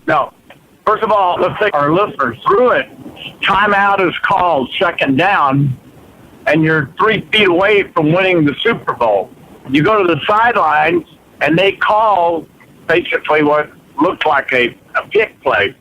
No. First of all, let's take our listeners through it. Timeout is called second down, and you're 3 feet away from winning the Super Bowl. You go to the sidelines, and they call basically what looked like a pick play,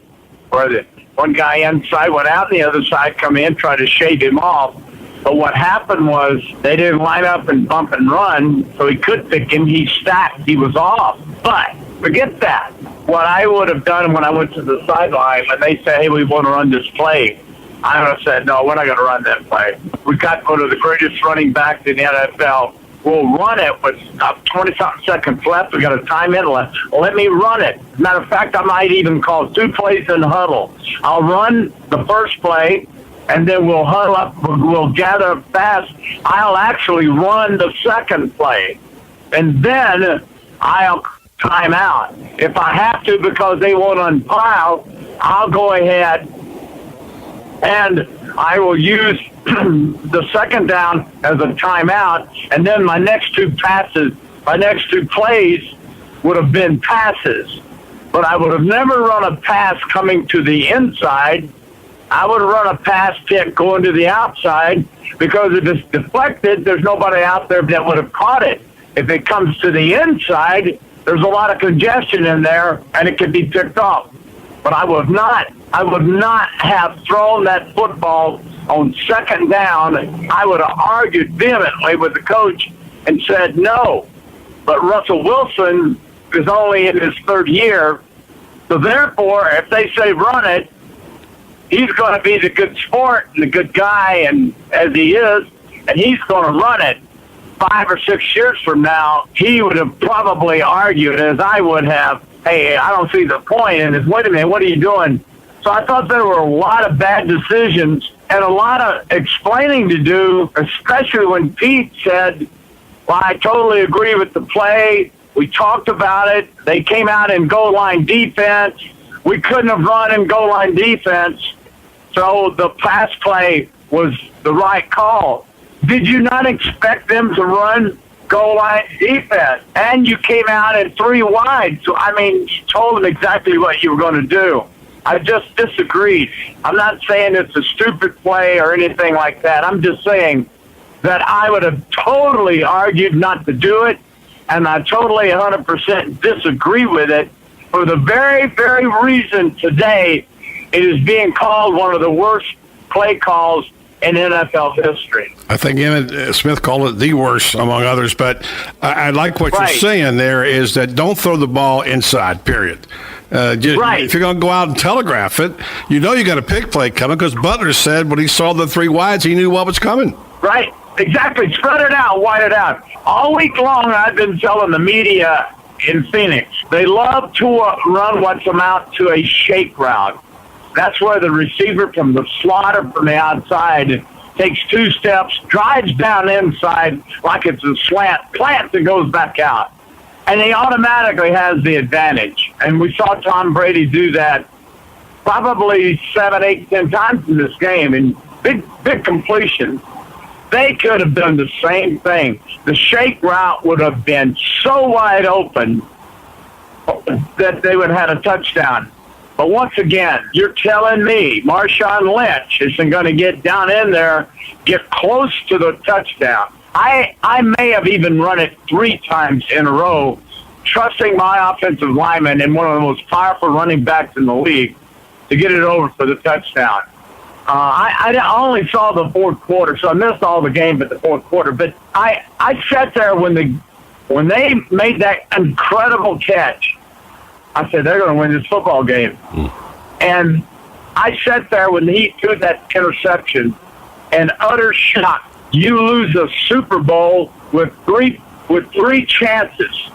where the one guy inside went out, and the other side come in, try to shave him off. But what happened was they didn't line up and bump and run, so he could pick him. He stacked. He was off. But forget that. What I would have done when I went to the sideline, and they say, hey, we want to run this play, I would have said, no, we're not going to run that play. We got to go to the greatest running back in the NFL. We'll run it with 20-something seconds left. We got a time in left. Let me run it. Matter of fact, I might even call 2 plays in the huddle. I'll run the first play, and then we'll huddle up. We'll gather fast. I'll actually run the second play, and then I'll time out. If I have to because they won't unpile, I'll go ahead and I will use the second down as a timeout, and then my next 2 plays would have been passes. But I would have never run a pass coming to the inside. I would run a pass pick going to the outside, because if it's deflected, there's nobody out there that would have caught it. If it comes to the inside, there's a lot of congestion in there, and it could be picked off. But I would not have thrown that football on second down. I would have argued vehemently with the coach and said no. But Russell Wilson is only in his 3rd year, so therefore, if they say run it, he's going to be the good sport and the good guy, and as he is, and he's going to run it. 5 or 6 years from now, he would have probably argued, as I would have, hey, I don't see the point, and it's, wait a minute, what are you doing? So I thought there were a lot of bad decisions and a lot of explaining to do, especially when Pete said, well, I totally agree with the play. We talked about it. They came out in goal line defense. We couldn't have run in goal line defense. So the pass play was the right call. Did you not expect them to run goal line defense? And you came out in 3 wide. So, I mean, you told them exactly what you were going to do. I just disagreed. I'm not saying it's a stupid play or anything like that. I'm just saying that I would have totally argued not to do it, and I totally 100% disagree with it for the very, very reason today it is being called one of the worst play calls in NFL history. I think Emmett Smith called it the worst, among others. But I like what Right. you're saying there is that don't throw the ball inside, period. Right. If you're going to go out and telegraph it, you know you got a pick play coming, because Butler said when he saw the 3 wides, he knew what was coming. Right. Exactly. Spread it out, wide it out. All week long, I've been telling the media in Phoenix, they love to run what's amount to a shake route. That's where the receiver from the slot or from the outside takes 2 steps, drives down inside like it's a slant, plants and goes back out. And he automatically has the advantage. And we saw Tom Brady do that probably 7, 8, 10 times in this game in big completions. They could have done the same thing. The shake route would have been so wide open that they would have had a touchdown. But once again, you're telling me Marshawn Lynch isn't going to get down in there, get close to the touchdown. I may have even run it 3 times in a row, trusting my offensive lineman and one of the most powerful running backs in the league to get it over for the touchdown. I only saw the 4th quarter, so I missed all the game but the 4th quarter. But I sat there when they made that incredible catch. I said, they're going to win this football game. And I sat there when he threw that interception in utter shock. You lose a Super Bowl with three chances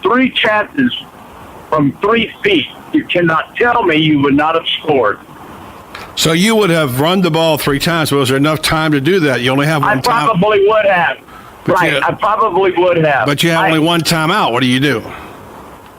from 3 feet. You cannot tell me you would not have scored. So you would have run the ball 3 times, but was there enough time to do that? You only have one time. I probably would have. I probably would have. But you have only one timeout. What do you do?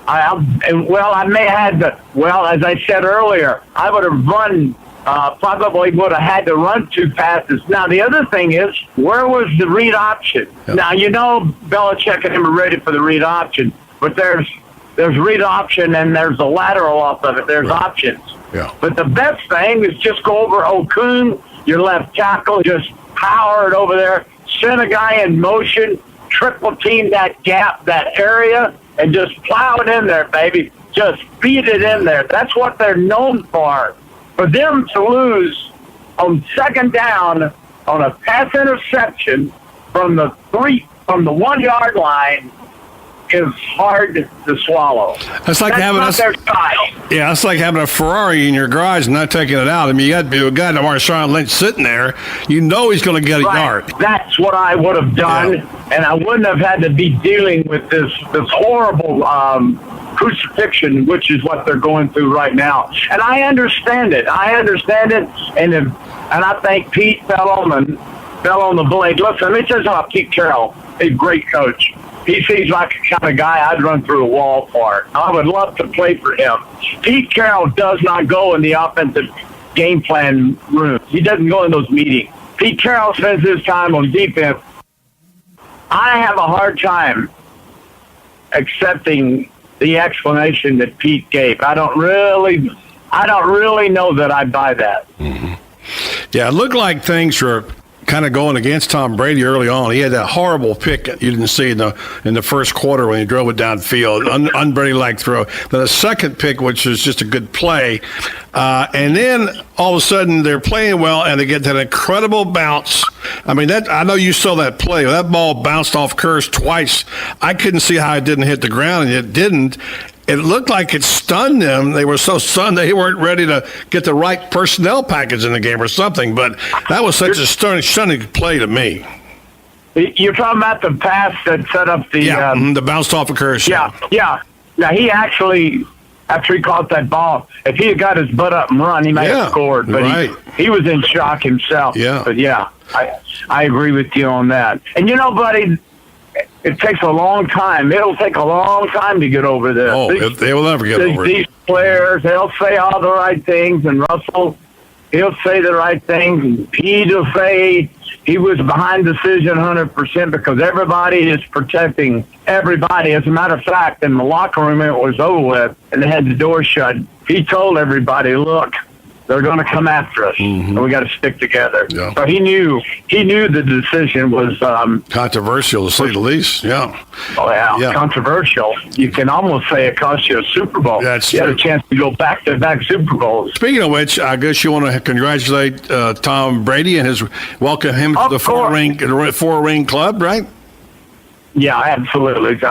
I may have had as I said earlier, I would have run, probably would have had to run 2 passes. Now, the other thing is, where was the read option? Yep. Now, Belichick and him are ready for the read option, but there's There's read option and there's a lateral off of it. There's options. Yeah. But the best thing is just go over Okun, your left tackle, just power it over there, send a guy in motion, triple team that gap, that area, and just plow it in there, baby. Just feed it in there. That's what they're known for. For them to lose on second down on a pass interception from the 1 yard line is hard to swallow. That's like having not their style. Yeah, it's like having a Ferrari in your garage and not taking it out. I mean, you got a guy like Marshawn Lynch sitting there. You know he's going to get a yard. That's what I would have done, and I wouldn't have had to be dealing with this horrible crucifixion, which is what they're going through right now. And I understand it. And I think Pete fell on the blade. Listen, let me tell you about Pete Carroll. He's a great coach. He seems like the kind of guy I'd run through a wall for. I would love to play for him. Pete Carroll does not go in the offensive game plan room. He doesn't go in those meetings. Pete Carroll spends his time on defense. I have a hard time accepting the explanation that Pete gave. I don't really know that I buy that. Mm-hmm. Yeah, it looked like things were kind of going against Tom Brady early on. He had that horrible pick you didn't see in the first quarter when he drove it downfield, un-Brady-like throw. Then a second pick, which was just a good play, and then all of a sudden they're playing well and they get that incredible bounce. I mean, I know you saw that play. That ball bounced off Kerr's twice. I couldn't see how it didn't hit the ground, and it didn't. It looked like it stunned them. They were so stunned they weren't ready to get the right personnel package in the game or something. But that was such a stunning play to me. You're talking about the pass that set up the... the bounced off of Kerr's. Yeah. Now, he actually, after he caught that ball, if he had got his butt up and run, he might have scored. But he was in shock himself. Yeah. But, I agree with you on that. And, buddy... It takes a long time. It'll take a long time to get over this. Oh, they will never get over it. These players, they'll say all the right things, and Russell, he'll say the right things, and Pete will say he was behind the decision 100% because everybody is protecting everybody. As a matter of fact, in the locker room, it was over with, and they had the door shut. He told everybody, look, they're going to come after us, and we got to stick together. Yeah. So he knew the decision was controversial, to say the least. Yeah. Oh yeah, controversial. You can almost say it cost you a Super Bowl. That's you true. had a chance to go back-to-back Super Bowls. Speaking of which, I guess you want to congratulate Tom Brady and welcome him to the four-ring club, right? Yeah, absolutely.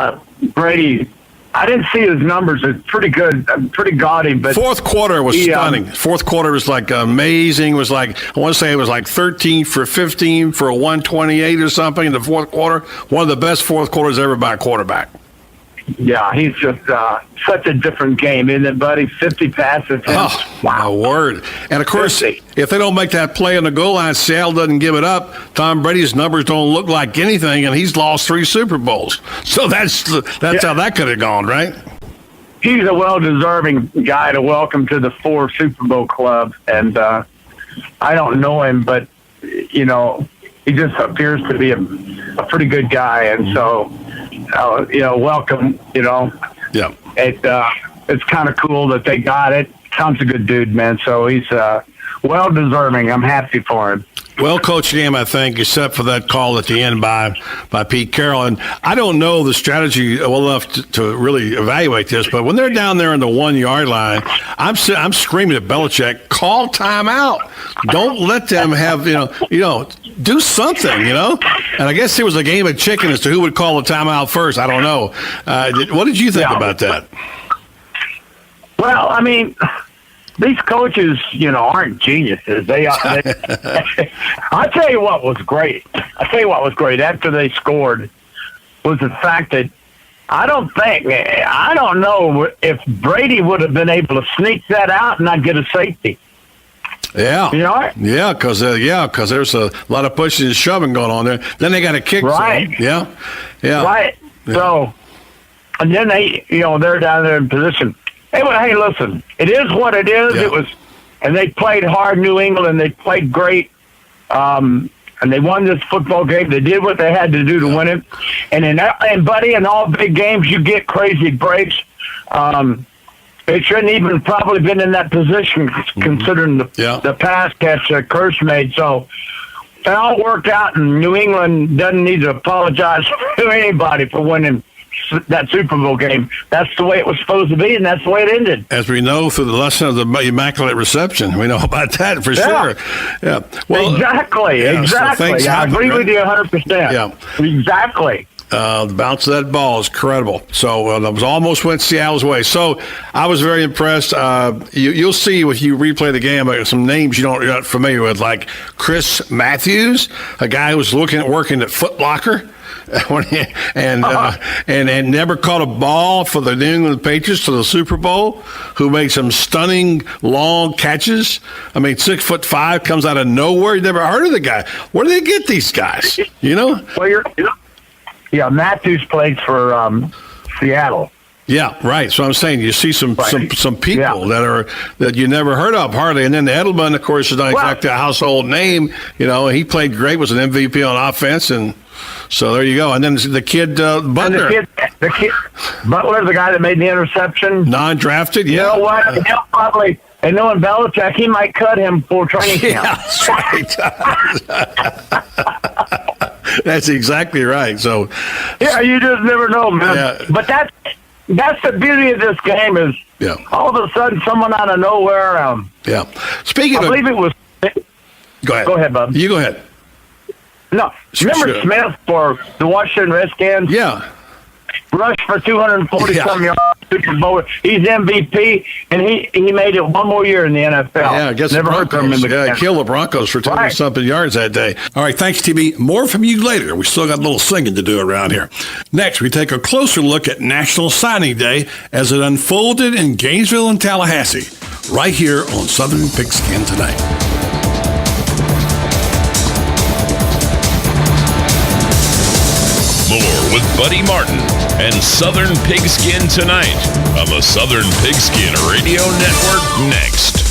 Brady. I didn't see his numbers. It's pretty good, pretty gaudy. But fourth quarter was stunning. Fourth quarter was like amazing. It was like, I want to say it was like 13 for 15 for a 128 or something in the fourth quarter. One of the best fourth quarters ever by a quarterback. Yeah, he's just such a different game, isn't it, buddy? 50 passes. Oh, my word. And, of course, 50. If they don't make that play on the goal line, Seattle doesn't give it up, Tom Brady's numbers don't look like anything, and he's lost 3 Super Bowls. So that's how that could have gone, right? He's a well-deserving guy to welcome to the 4 Super Bowl club. And I don't know him, but, he just appears to be a pretty good guy. And so... welcome, Yeah. It's kind of cool that they got it. Tom's a good dude, man. So he's well-deserving. I'm happy for him. Well-coached game, I think, except for that call at the end by Pete Carroll. And I don't know the strategy well enough to really evaluate this, but when they're down there on the 1 yard line, I'm screaming at Belichick, call timeout. Don't let them have, do something, And I guess it was a game of chicken as to who would call the timeout first. I don't know. What did you think about that? Well, I mean, these coaches, aren't geniuses. I'll tell you what was great. After they scored was the fact that I don't know if Brady would have been able to sneak that out and not get a safety. Yeah. Yeah, because there's a lot of pushing and shoving going on there. Then they got a kick. Right. Yeah. Right. Yeah. So, and then they're down there in position. Hey, listen, it is what it is. Yeah. And they played hard, New England. They played great. And they won this football game. They did what they had to do to win it. And buddy, in all big games, you get crazy breaks. It shouldn't even probably been in that position, considering the pass catch that Kurtz made. So it all worked out, and New England doesn't need to apologize to anybody for winning that Super Bowl game. That's the way it was supposed to be, and that's the way it ended. As we know through the lesson of the Immaculate Reception, we know about that for sure. Yeah. Well, exactly. So I agree with you 100%. Yeah. Exactly. The bounce of that ball is incredible. So that was almost went Seattle's way. So I was very impressed. You'll see if you replay the game, some names you're not familiar with, like Chris Matthews, a guy who was working at Foot Locker. And never caught a ball for the New England Patriots to the Super Bowl, who made some stunning long catches. I mean, 6'5", comes out of nowhere. You never heard of the guy. Where do they get these guys? You know? Well, Matthews played for Seattle. Yeah, right. So I'm saying you see some people that you never heard of hardly, and then Edelman, of course, is not exactly a household name. You know, he played great, was an MVP on offense, and so there you go. And then the kid Butler, the kid Butler, the guy that made the interception, non-drafted. Yeah. You know what? He'll probably. And knowing Belichick, he might cut him for training camp. Yeah, that's right. That's exactly right. So, yeah, you just never know, man. Yeah. But that's the beauty of this game is all of a sudden someone out of nowhere. Speaking I believe it was. Go ahead. Go ahead, Bob. You go ahead. No, remember Smith for the Washington Redskins? Yeah. Rushed for 240-some yards, Super Bowl. He's MVP, and he made it one more year in the NFL. Yeah, I guess never heard from him. He killed the Broncos for 20-something yards that day. All right, thanks, TB. More from you later. We still got a little singing to do around here. Next, we take a closer look at National Signing Day as it unfolded in Gainesville and Tallahassee, right here on Southern Pigskin Tonight. More with Buddy Martin and Southern Pigskin Tonight on the Southern Pigskin Radio Network next.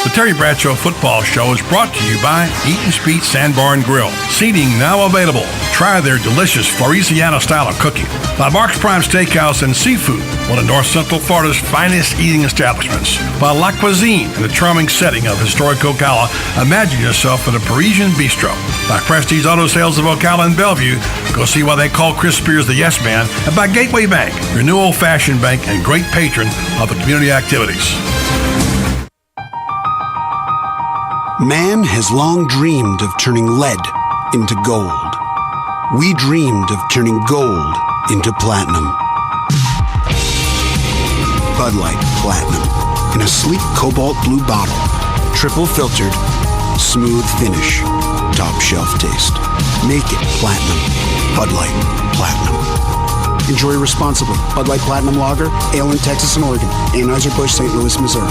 The Terry Bradshaw Football Show is brought to you by Eaton Street Sandbar and Grill. Seating now available. Try their delicious Floresiana style of cooking. By Mark's Prime Steakhouse and Seafood, one of North Central Florida's finest eating establishments. By La Cuisine, in the charming setting of historic Ocala, imagine yourself in a Parisian bistro. By Prestige Auto Sales of Ocala and Bellevue, go see why they call Chris Spears the Yes Man. And by Gateway Bank, your new old-fashioned bank and great patron of the community activities. Man has long dreamed of turning lead into gold. We dreamed of turning gold into platinum. Bud Light Platinum in a sleek cobalt blue bottle, triple filtered, smooth finish, top shelf taste. Make it platinum. Bud Light Platinum. Enjoy responsibly. Bud Light Platinum Lager, ale in Texas and Oregon. Anheuser-Busch, St. Louis, Missouri.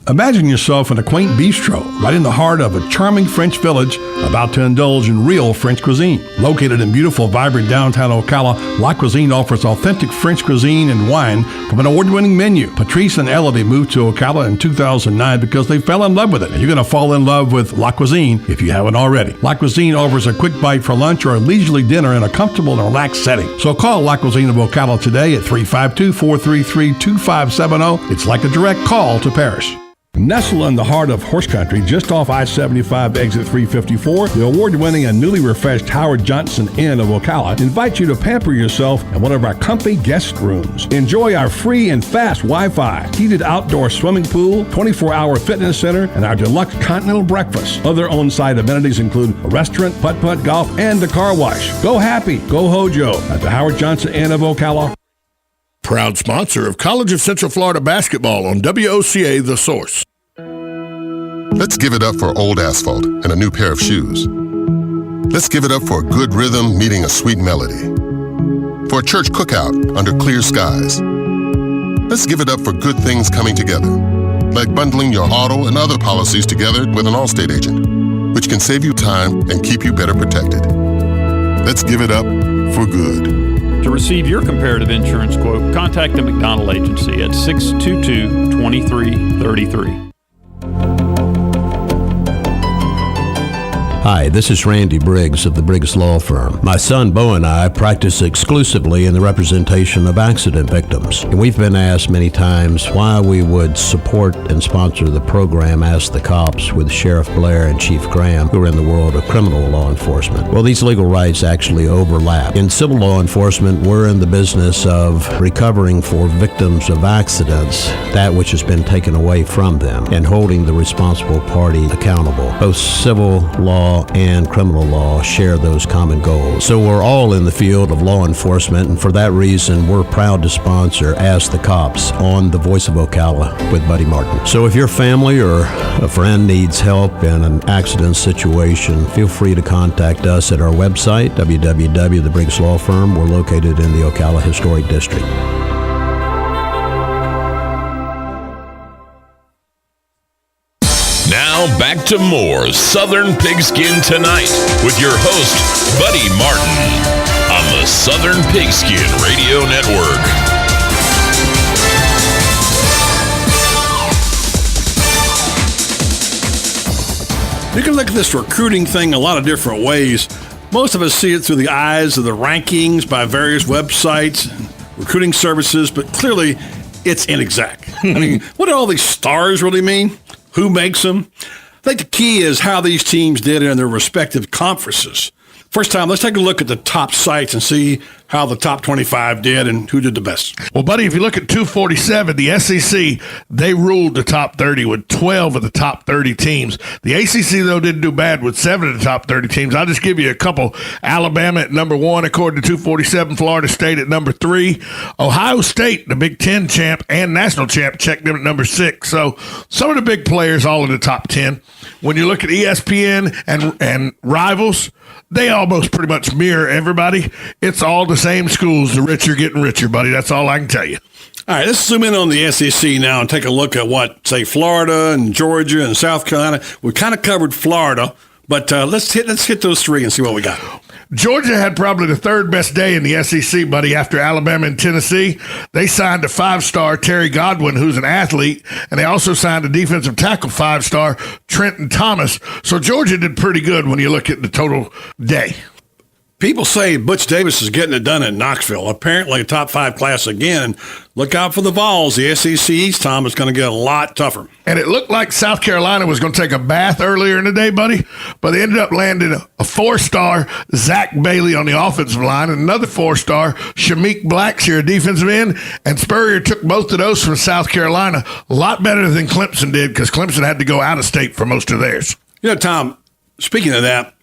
Imagine yourself in a quaint bistro right in the heart of a charming French village about to indulge in real French cuisine. Located in beautiful, vibrant downtown Ocala, La Cuisine offers authentic French cuisine and wine from an award-winning menu. Patrice and Elodie moved to Ocala in 2009 because they fell in love with it. And you're going to fall in love with La Cuisine if you haven't already. La Cuisine offers a quick bite for lunch or a leisurely dinner in a comfortable and relaxed setting. So call La Cuisine of Ocala today at 352-433-2570. It's like a direct call to Paris. Nestled in the heart of horse country, just off I-75 exit 354, the award-winning and newly refreshed Howard Johnson Inn of Ocala invites you to pamper yourself in one of our comfy guest rooms. Enjoy our free and fast Wi-Fi, heated outdoor swimming pool, 24-hour fitness center, and our deluxe continental breakfast. Other on-site amenities include a restaurant, putt-putt golf, and a car wash. Go happy, go Hojo at the Howard Johnson Inn of Ocala. Proud sponsor of College of Central Florida basketball on WOCA The Source. Let's give it up for old asphalt and a new pair of shoes. Let's give it up for a good rhythm meeting a sweet melody. For a church cookout under clear skies. Let's give it up for good things coming together, like bundling your auto and other policies together with an Allstate agent, which can save you time and keep you better protected. Let's give it up for good. To receive your comparative insurance quote, contact the McDonald Agency at 622-2333. Hi, this is Randy Briggs of the Briggs Law Firm. My son Bo and I practice exclusively in the representation of accident victims. And we've been asked many times why we would support and sponsor the program Ask the Cops with Sheriff Blair and Chief Graham, who are in the world of criminal law enforcement. Well, these legal rights actually overlap. In civil law enforcement, we're in the business of recovering for victims of accidents that which has been taken away from them and holding the responsible party accountable. Both civil law and criminal law share those common goals. So we're all in the field of law enforcement, and for that reason, we're proud to sponsor Ask the Cops on the Voice of Ocala with Buddy Martin. So if your family or a friend needs help in an accident situation, feel free to contact us at our website, www.The Briggs Law Firm. We're located in the Ocala Historic District. Now back to more Southern Pigskin Tonight with your host, Buddy Martin, on the Southern Pigskin Radio Network. You can look at this recruiting thing a lot of different ways. Most of us see it through the eyes of the rankings by various websites, recruiting services, but clearly it's inexact. I mean, what do all these stars really mean? Who makes them? I think the key is how these teams did in their respective conferences. First time, let's take a look at the top sites and see how the top 25 did and who did the best. Well, buddy, if you look at 247, the SEC, they ruled the top 30 with 12 of the top 30 teams. The ACC, though, didn't do bad with 7 of the top 30 teams. I'll just give you a couple. Alabama at number 1, according to 247. Florida State at number 3. Ohio State, the Big Ten champ and national champ, checked them at number 6. So some of the big players all in the top 10. When you look at ESPN and Rivals, they almost pretty much mirror everybody. It's all the same schools. The rich are getting richer, buddy. That's all I can tell you. All right, let's zoom in on the SEC now and take a look at what, say, Florida and Georgia and South Carolina. We kind of covered Florida, but let's hit those three and see what we got. Georgia had probably the third best day in the SEC, buddy, after Alabama and Tennessee. They signed a 5-star Terry Godwin, who's an athlete, and they also signed a defensive tackle 5-star Trenton Thomas. So Georgia did pretty good when you look at the total day. People say Butch Davis is getting it done in Knoxville. Apparently a top 5 class again. Look out for the Vols. The SEC East, Tom, is going to get a lot tougher. And it looked like South Carolina was going to take a bath earlier in the day, buddy, but they ended up landing a 4-star Zach Bailey on the offensive line and another 4-star Shameik Blackshear defensive end, and Spurrier took both of those from South Carolina. A lot better than Clemson did because Clemson had to go out of state for most of theirs. You know, Tom, speaking of that,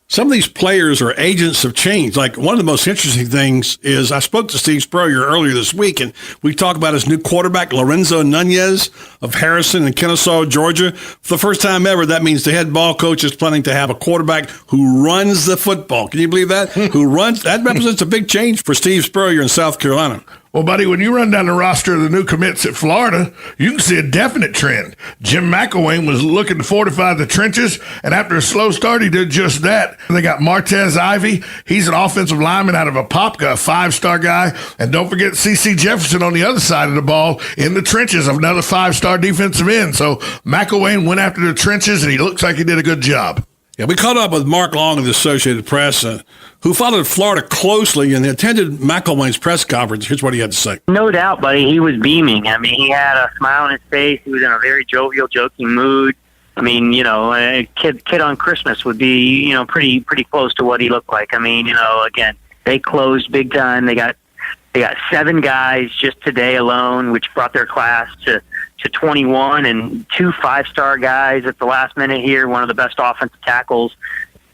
some of these players or agents have changed. Like, one of the most interesting things is I spoke to Steve Spurrier earlier this week, and we talked about his new quarterback, Lorenzo Nunez of Harrison and Kennesaw, Georgia. For the first time ever, that means the head ball coach is planning to have a quarterback who runs the football. Can you believe that? That represents a big change for Steve Spurrier in South Carolina. Well, buddy, when you run down the roster of the new commits at Florida, you can see a definite trend. Jim McElwain was looking to fortify the trenches, and after a slow start, he did just that. They got Martez Ivy. He's an offensive lineman out of Apopka, a 5-star guy. And don't forget C.C. Jefferson on the other side of the ball in the trenches, another 5-star defensive end. So McElwain went after the trenches, and he looks like he did a good job. Yeah, we caught up with Mark Long of the Associated Press, who followed Florida closely and attended McElwain's press conference. Here's what he had to say. No doubt, buddy. He was beaming. I mean, he had a smile on his face. He was in a very jovial, joking mood. I mean, you know, a kid on Christmas would be, you know, pretty close to what he looked like. I mean, you know, again, they closed big time. They got 7 guys just today alone, which brought their class to 21, and 2 5-star guys at the last minute here, one of the best offensive tackles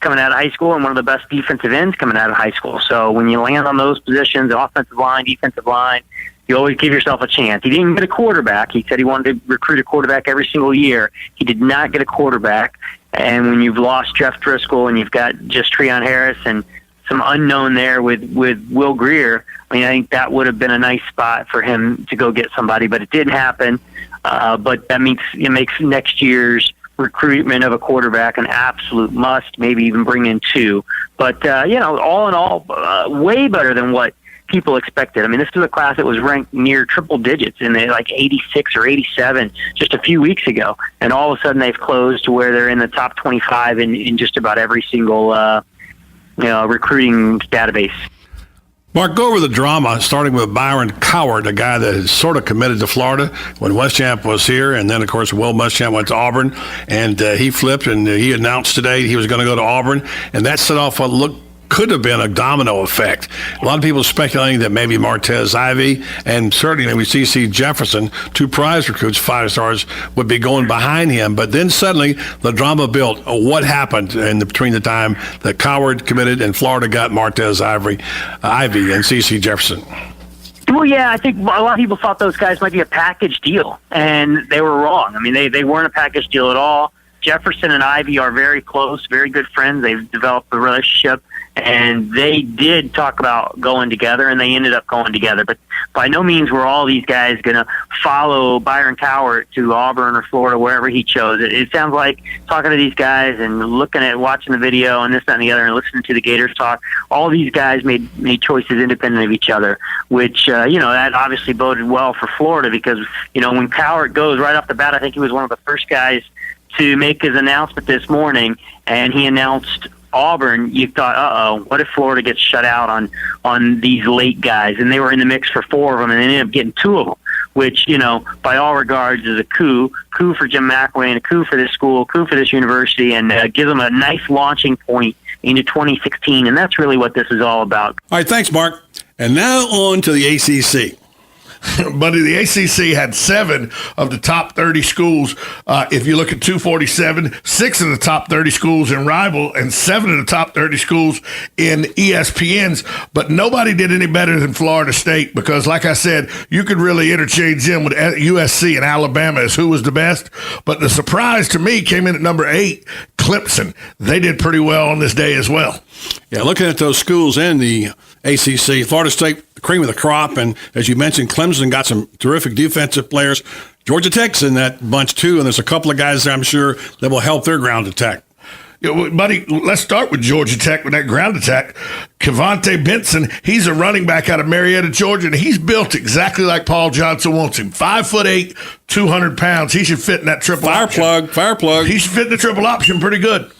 coming out of high school and one of the best defensive ends coming out of high school. So when you land on those positions, offensive line, defensive line, you always give yourself a chance. He didn't get a quarterback. He said he wanted to recruit a quarterback every single year. He did not get a quarterback. And when you've lost Jeff Driscoll and you've got just Treon Harris and some unknown there with Will Greer, I mean, I think that would have been a nice spot for him to go get somebody, but it didn't happen. But that means it makes next year's recruitment of a quarterback an absolute must, maybe even bring in 2. But, you know, all in all, way better than what people expected. I mean, this is a class that was ranked near triple digits in like 86 or 87 just a few weeks ago, and all of a sudden they've closed to where they're in the top 25 in just about every single recruiting database. Mark, go over the drama, starting with Byron Coward, a guy that is sort of committed to Florida when Weschamp was here. And then, of course, Will Muschamp went to Auburn, and he flipped, and he announced today he was going to go to Auburn. And that set off what could have been a domino effect. A lot of people speculating that maybe Martez Ivey and certainly maybe CC Jefferson, 2 prize recruits, 5 stars, would be going behind him. But then suddenly the drama built. What happened between the time that Coward committed and Florida got Martez Ivey and CC Jefferson? Well, yeah, I think a lot of people thought those guys might be a package deal, and they were wrong. I mean, they weren't a package deal at all. Jefferson and Ivey are very close, very good friends. They've developed a relationship, and they did talk about going together, and they ended up going together. But by no means were all these guys going to follow Byron Coward to Auburn or Florida, wherever he chose it. It sounds like talking to these guys and watching the video and this, that, and the other, and listening to the Gators talk, all these guys made choices independent of each other, which, that obviously boded well for Florida because, when Coward goes right off the bat, I think he was one of the first guys to make his announcement this morning, and he announced Auburn. You thought, what if Florida gets shut out on these late guys? And they were in the mix for 4 of them, and they ended up getting 2 of them, which, by all regards is a coup for Jim McElwain, a coup for this school, coup for this university, and gives them a nice launching point into 2016, and that's really what this is all about. All right, thanks, Mark. And now on to the ACC. Buddy, the ACC had 7 of the top 30 schools. If you look at 247, 6 of the top 30 schools in Rival and 7 of the top 30 schools in ESPN's. But nobody did any better than Florida State because, like I said, you could really interchange them with USC and Alabama as who was the best. But the surprise to me came in at number 8, Clemson. They did pretty well on this day as well. Yeah, looking at those schools in the ACC, Florida State, the cream of the crop, and as you mentioned, Clemson got some terrific defensive players. Georgia Tech's in that bunch too, and there's a couple of guys there I'm sure that will help their ground attack. Buddy, let's start with Georgia Tech with that ground attack. Kevontae Benson, he's a running back out of Marietta, Georgia, and he's built exactly like Paul Johnson wants him. 5'8", 200 pounds. He should fit in that triple option. Fire plug. He should fit in the triple option pretty good.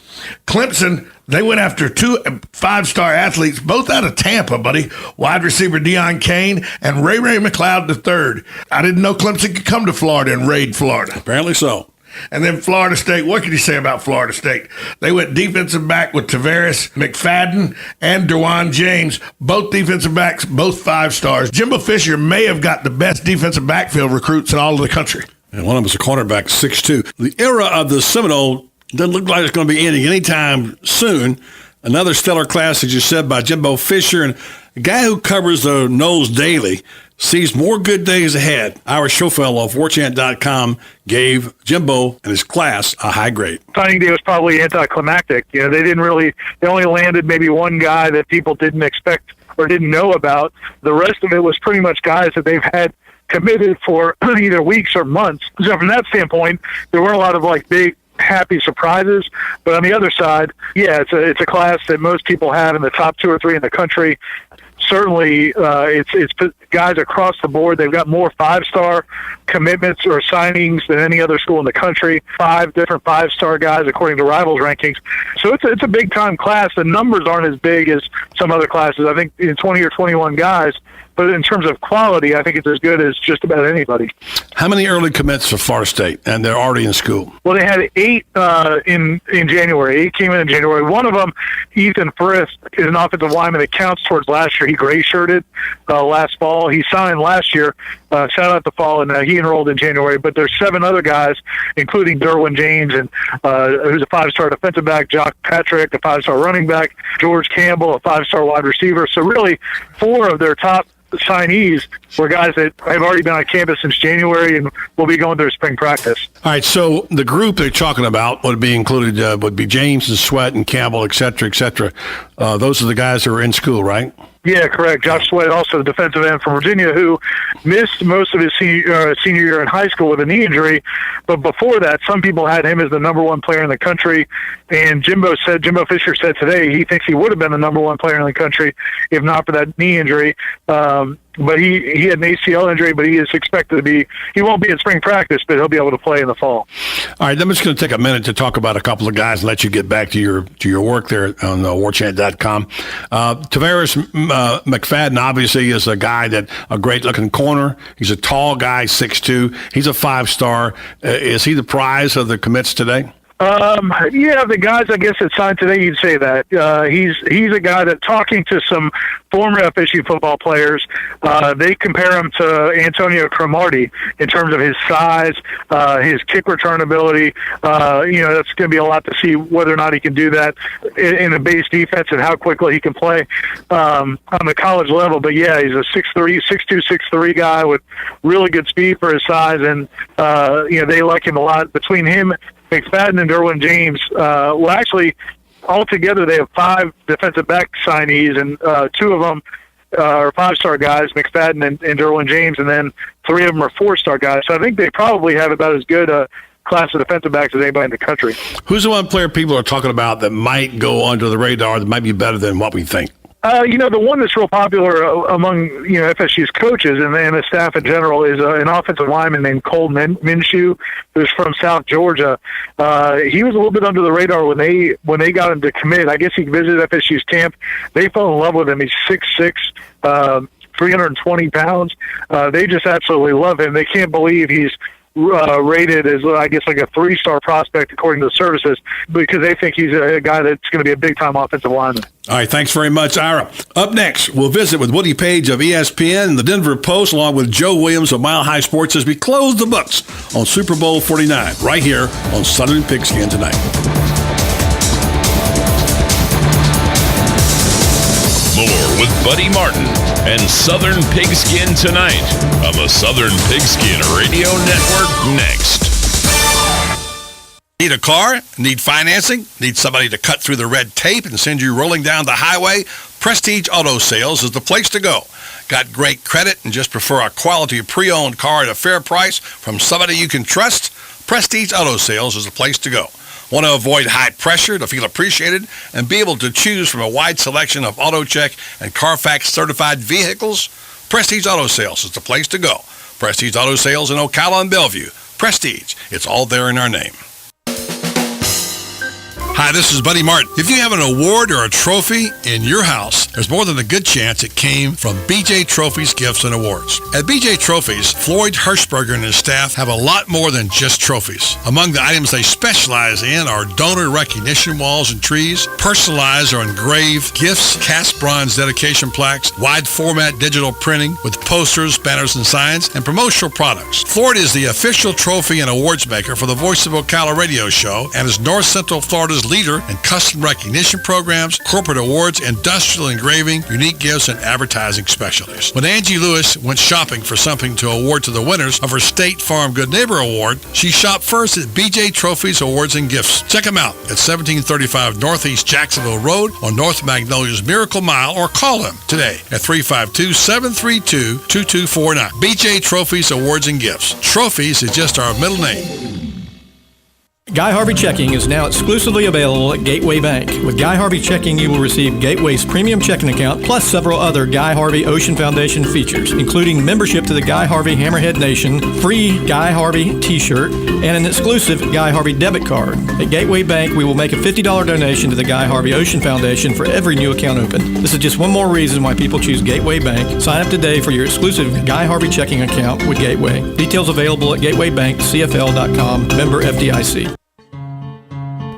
Clemson, they went after 2 5-star athletes, both out of Tampa, buddy. Wide receiver Deion Kane and Ray McLeod III. I didn't know Clemson could come to Florida and raid Florida. Apparently so. And then Florida State, what can you say about Florida State? They went defensive back with Tavares McFadden and DeJuan James, both defensive backs, both 5 stars. Jimbo Fisher may have got the best defensive backfield recruits in all of the country. And one of them was a cornerback, 6'2". The era of the Seminole doesn't look like it's going to be ending anytime soon. Another stellar class, as you said, by Jimbo Fisher. And a guy who covers the Noles daily sees more good days ahead. Ira Schofel of WarChant.com gave Jimbo and his class a high grade. Signing day was probably anticlimactic. They only landed maybe one guy that people didn't expect or didn't know about. The rest of it was pretty much guys that they've had committed for either weeks or months. So from that standpoint, there weren't a lot of big happy surprises, but on the other side, yeah, it's a class that most people have in the top 2 or 3 in the country. Certainly, it's guys across the board. They've got more 5-star commitments or signings than any other school in the country. 5 different 5-star guys according to Rivals rankings. So it's a big time class. The numbers aren't as big as some other classes. I think 20 or 21 guys. But in terms of quality, I think it's as good as just about anybody. How many early commits for Florida State? And they're already in school. Well, they had 8 in January. 8 came in January. One of them, Ethan Frist, is an offensive lineman that counts towards last year. He gray-shirted last fall. He signed last year. Shout out to fall, and he enrolled in January. But there's 7 other guys, including Derwin James, and who's a 5-star defensive back, Jock Patrick, a 5-star running back, George Campbell, a 5-star wide receiver. So really, 4 of their top signees were guys that have already been on campus since January and will be going through spring practice. All right, so the group they're talking about would be included, would be James and Sweat and Campbell, et cetera, et cetera. Those are the guys who are in school, right? Yeah, correct. Josh Sweat, also the defensive end from Virginia, who missed most of his senior year in high school with a knee injury. But before that, some people had him as the number one player in the country. And Jimbo Fisher said today he thinks he would have been the number one player in the country if not for that knee injury. But he had an ACL injury, but he is expected to be. He won't be in spring practice, but he'll be able to play in the fall. All right, I'm just going to take a minute to talk about a couple of guys and let you get back to your work there on warchant.com. Tavares McFadden obviously is a great looking corner. He's a tall guy, 6'2". He's a 5-star. Is he the prize of the commits today? Yeah, the guys, I guess, that signed today, you'd say that. He's a guy that, talking to some former FSU football players, they compare him to Antonio Cromartie in terms of his size, his kick return 'ability. That's going to be a lot to see whether or not he can do that in a base defense and how quickly he can play on the college level. But yeah, he's a 6'2", 6'3" guy with really good speed for his size, and they like him a lot. Between him, McFadden, and Derwin James, actually, altogether they have 5 defensive back signees, and 2 of them are 5-star guys, McFadden and Derwin James, and then 3 of them are 4-star guys. So I think they probably have about as good a class of defensive backs as anybody in the country. Who's the one player people are talking about that might go under the radar, that might be better than what we think? The one that's real popular among FSU's coaches and the staff in general is an offensive lineman named Cole Minshew, who's from South Georgia. He was a little bit under the radar when they got him to commit. I guess he visited FSU's camp. They fell in love with him. He's 6'6", 320 pounds. They just absolutely love him. They can't believe he's rated as, I guess, like a 3-star prospect according to the services, because they think he's a guy that's going to be a big-time offensive lineman. All right, thanks very much, Ira. Up next, we'll visit with Woody Page of ESPN and the Denver Post, along with Joe Williams of Mile High Sports, as we close the books on Super Bowl 49, right here on Southern Pigskin Tonight. More with Buddy Martin and Southern Pigskin Tonight on the Southern Pigskin Radio Network next. Need a car? Need financing? Need somebody to cut through the red tape and send you rolling down the highway? Prestige Auto Sales is the place to go. Got great credit and just prefer a quality pre-owned car at a fair price from somebody you can trust? Prestige Auto Sales is the place to go. Want to avoid high pressure to feel appreciated and be able to choose from a wide selection of AutoCheck and Carfax certified vehicles? Prestige Auto Sales is the place to go. Prestige Auto Sales in Ocala and Bellevue. Prestige, it's all there in our name. Hi, this is Buddy Martin. If you have an award or a trophy in your house, there's more than a good chance it came from BJ Trophies Gifts and Awards. At BJ Trophies, Floyd Hirschberger and his staff have a lot more than just trophies. Among the items they specialize in are donor recognition walls and trees, personalized or engraved gifts, cast bronze dedication plaques, wide format digital printing with posters, banners, and signs, and promotional products. Floyd is the official trophy and awards maker for the Voice of Ocala radio show and is North Central Florida's leader in custom recognition programs, corporate awards, industrial engraving, unique gifts, and advertising specialties. When Angie Lewis went shopping for something to award to the winners of her State Farm Good Neighbor Award, she shopped first at BJ Trophies Awards and Gifts. Check them out at 1735 Northeast Jacksonville Road on North Magnolia's Miracle Mile, or call them today at 352-732-2249. BJ Trophies Awards and Gifts. Trophies is just our middle name. Guy Harvey Checking is now exclusively available at Gateway Bank. With Guy Harvey Checking, you will receive Gateway's premium checking account, plus several other Guy Harvey Ocean Foundation features, including membership to the Guy Harvey Hammerhead Nation, free Guy Harvey t-shirt, and an exclusive Guy Harvey debit card. At Gateway Bank, we will make a $50 donation to the Guy Harvey Ocean Foundation for every new account open. This is just one more reason why people choose Gateway Bank. Sign up today for your exclusive Guy Harvey Checking account with Gateway. Details available at gatewaybankcfl.com, member FDIC.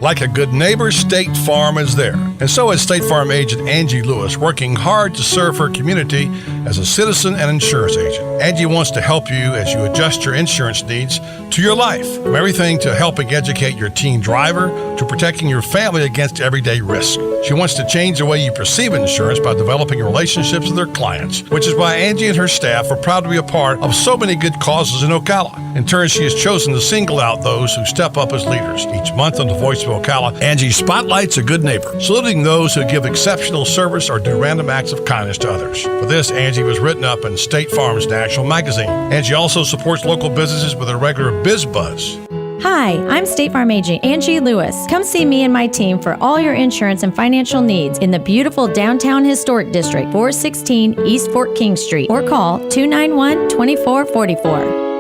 Like a good neighbor, State Farm is there. And so is State Farm agent Angie Lewis, working hard to serve her community as a citizen and insurance agent. Angie wants to help you as you adjust your insurance needs to your life. From everything to helping educate your teen driver to protecting your family against everyday risk. She wants to change the way you perceive insurance by developing relationships with her clients, which is why Angie and her staff are proud to be a part of so many good causes in Ocala. In turn, she has chosen to single out those who step up as leaders. Each month on the Voice of Ocala, Angie spotlights a good neighbor, saluting those who give exceptional service or do random acts of kindness to others. For this, Angie was written up in State Farm's National Magazine. Angie also supports local businesses with a regular Biz Buzz. Hi, I'm State Farm agent Angie Lewis. Come see me and my team for all your insurance and financial needs in the beautiful downtown historic district, 416 East Fort King Street, or call 291-2444.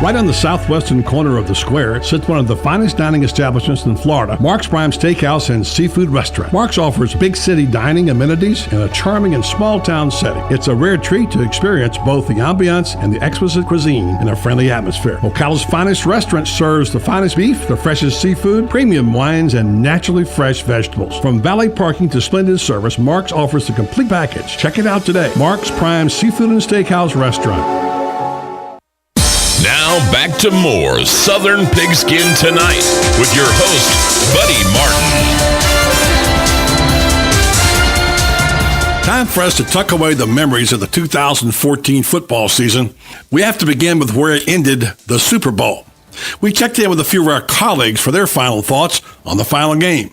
Right on the southwestern corner of the square sits one of the finest dining establishments in Florida, Mark's Prime Steakhouse and Seafood Restaurant. Mark's offers big city dining amenities in a charming and small town setting. It's a rare treat to experience both the ambiance and the exquisite cuisine in a friendly atmosphere. Ocala's finest restaurant serves the finest beef, the freshest seafood, premium wines, and naturally fresh vegetables. From valet parking to splendid service, Mark's offers the complete package. Check it out today. Mark's Prime Seafood and Steakhouse Restaurant. Now back to more Southern Pigskin Tonight with your host, Buddy Martin. Time for us to tuck away the memories of the 2014 football season. We have to begin with where it ended, the Super Bowl. We checked in with a few of our colleagues for their final thoughts on the final game.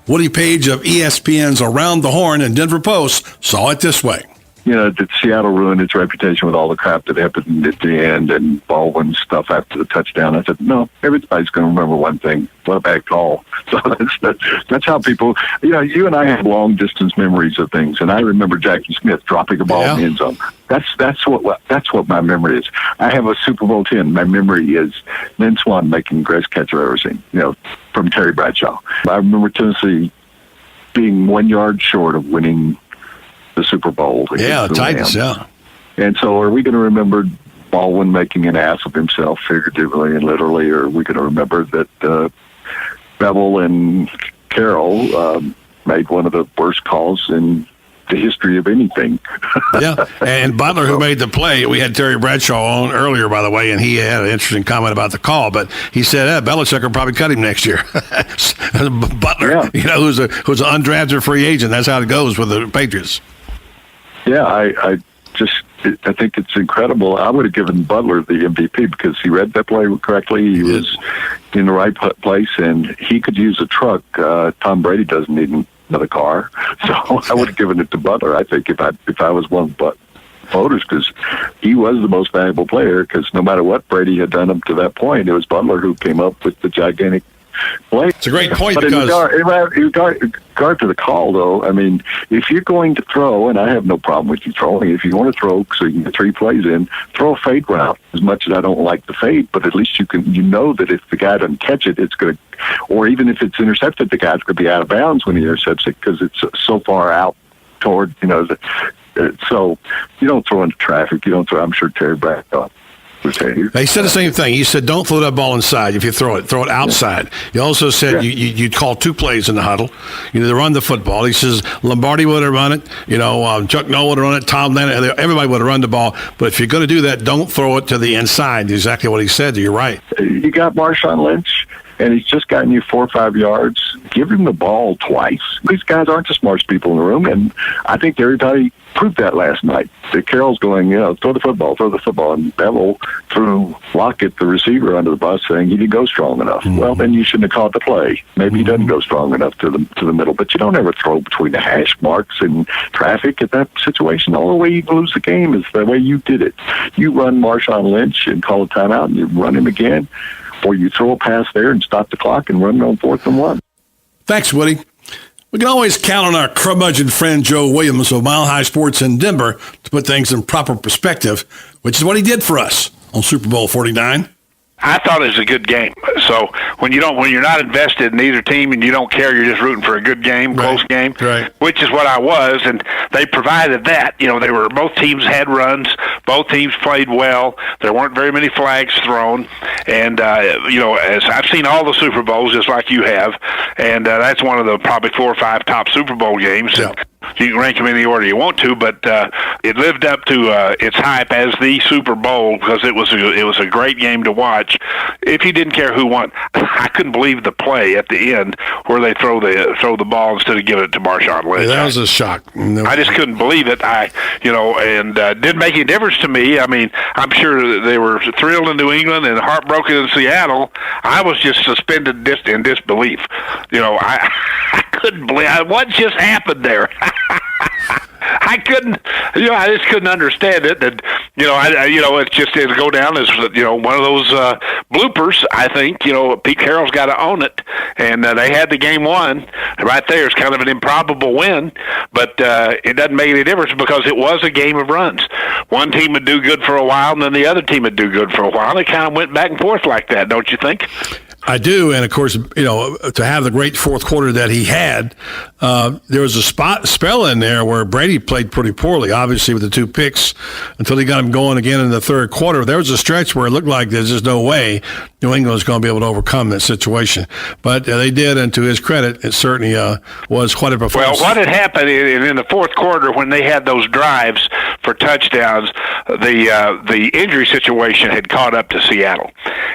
Woody Page of ESPN's Around the Horn and Denver Post saw it this way. You know, did Seattle ruin its reputation with all the crap that happened at the end and Baldwin's stuff after the touchdown? I said, no, everybody's going to remember one thing. What a bad call. So that's how people, you know, you and I have long distance memories of things. And I remember Jackie Smith dropping a ball in the end zone. That's what my memory is. I have a Super Bowl 10. My memory is Lynn Swann making the greatest catch I've ever seen, you know, from Terry Bradshaw. I remember Tennessee being 1 yard short of winning the Super Bowl. Yeah, the Titans, yeah. And so are we going to remember Baldwin making an ass of himself figuratively and literally, or are we going to remember that Bevel and Carroll made one of the worst calls in the history of anything? Yeah, and Butler, who made the play, we had Terry Bradshaw on earlier, by the way, and he had an interesting comment about the call, but he said, Belichick will probably cut him next year. Butler, you know, who's an undrafted free agent. That's how it goes with the Patriots. Yeah, I think it's incredible. I would have given Butler the MVP because he read that play correctly. He was in the right place, and he could use a truck. Tom Brady doesn't need another car, so I would have given it to Butler. I think if I was one of the voters, because he was the most valuable player. Because no matter what Brady had done up to that point, it was Butler who came up with the gigantic play. It's a great point, but because in regard to the call, though, I mean, if you're going to throw, and I have no problem with you throwing, if you want to throw so you can get 3 plays in, throw a fade route. As much as I don't like the fade, but at least you know that if the guy doesn't catch it, it's going to, or even if it's intercepted, the guy's going to be out of bounds when he intercepts it because it's so far out toward, you know, so you don't throw into traffic. You don't throw. I'm sure Terry Bradshaw. He said the same thing. He said, don't throw that ball inside. If you throw it outside. Yeah. He also said you'd call 2 plays in the huddle. You know, to run the football. He says Lombardi would have run it. You know, Chuck Noll would have run it. Tom Lennon, everybody would have run the ball. But if you're going to do that, don't throw it to the inside. Exactly what he said. You're right. You got Marshawn Lynch, and he's just gotten you 4 or 5 yards. Give him the ball twice. These guys aren't the smartest people in the room, and I think everybody proved that last night. That Carroll's going, you know, throw the football, and Bevel threw Lockett, the receiver, under the bus, saying he didn't go strong enough. Mm-hmm. Well, then you shouldn't have caught the play. Maybe he doesn't go strong enough to the middle, but you don't ever throw between the hash marks and traffic at that situation. The only way you lose the game is the way you did it. You run Marshawn Lynch and call a timeout, and you run him again, or you throw a pass there and stop the clock and run on 4th and 1. Thanks, Woody. We can always count on our curmudgeon friend Joe Williams of Mile High Sports in Denver to put things in proper perspective, which is what he did for us on Super Bowl 49. I thought it was a good game. So when you're not invested in either team and you don't care, you're just rooting for a good game, close game, which is what I was. And they provided that. You know, both teams had runs, both teams played well. There weren't very many flags thrown, and you know, as I've seen all the Super Bowls just like you have, and that's one of the probably 4 or 5 top Super Bowl games. Yeah. You can rank them in the order you want to, but it lived up to its hype as the Super Bowl because it was a great game to watch. If you didn't care who won, I couldn't believe the play at the end where they throw the ball instead of giving it to Marshawn Lynch. Yeah, that was a shock. I just couldn't believe it. And didn't make any difference to me. I mean, I'm sure they were thrilled in New England and heartbroken in Seattle. I was just suspended in disbelief. I couldn't believe what just happened there. I just couldn't understand it. That it's just it'll go down as one of those bloopers. I think Pete Carroll's got to own it, and they had the game won right there. It's kind of an improbable win, but it doesn't make any difference because it was a game of runs. One team would do good for a while, and then the other team would do good for a while. They kind of went back and forth like that, don't you think? I do, and of course, to have the great fourth quarter that he had, there was a spell in there where Brady played pretty poorly, obviously with the 2 picks, until he got him going again in the third quarter. There was a stretch where it looked like there's just no way New England was going to be able to overcome that situation, but they did, and to his credit, it certainly was quite a performance. Well, what had happened in the fourth quarter when they had those drives for touchdowns, the injury situation had caught up to Seattle,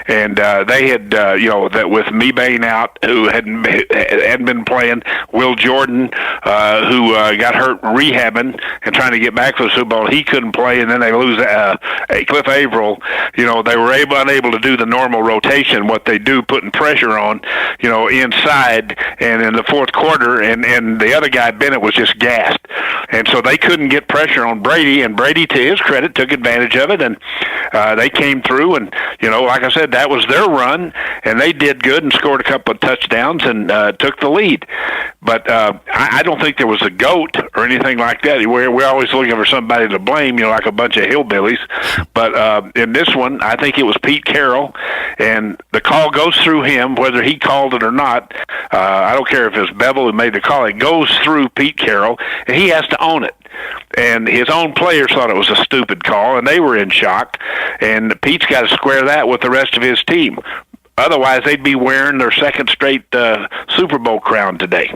and they had that with Mebane out, who hadn't been playing, Will Jordan, who got hurt rehabbing and trying to get back for the Super Bowl, he couldn't play, and then they lose Cliff Averill. They were unable to do the normal rotation, what they do, putting pressure on, inside, and in the fourth quarter, and the other guy, Bennett, was just gassed. And so they couldn't get pressure on Brady, and Brady, to his credit, took advantage of it, and they came through, and, like I said, that was their run, and they did good and scored a couple of touchdowns and took the lead. But I don't think there was a GOAT or anything like that. We're always looking for somebody to blame, like a bunch of hillbillies. But in this one, I think it was Pete Carroll, and the call goes through him, whether he called it or not. I don't care if it was Bevel who made the call. It goes through Pete Carroll, and he has to own it. And his own players thought it was a stupid call, and they were in shock. And Pete's got to square that with the rest of his team. Otherwise, they'd be wearing their second straight Super Bowl crown today.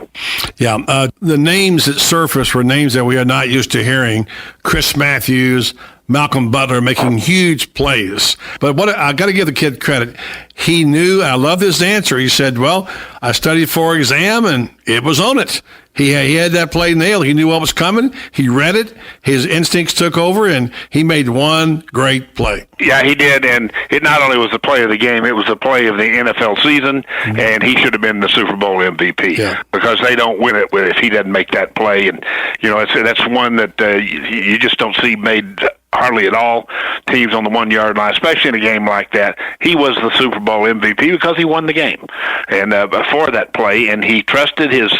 Yeah, the names that surfaced were names that we are not used to hearing. Chris Matthews, Malcolm Butler making huge plays. But what I got to give the kid credit. He knew, I love his answer. He said, well, I studied for exam, and it was on it. He had that play nailed. He knew what was coming. He read it. His instincts took over, and he made one great play. Yeah, he did, and it not only was the play of the game, it was the play of the NFL season, and he should have been the Super Bowl MVP because they don't win it if he doesn't make that play. And, that's one that you just don't see made hardly at all teams on the 1 yard line, especially in a game like that. He was the Super Bowl MVP because he won the game. And before that play, and he trusted his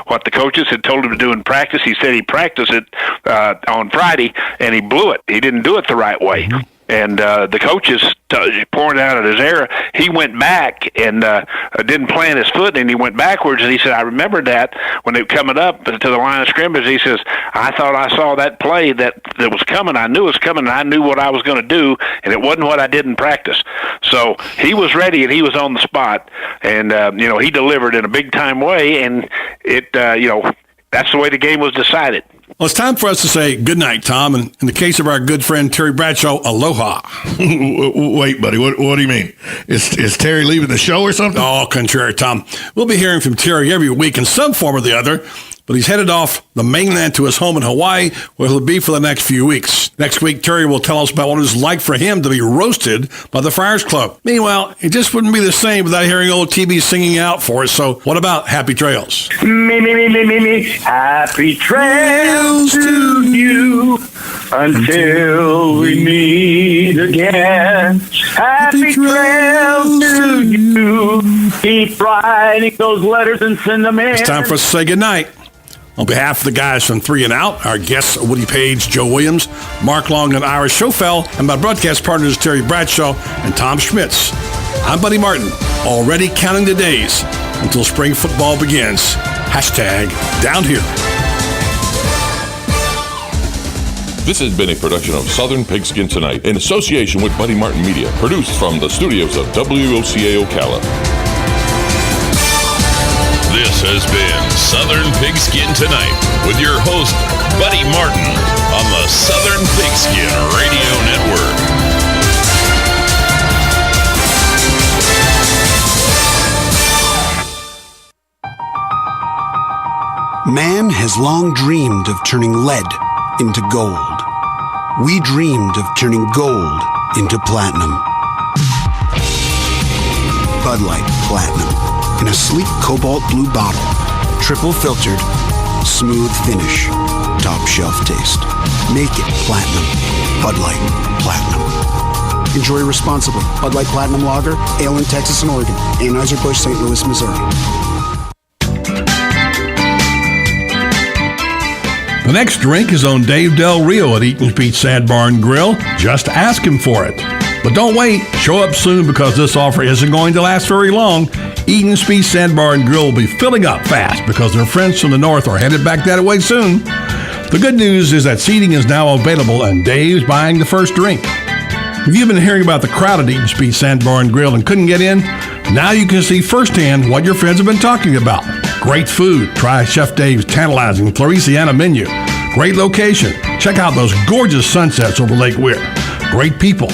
what the coaches had told him to do in practice. He said he practiced it on Friday, and he blew it. He didn't do it the right way. And the coaches pouring out at his error, he went back and didn't plant his foot, and he went backwards. And he said, I remember that when they were coming up to the line of scrimmage. He says, I thought I saw that play that was coming. I knew it was coming, and I knew what I was going to do, and it wasn't what I did in practice. So he was ready, and he was on the spot. And, he delivered in a big-time way, and it, that's the way the game was decided. Well, it's time for us to say good night, Tom. And in the case of our good friend Terry Bradshaw, aloha. Wait, buddy, what do you mean? Is Terry leaving the show or something? Oh, contrary, Tom. We'll be hearing from Terry every week in some form or the other, but he's headed off the mainland to his home in Hawaii, where he'll be for the next few weeks. Next week, Terry will tell us about what it was like for him to be roasted by the Friars Club. Meanwhile, it just wouldn't be the same without hearing old TB singing out for us. So what about Happy Trails? Me. Happy trails to you until we meet again. Happy trails to you. Keep writing those letters and send them in. It's time for us to say goodnight. On behalf of the guys from 3 and Out, our guests Woody Page, Joe Williams, Mark Long, and Ira Schofel, and my broadcast partners Terry Bradshaw and Tom Schmitz, I'm Buddy Martin, already counting the days until spring football begins. #down here. This has been a production of Southern Pigskin Tonight in association with Buddy Martin Media, produced from the studios of WOCA Ocala. This This has been Southern Pigskin Tonight with your host, Buddy Martin, on the Southern Pigskin Radio Network. Man has long dreamed of turning lead into gold. We dreamed of turning gold into platinum. Bud Light Platinum in a sleek cobalt blue bottle, triple filtered, smooth finish, top shelf taste. Make it platinum. Bud Light Platinum. Enjoy responsibly. Bud Light Platinum Lager, ale in Texas and Oregon. Anheuser-Busch, St. Louis, Missouri. The next drink is on Dave Del Rio at Eaton's Beach Sand Barn Grill. Just ask him for it. But don't wait. Show up soon because this offer isn't going to last very long. Eaton's Beach Sand Barn Grill will be filling up fast because their friends from the north are headed back that way soon. The good news is that seating is now available and Dave's buying the first drink. If you've been hearing about the crowd at Eaton's Beach Sand Barn Grill and couldn't get in, now you can see firsthand what your friends have been talking about. Great food. Try Chef Dave's tantalizing Floresiana menu. Great location. Check out those gorgeous sunsets over Lake Weir. Great people.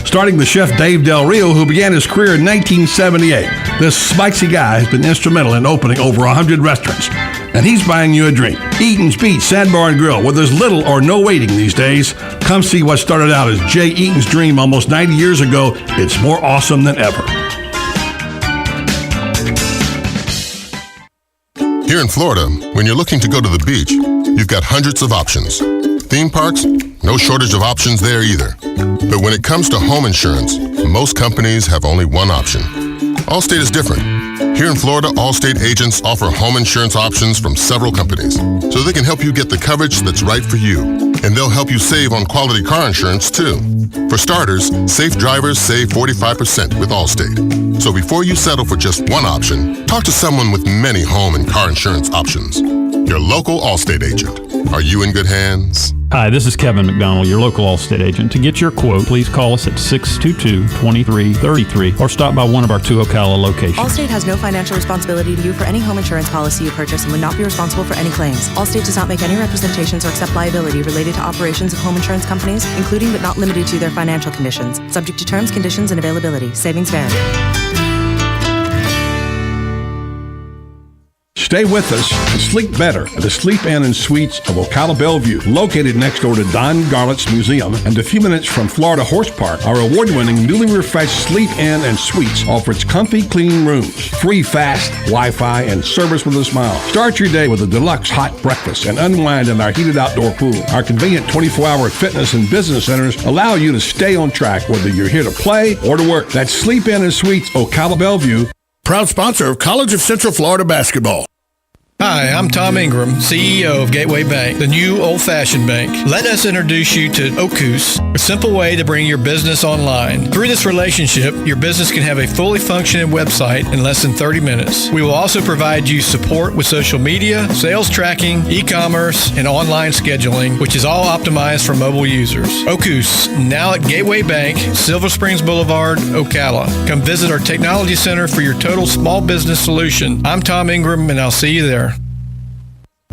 Starting with Chef Dave Del Rio, who began his career in 1978. This spicy guy has been instrumental in opening over 100 restaurants. And he's buying you a drink. Eaton's Beach Sand Barn Grill, where there's little or no waiting these days. Come see what started out as Jay Eaton's dream almost 90 years ago. It's more awesome than ever. Here in Florida, when you're looking to go to the beach, you've got hundreds of options. Theme parks, no shortage of options there either. But when it comes to home insurance, most companies have only one option. Allstate is different. Here in Florida, Allstate agents offer home insurance options from several companies, so they can help you get the coverage that's right for you. And they'll help you save on quality car insurance, too. For starters, safe drivers save 45% with Allstate. So before you settle for just one option, talk to someone with many home and car insurance options. Your local Allstate agent. Are you in good hands? Hi, this is Kevin McDonald, your local Allstate agent. To get your quote, please call us at 622-2333 or stop by one of our 2 Ocala locations. Allstate has no financial responsibility to you for any home insurance policy you purchase and would not be responsible for any claims. Allstate does not make any representations or accept liability related to operations of home insurance companies, including but not limited to their financial conditions. Subject to terms, conditions, and availability. Savings vary. Stay with us and sleep better at the Sleep Inn and Suites of Ocala Bellevue, located next door to Don Garlett's Museum and a few minutes from Florida Horse Park. Our award-winning, newly refreshed Sleep Inn and Suites offers comfy, clean rooms, free fast Wi-Fi, and service with a smile. Start your day with a deluxe hot breakfast and unwind in our heated outdoor pool. Our convenient 24-hour fitness and business centers allow you to stay on track whether you're here to play or to work. That's Sleep Inn and Suites Ocala Bellevue. Proud sponsor of College of Central Florida basketball. Hi, I'm Tom Ingram, CEO of Gateway Bank, the new old-fashioned bank. Let us introduce you to Ocus, a simple way to bring your business online. Through this relationship, your business can have a fully functioning website in less than 30 minutes. We will also provide you support with social media, sales tracking, e-commerce, and online scheduling, which is all optimized for mobile users. Ocus, now at Gateway Bank, Silver Springs Boulevard, Ocala. Come visit our technology center for your total small business solution. I'm Tom Ingram, and I'll see you there.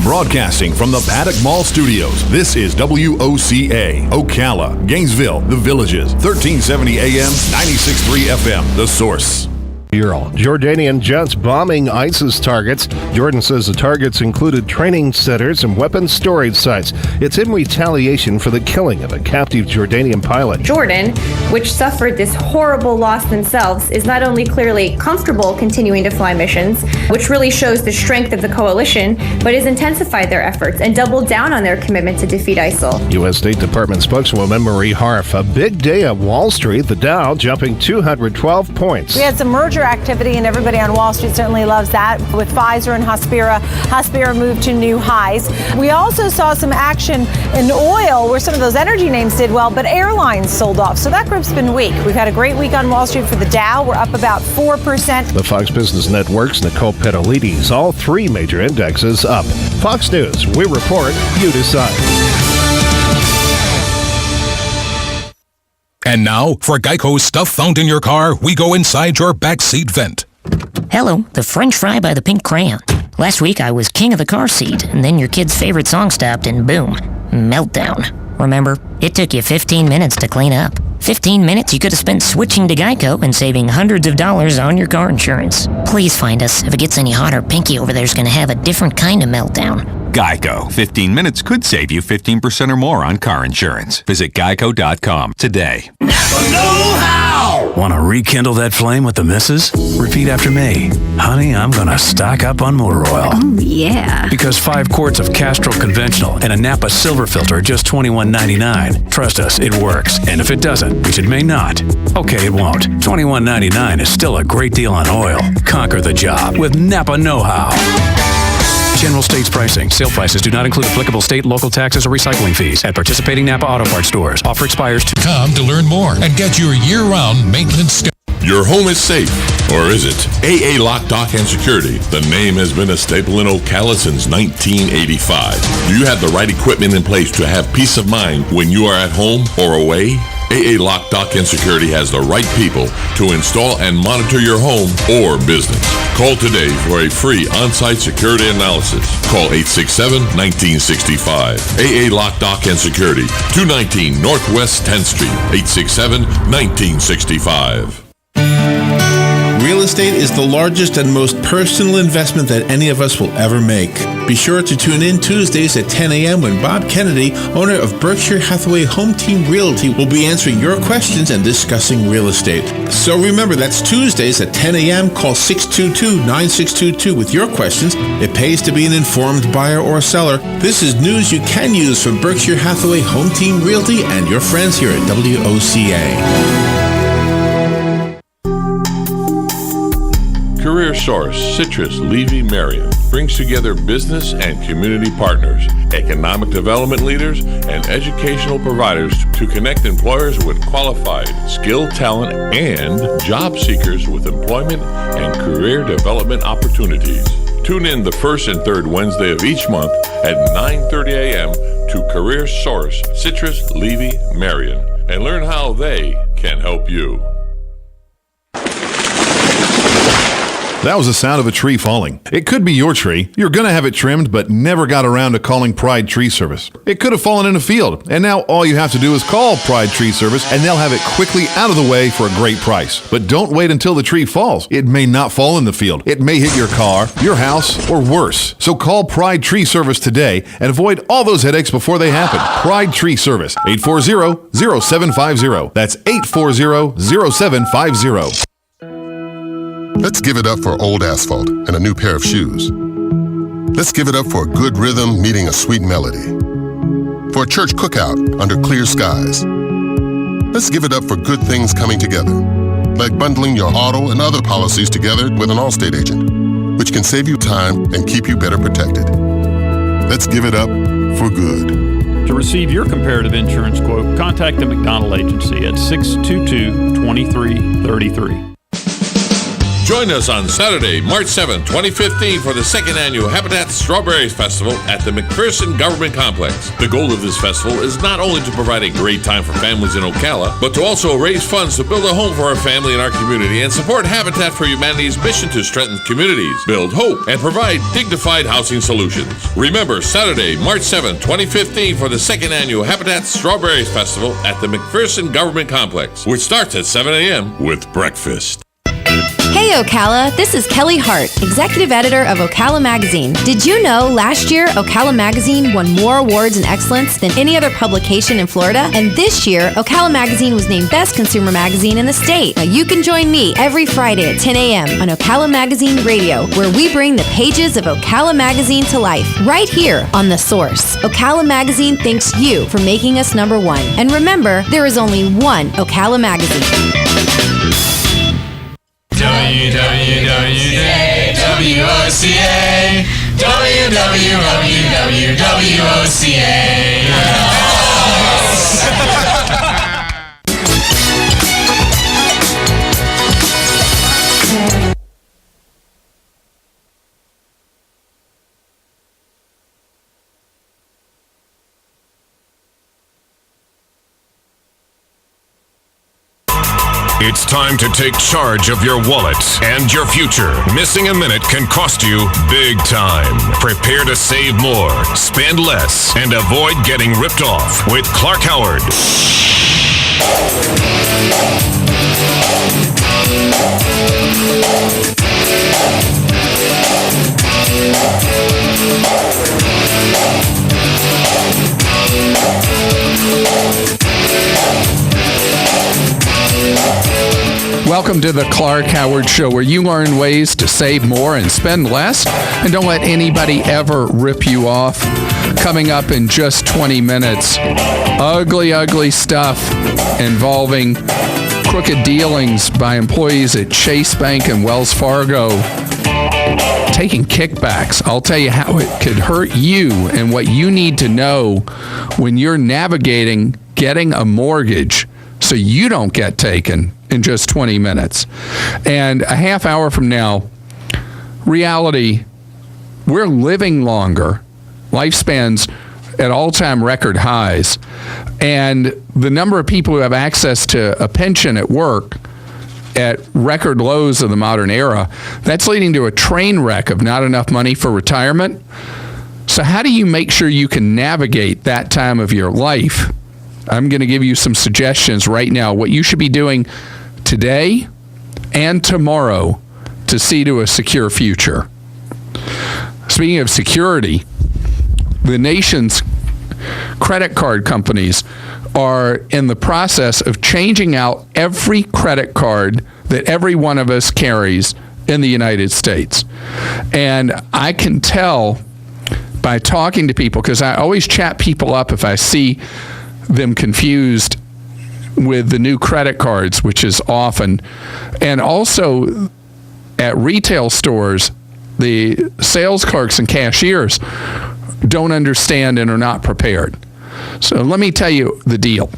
Broadcasting from the Paddock Mall Studios, this is WOCA, Ocala, Gainesville, The Villages, 1370 AM, 96.3 FM, The Source. Jordanian jets bombing ISIS targets. Jordan says the targets included training centers and weapons storage sites. It's in retaliation for the killing of a captive Jordanian pilot. Jordan, which suffered this horrible loss themselves, is not only clearly comfortable continuing to fly missions, which really shows the strength of the coalition, but has intensified their efforts and doubled down on their commitment to defeat ISIL. U.S. State Department spokeswoman Marie Harf. A big day at Wall Street, the Dow jumping 212 points. We had some merger activity, and everybody on Wall Street certainly loves that. With Pfizer and Hospira moved to new highs. We also saw some action in oil, where some of those energy names did well, but airlines sold off. So that group's been weak. We've had a great week on Wall Street for the Dow. We're up about 4%. The Fox Business Network's Nicole Petalides, all 3 major indexes up. Fox News, we report, you decide. And now, for Geico's stuff found in your car, we go inside your backseat vent. Hello, the French fry by the pink crayon. Last week I was king of the car seat, and then your kid's favorite song stopped and boom, meltdown. Remember, it took you 15 minutes to clean up. 15 minutes you could have spent switching to Geico and saving hundreds of dollars on your car insurance. Please find us. If it gets any hotter, Pinky over there's going to have a different kind of meltdown. Geico. 15 minutes could save you 15% or more on car insurance. Visit geico.com today. Want to rekindle that flame with the missus? Repeat after me. Honey, I'm going to stock up on motor oil. Oh, yeah. Because 5 quarts of Castrol Conventional and a Napa Silver Filter are just $21.99. Trust us, it works. And if it doesn't, which it may not, okay, it won't. $21.99 is still a great deal on oil. Conquer the job with Napa Know-How. General states pricing. Sale prices do not include applicable state, local taxes, or recycling fees at participating Napa Auto Parts stores. Offer expires to... Come to learn more and get your year-round maintenance. Your home is safe, or is it? AA Lock, Dock, and Security. The name has been a staple in Ocala since 1985. Do you have the right equipment in place to have peace of mind when you are at home or away? AA Lock, Dock, and Security has the right people to install and monitor your home or business. Call today for a free on-site security analysis. Call 867-1965. AA Lock, Dock, and Security, 219 Northwest 10th Street, 867-1965. Real estate is the largest and most personal investment that any of us will ever make. Be sure to tune in Tuesdays at 10 a.m. when Bob Kennedy, owner of Berkshire Hathaway Home Team Realty, will be answering your questions and discussing real estate. So remember, that's Tuesdays at 10 a.m. Call 622-9622 with your questions. It pays to be an informed buyer or seller. This is news you can use from Berkshire Hathaway Home Team Realty and your friends here at WOCA. Career Source, Citrus, Levy, Marion brings together business and community partners, economic development leaders, and educational providers to connect employers with qualified, skilled talent and job seekers with employment and career development opportunities. Tune in the first and third Wednesday of each month at 9:30 a.m. to Career Source, Citrus, Levy, Marion, and learn how they can help you. That was the sound of a tree falling. It could be your tree. You're going to have it trimmed, but never got around to calling Pride Tree Service. It could have fallen in a field, and now all you have to do is call Pride Tree Service, and they'll have it quickly out of the way for a great price. But don't wait until the tree falls. It may not fall in the field. It may hit your car, your house, or worse. So call Pride Tree Service today and avoid all those headaches before they happen. Pride Tree Service, 840-0750. That's 840-0750. Let's give it up for old asphalt and a new pair of shoes. Let's give it up for a good rhythm meeting a sweet melody. For a church cookout under clear skies. Let's give it up for good things coming together, like bundling your auto and other policies together with an Allstate agent, which can save you time and keep you better protected. Let's give it up for good. To receive your comparative insurance quote, contact the McDonald Agency at 622-2333. Join us on Saturday, March 7, 2015 for the second annual Habitat Strawberries Festival at the McPherson Government Complex. The goal of this festival is not only to provide a great time for families in Ocala, but to also raise funds to build a home for our family and our community and support Habitat for Humanity's mission to strengthen communities, build hope, and provide dignified housing solutions. Remember, Saturday, March 7, 2015 for the second annual Habitat Strawberries Festival at the McPherson Government Complex, which starts at 7 a.m. with breakfast. Hey Ocala, this is Kelly Hart, Executive Editor of Ocala Magazine. Did you know last year Ocala Magazine won more awards in excellence than any other publication in Florida? And this year, Ocala Magazine was named Best Consumer Magazine in the state. Now you can join me every Friday at 10 a.m. on Ocala Magazine Radio, where we bring the pages of Ocala Magazine to life, right here on The Source. Ocala Magazine thanks you for making us number one. And remember, there is only one Ocala Magazine. WWWOCA, It's time to take charge of your wallet and your future. Missing a minute can cost you big time. Prepare to save more, spend less, and avoid getting ripped off with Clark Howard. Welcome to the Clark Howard Show, where you learn ways to save more and spend less, and don't let anybody ever rip you off. Coming up in just 20 minutes, ugly stuff involving crooked dealings by employees at Chase Bank and Wells Fargo taking kickbacks. I'll tell you how it could hurt you and what you need to know when you're navigating getting a mortgage so you don't get taken in just 20 minutes. And a half hour from now, reality, we're living longer, lifespans at all-time record highs, and the number of people who have access to a pension at work at record lows of the modern era, that's leading to a train wreck of not enough money for retirement. So how do you make sure you can navigate that time of your life? I'm going to give you some suggestions right now, what you should be doing today and tomorrow to see to a secure future. Speaking of security, the nation's credit card companies are in the process of changing out every credit card that every one of us carries in the United States. And I can tell by talking to people, because I always chat people up if I see them confused with the new credit cards, which is often. And also at retail stores, the sales clerks and cashiers don't understand and are not prepared. So let me tell you the deal.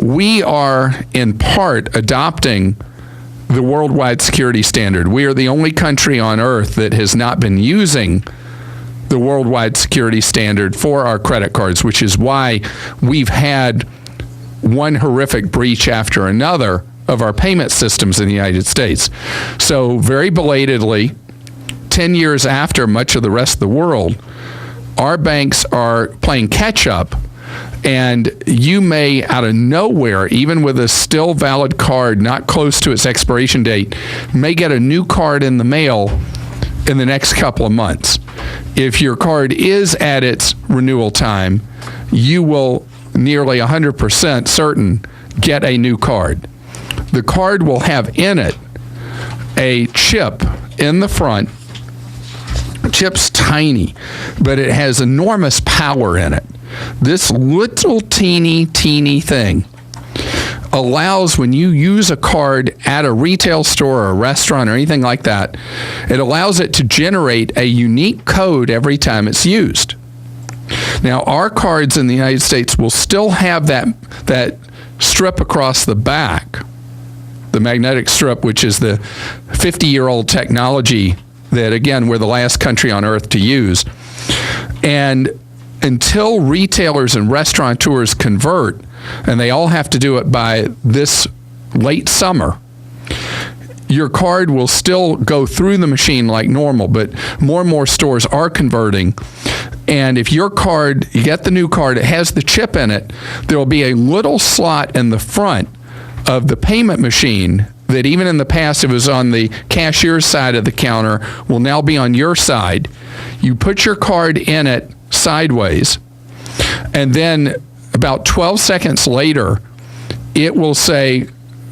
We are in part adopting the worldwide security standard. We are the only country on earth that has not been using the worldwide security standard for our credit cards, which is why we've had one horrific breach after another of our payment systems in the United States. So very belatedly, 10 years after much of the rest of the world, our banks are playing catch up, and you may, out of nowhere, even with a still valid card not close to its expiration date, may get a new card in the mail in the next couple of months. If your card is at its renewal time, you will nearly 100% certain get a new card. The card will have in it a chip in the front. The chip's tiny, but it has enormous power in it. This little teeny thing allows, when you use a card at a retail store or a restaurant or anything like that, it allows it to generate a unique code every time it's used. Now, our cards in the United States will still have that strip across the back, the magnetic strip, which is the 50-year-old technology that, again, we're the last country on earth to use. And until retailers and restaurateurs convert, and they all have to do it by this late summer, your card will still go through the machine like normal, but more and more stores are converting. And if your card, you get the new card, it has the chip in it, there will be a little slot in the front of the payment machine that even in the past it was on the cashier's side of the counter, will now be on your side. You put your card in it sideways, and then about 12 seconds later, it will say,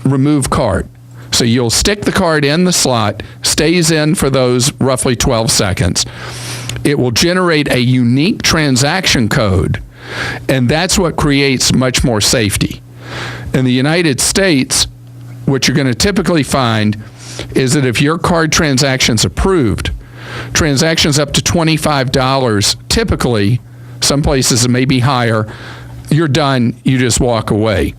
remove card. So you'll stick the card in the slot, stays in for those roughly 12 seconds. It will generate a unique transaction code, and that's what creates much more safety. In the United States, what you're going to typically find is that if your card transaction's approved, transactions up to $25, typically, some places it may be higher, you're done, you just walk away.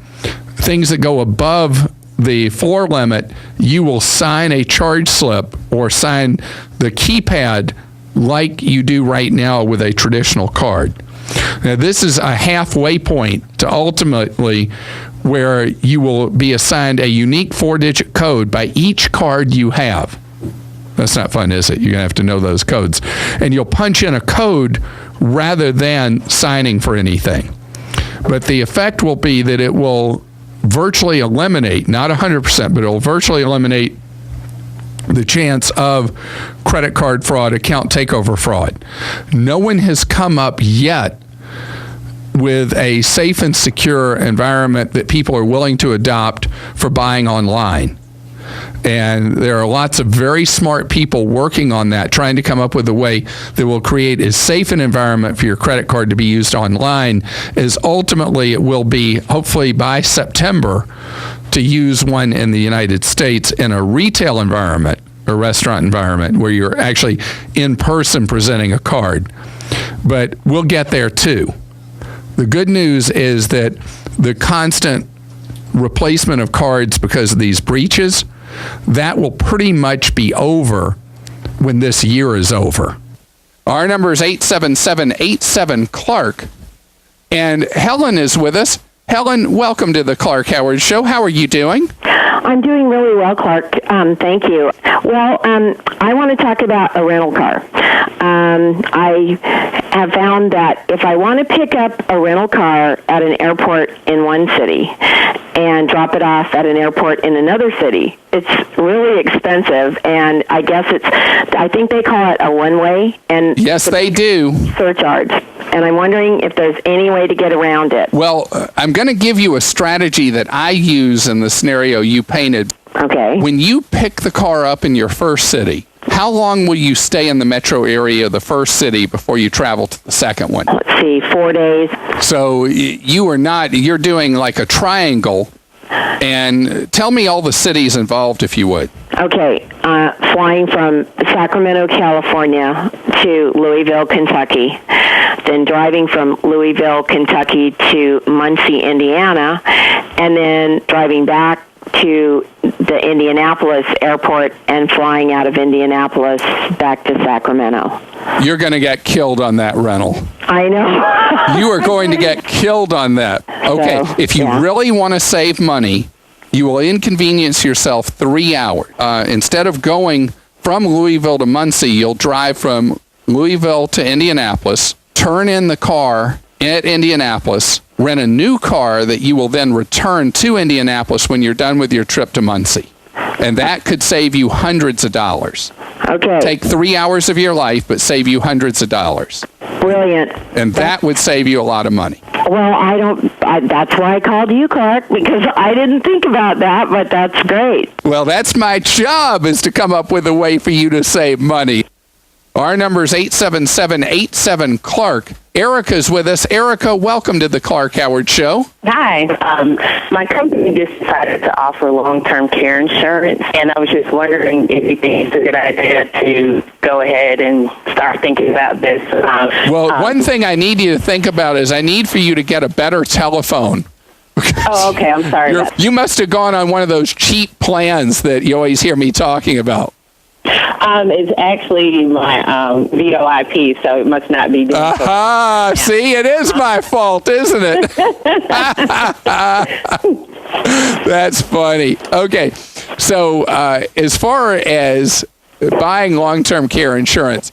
Things that go above the floor limit, you will sign a charge slip or sign the keypad like you do right now with a traditional card. Now, this is a halfway point to ultimately where you will be assigned a unique 4-digit code by each card you have. That's not fun, is it? You're going to have to know those codes. And you'll punch in a code rather than signing for anything. But the effect will be that it will virtually eliminate, not 100%, but it will virtually eliminate the chance of credit card fraud, account takeover fraud. No one has come up yet with a safe and secure environment that people are willing to adopt for buying online. And there are lots of very smart people working on that, trying to come up with a way that will create as safe an environment for your credit card to be used online as ultimately it will be, hopefully by September, to use one in the United States in a retail environment, a restaurant environment, where you're actually in person presenting a card. But we'll get there too. The good news is that the constant replacement of cards because of these breaches, that will pretty much be over when this year is over. Our number is 877-87-CLARK. And Helen is with us. Helen, welcome to the Clark Howard Show. How are you doing? I'm doing really well, Clark. Thank you. Well, I want to talk about a rental car. I have found that if I want to pick up a rental car at an airport in one city and drop it off at an airport in another city, it's really expensive, and I guess I think they call it a one-way. And yes, they do. Surcharge. And I'm wondering if there's any way to get around it. Well, I'm going to give you a strategy that I use in the scenario you painted. Okay. When you pick the car up in your first city, how long will you stay in the metro area of the first city before you travel to the second one? Let's see, 4 days. So you're doing like a triangle. And tell me all the cities involved, if you would. Okay, flying from Sacramento, California to Louisville, Kentucky, then driving from Louisville, Kentucky to Muncie, Indiana, and then driving back to the Indianapolis airport and flying out of Indianapolis back to Sacramento. You're going to get killed on that rental. I know. You are going to get killed on that. Okay, so, if you really want to save money, you will inconvenience yourself 3 hours. Instead of going from Louisville to Muncie, you'll drive from Louisville to Indianapolis, turn in the car at Indianapolis, rent a new car that you will then return to Indianapolis when you're done with your trip to Muncie. And that could save you hundreds of dollars. Okay. Take 3 hours of your life, but save you hundreds of dollars. Brilliant. And that would save you a lot of money. Well, that's why I called you, Clark, because I didn't think about that, but that's great. Well, that's my job, is to come up with a way for you to save money. Our number is 877-87-CLARK. Erica's with us. Erica, welcome to the Clark Howard Show. Hi. My company just decided to offer long-term care insurance, and I was just wondering if you think it's a good idea to go ahead and start thinking about this. One thing I need you to think about is I need for you to get a better telephone. Oh, okay. I'm sorry. You must have gone on one of those cheap plans that you always hear me talking about. It's actually my VoIP, so it must not be digital. Aha! See, it is my fault, isn't it? That's funny. Okay, so as far as buying long-term care insurance,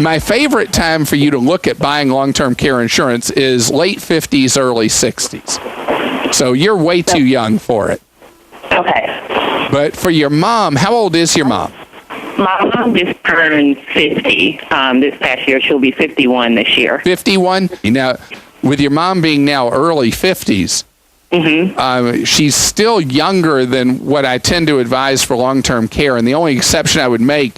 my favorite time for you to look at buying long-term care insurance is late 50s, early 60s. So you're way too young for it. Okay. But for your mom, how old is your mom? My mom just turned 50 this past year. She'll be 51 this year. 51? Now, with your mom being now early 50s, she's still younger than what I tend to advise for long-term care. And the only exception I would make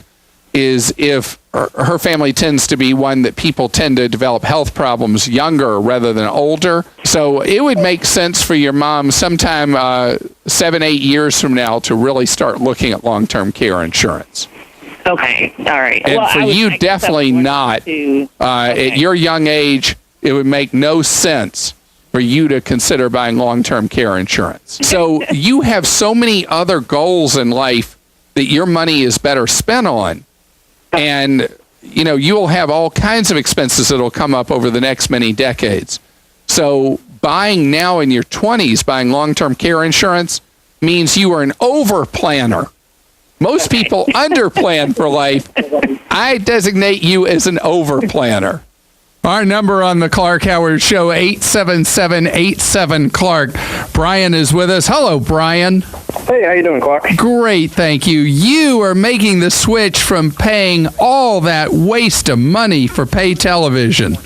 is if her family tends to be one that people tend to develop health problems younger rather than older. So it would make sense for your mom sometime 7-8 years from now to really start looking at long-term care insurance. Okay, all right. And for you, definitely not. At your young age, it would make no sense for you to consider buying long-term care insurance. So you have so many other goals in life that your money is better spent on. And you'll have all kinds of expenses that'll come up over the next many decades. So buying now in your 20s, buying long-term care insurance, means you are an over-planner. Most people under-plan for life. I designate you as an over-planner. Our number on the Clark Howard Show, 877-87-CLARK. Brian is with us. Hello, Brian. Hey, how you doing, Clark? Great, thank you. You are making the switch from paying all that waste of money for pay television.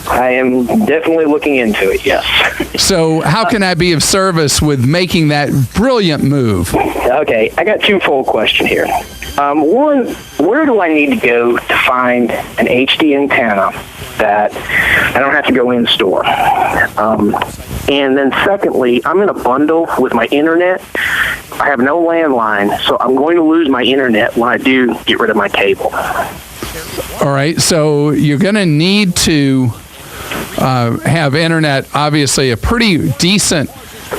I am definitely looking into it, yes. So how can I be of service with making that brilliant move? Okay, I got two-fold question here. One, where do I need to go to find an HD antenna that I don't have to go in store? And then secondly, I'm in a bundle with my internet. I have no landline, so I'm going to lose my internet when I do get rid of my cable. All right, so you're going to need to have internet, obviously a pretty decent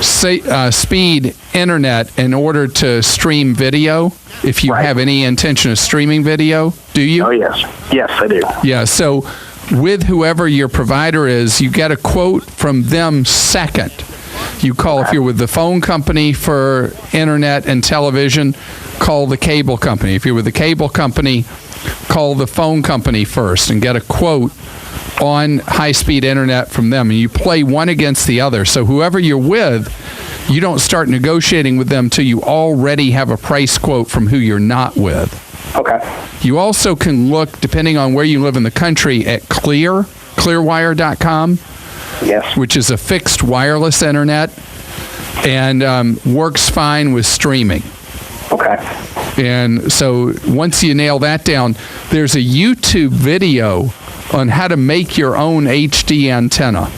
speed internet in order to stream video, if you have any intention of streaming video. Do you? Oh, yes. Yes, I do. Yeah, so with whoever your provider is, you get a quote from them second. You call, if you're with the phone company for internet and television, call the cable company. If you're with the cable company, call the phone company first and get a quote on high-speed internet from them. And you play one against the other. So whoever you're with, you don't start negotiating with them till you already have a price quote from who you're not with. Okay. You also can look, depending on where you live in the country, at clearwire.com. Yes. Which is a fixed wireless internet and works fine with streaming. Okay. And so once you nail that down, there's a YouTube video on how to make your own HD antenna.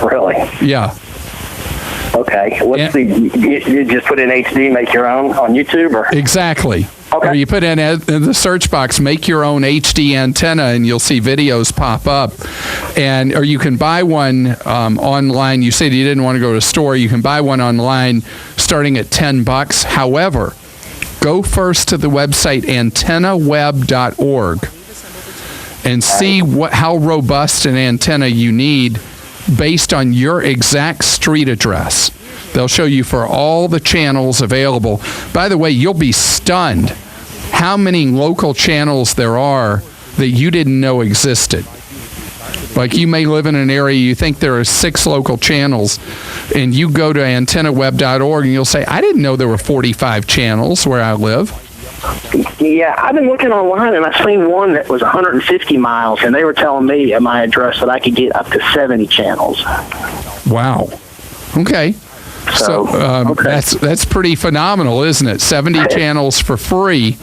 Really? Yeah. Okay. You just put in HD, make your own on YouTube? Or? Exactly. Okay. Or you put in the search box, make your own HD antenna, and you'll see videos pop up. Or you can buy one online. You said you didn't want to go to a store. You can buy one online starting at $10. However, go first to the website antennaweb.org and see how robust an antenna you need based on your exact street address. They'll show you for all the channels available. By the way, you'll be stunned how many local channels there are that you didn't know existed. Like you may live in an area, you think there are 6 local channels, and you go to antennaweb.org and you'll say, I didn't know there were 45 channels where I live. Yeah, I've been looking online, and I've seen one that was 150 miles, and they were telling me at my address that I could get up to 70 channels. Wow. Okay. So okay. That's pretty phenomenal, isn't it? 70 channels for free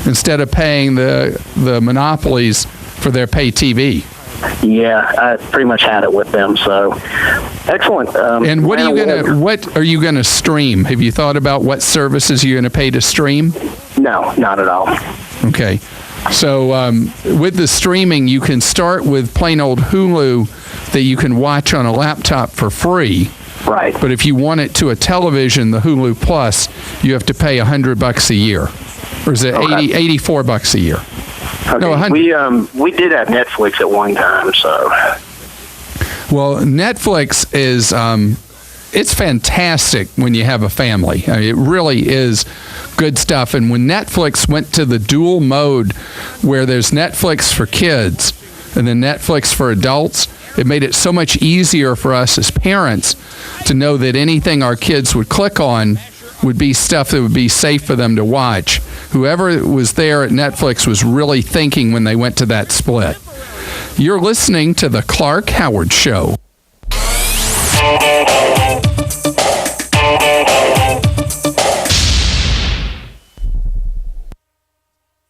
instead of paying the monopolies for their pay TV. Yeah, I pretty much had it with them. So excellent. And what are you gonna stream? Have you thought about what services you're gonna pay to stream? No, not at all. Okay. So with the streaming, you can start with plain old Hulu that you can watch on a laptop for free. Right. But if you want it to a television, the Hulu Plus, you have to pay $100 a year. Or is it $84 a year? Okay. No, we did have Netflix at one time, so. Well, Netflix is it's fantastic when you have a family. I mean, it really is good stuff. And when Netflix went to the dual mode where there's Netflix for kids and then Netflix for adults, it made it so much easier for us as parents to know that anything our kids would click on would be stuff that would be safe for them to watch. Whoever was there at Netflix was really thinking when they went to that split. You're listening to The Clark Howard Show.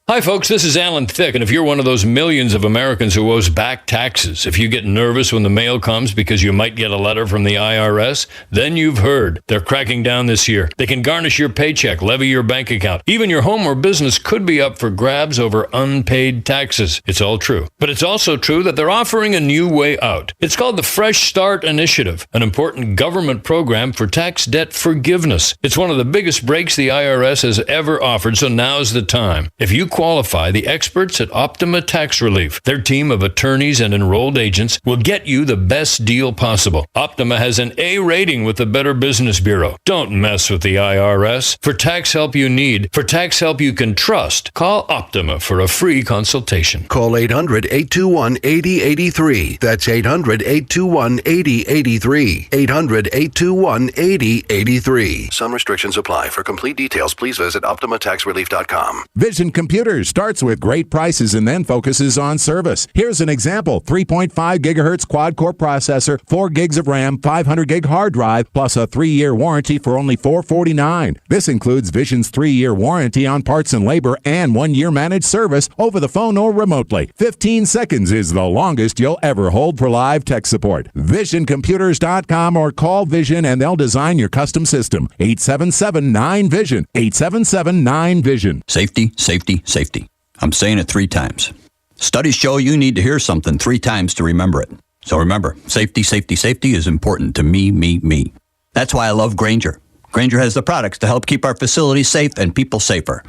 Hi, folks, this is Alan Thicke, and if you're one of those millions of Americans who owes back taxes, if you get nervous when the mail comes because you might get a letter from the IRS, then you've heard. They're cracking down this year. They can garnish your paycheck, levy your bank account. Even your home or business could be up for grabs over unpaid taxes. It's all true. But it's also true that they're offering a new way out. It's called the Fresh Start Initiative, an important government program for tax debt forgiveness. It's one of the biggest breaks the IRS has ever offered, so now's the time. If you qualify qualify, the experts at Optima Tax Relief, their team of attorneys and enrolled agents, will get you the best deal possible. Optima has an A rating with the Better Business Bureau. Don't mess with the IRS. For tax help you need, for tax help you can trust, call Optima for a free consultation. Call 800-821-8083. That's 800-821-8083. 800-821-8083. Some restrictions apply. For complete details, please visit OptimaTaxRelief.com. Vision Computers starts with great prices and then focuses on service. Here's an example. 3.5 gigahertz quad-core processor, 4 gigs of RAM, 500 gig hard drive, plus a 3-year warranty for only $449. This includes Vision's 3-year warranty on parts and labor and 1-year managed service over the phone or remotely. 15 seconds is the longest you'll ever hold for live tech support. VisionComputers.com or call Vision and they'll design your custom system. 877-9VISION. 877-9VISION. Safety, safety, safety. I'm saying it 3 times. Studies show you need to hear something 3 times to remember it. So remember, safety, safety, safety is important to me. That's why I love Grainger. Grainger has the products to help keep our facilities safe and people safer.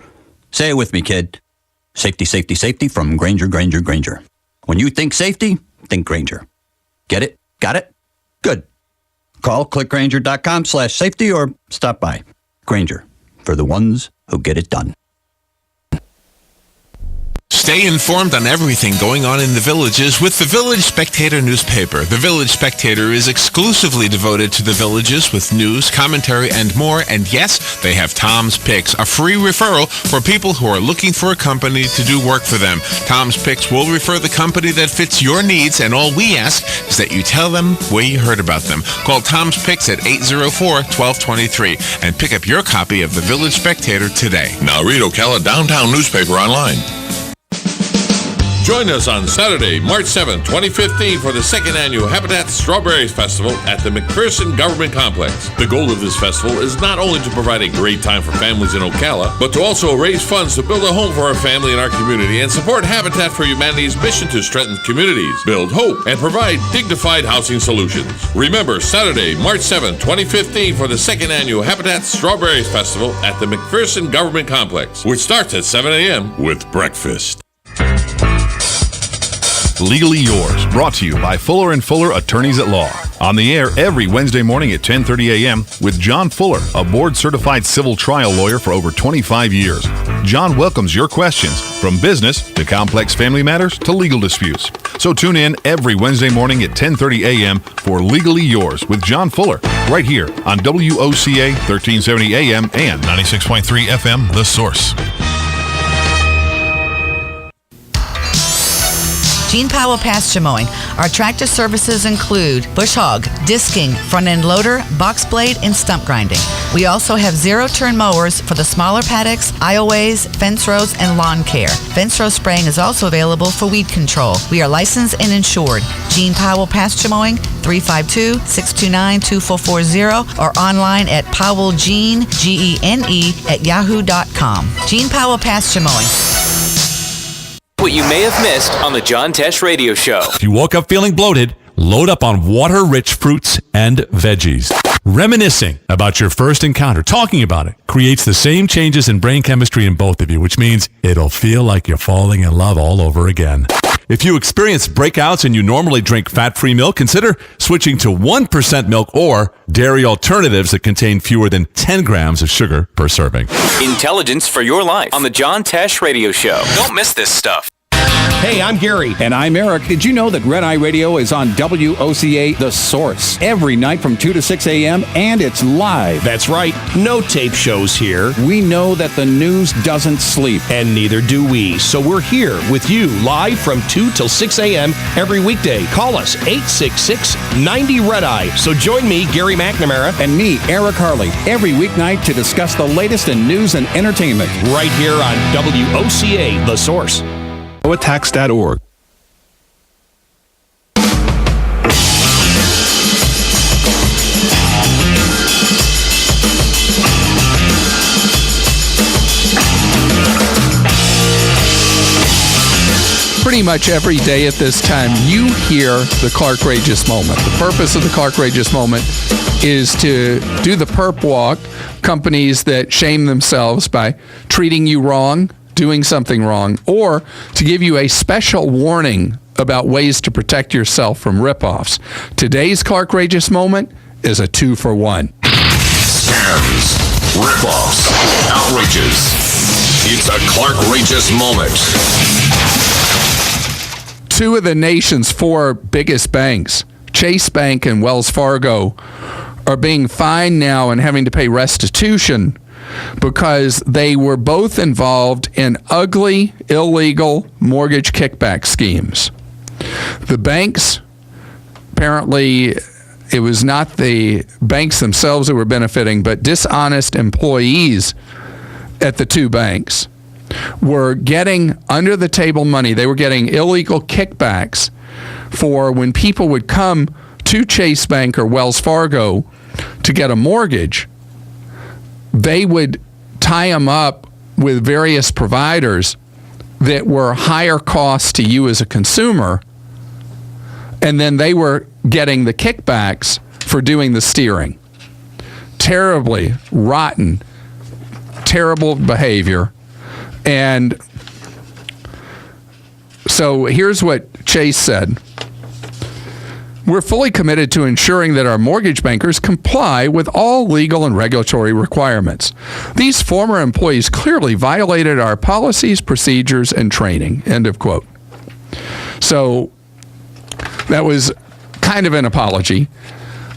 Say it with me, kid. Safety, safety, safety from Grainger, Grainger, Grainger. When you think safety, think Grainger. Get it? Got it? Good. Call clickgrainger.com/safety or stop by. Grainger, for the ones who get it done. Stay informed on everything going on in the Villages with the Village Spectator newspaper. The Village Spectator is exclusively devoted to the Villages with news, commentary, and more. And yes, they have Tom's Picks, a free referral for people who are looking for a company to do work for them. Tom's Picks will refer the company that fits your needs, and all we ask is that you tell them where you heard about them. Call Tom's Picks at 804-1223 and pick up your copy of the Village Spectator today. Now read Ocala Downtown newspaper online. Join us on Saturday, March 7, 2015 for the second annual Habitat Strawberries Festival at the McPherson Government Complex. The goal of this festival is not only to provide a great time for families in Ocala, but to also raise funds to build a home for our family and our community and support Habitat for Humanity's mission to strengthen communities, build hope, and provide dignified housing solutions. Remember, Saturday, March 7, 2015 for the second annual Habitat Strawberries Festival at the McPherson Government Complex, which starts at 7 a.m. with breakfast. Legally Yours, brought to you by Fuller & Fuller Attorneys at Law. On the air every Wednesday morning at 10:30 a.m. with John Fuller, a board-certified civil trial lawyer for over 25 years. John welcomes your questions, from business to complex family matters to legal disputes. So tune in every Wednesday morning at 10:30 a.m. for Legally Yours with John Fuller, right here on WOCA 1370 AM and 96.3 FM, The Source. Gene Powell Pasture Mowing. Our tractor services include bush hog, disking, front end loader, box blade, and stump grinding. We also have zero-turn mowers for the smaller paddocks, aisleways, fence rows, and lawn care. Fence row spraying is also available for weed control. We are licensed and insured. Gene Powell Pasture Mowing, 352-629-2440, or online at powellgene, Gene, at yahoo.com. Gene Powell Pasture Mowing. What you may have missed on the John Tesh Radio Show. If you woke up feeling bloated, load up on water-rich fruits and veggies. Reminiscing about your first encounter, talking about it, creates the same changes in brain chemistry in both of you, which means it'll feel like you're falling in love all over again. If you experience breakouts and you normally drink fat-free milk, consider switching to 1% milk or dairy alternatives that contain fewer than 10 grams of sugar per serving. Intelligence for your life on the John Tesh Radio Show. Don't miss this stuff. Hey, I'm Gary. And I'm Eric. Did you know that Red Eye Radio is on WOCA The Source every night from 2 to 6 a.m. and it's live? That's right. No tape shows here. We know that the news doesn't sleep. And neither do we. So we're here with you live from 2 till 6 a.m. every weekday. Call us 866-90-RED-EYE. So join me, Gary McNamara. And me, Eric Harley, every weeknight to discuss the latest in news and entertainment. Right here on WOCA The Source. Tax.org. Pretty much every day at this time, you hear the Clark Rageous Moment. The purpose of the Clark Rageous Moment is to do the perp walk, companies that shame themselves by treating you wrong, doing something wrong, or to give you a special warning about ways to protect yourself from ripoffs. Today's Clark-rageous moment is a 2-for-1. Scams, ripoffs, outrages. It's a Clark-rageous moment. 2 of the nation's 4 biggest banks, Chase Bank and Wells Fargo, are being fined now and having to pay restitution because they were both involved in ugly, illegal mortgage kickback schemes. The banks, apparently, it was not the banks themselves that were benefiting, but dishonest employees at the 2 banks were getting under-the-table money. They were getting illegal kickbacks for when people would come to Chase Bank or Wells Fargo to get a mortgage. They would tie them up with various providers that were higher cost to you as a consumer, and then they were getting the kickbacks for doing the steering. Terribly rotten, terrible behavior. And so here's what Chase said. We're fully committed to ensuring that our mortgage bankers comply with all legal and regulatory requirements. These former employees clearly violated our policies, procedures, and training. End of quote. So that was kind of an apology.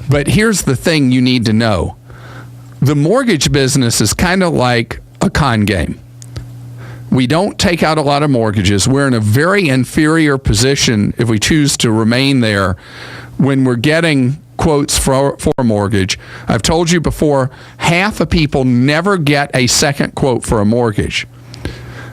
But here's the thing you need to know. The mortgage business is kind of like a con game. We don't take out a lot of mortgages. We're in a very inferior position if we choose to remain there when we're getting quotes for a mortgage. I've told you before, half of people never get a second quote for a mortgage.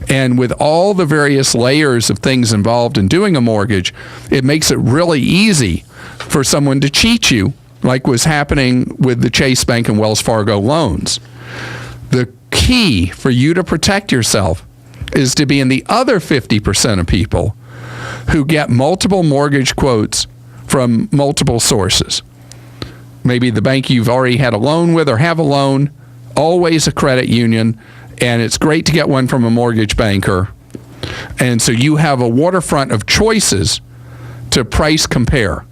And with all the various layers of things involved in doing a mortgage, it makes it really easy for someone to cheat you, like was happening with the Chase Bank and Wells Fargo loans. The key for you to protect yourself is to be in the other 50% of people who get multiple mortgage quotes from multiple sources. Maybe the bank you've already had a loan with or have a loan, always a credit union, and it's great to get one from a mortgage banker. And so you have a waterfront of choices to price compare.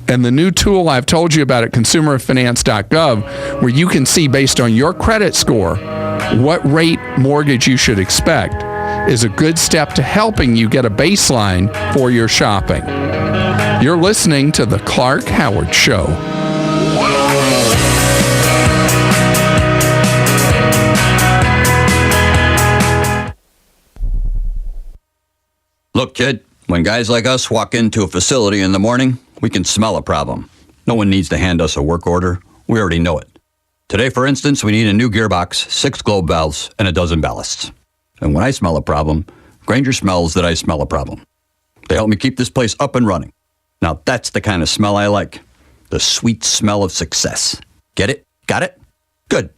And the new tool I've told you about at consumerfinance.gov, where you can see based on your credit score what rate mortgage you should expect, is a good step to helping you get a baseline for your shopping. You're listening to The Clark Howard Show. Look, kid, when guys like us walk into a facility in the morning, we can smell a problem. No one needs to hand us a work order. We already know it. Today, for instance, we need a new gearbox, 6 globe valves, and a dozen ballasts. And when I smell a problem, Grainger smells that I smell a problem. They help me keep this place up and running. Now that's the kind of smell I like. The sweet smell of success. Get it? Got it? Good.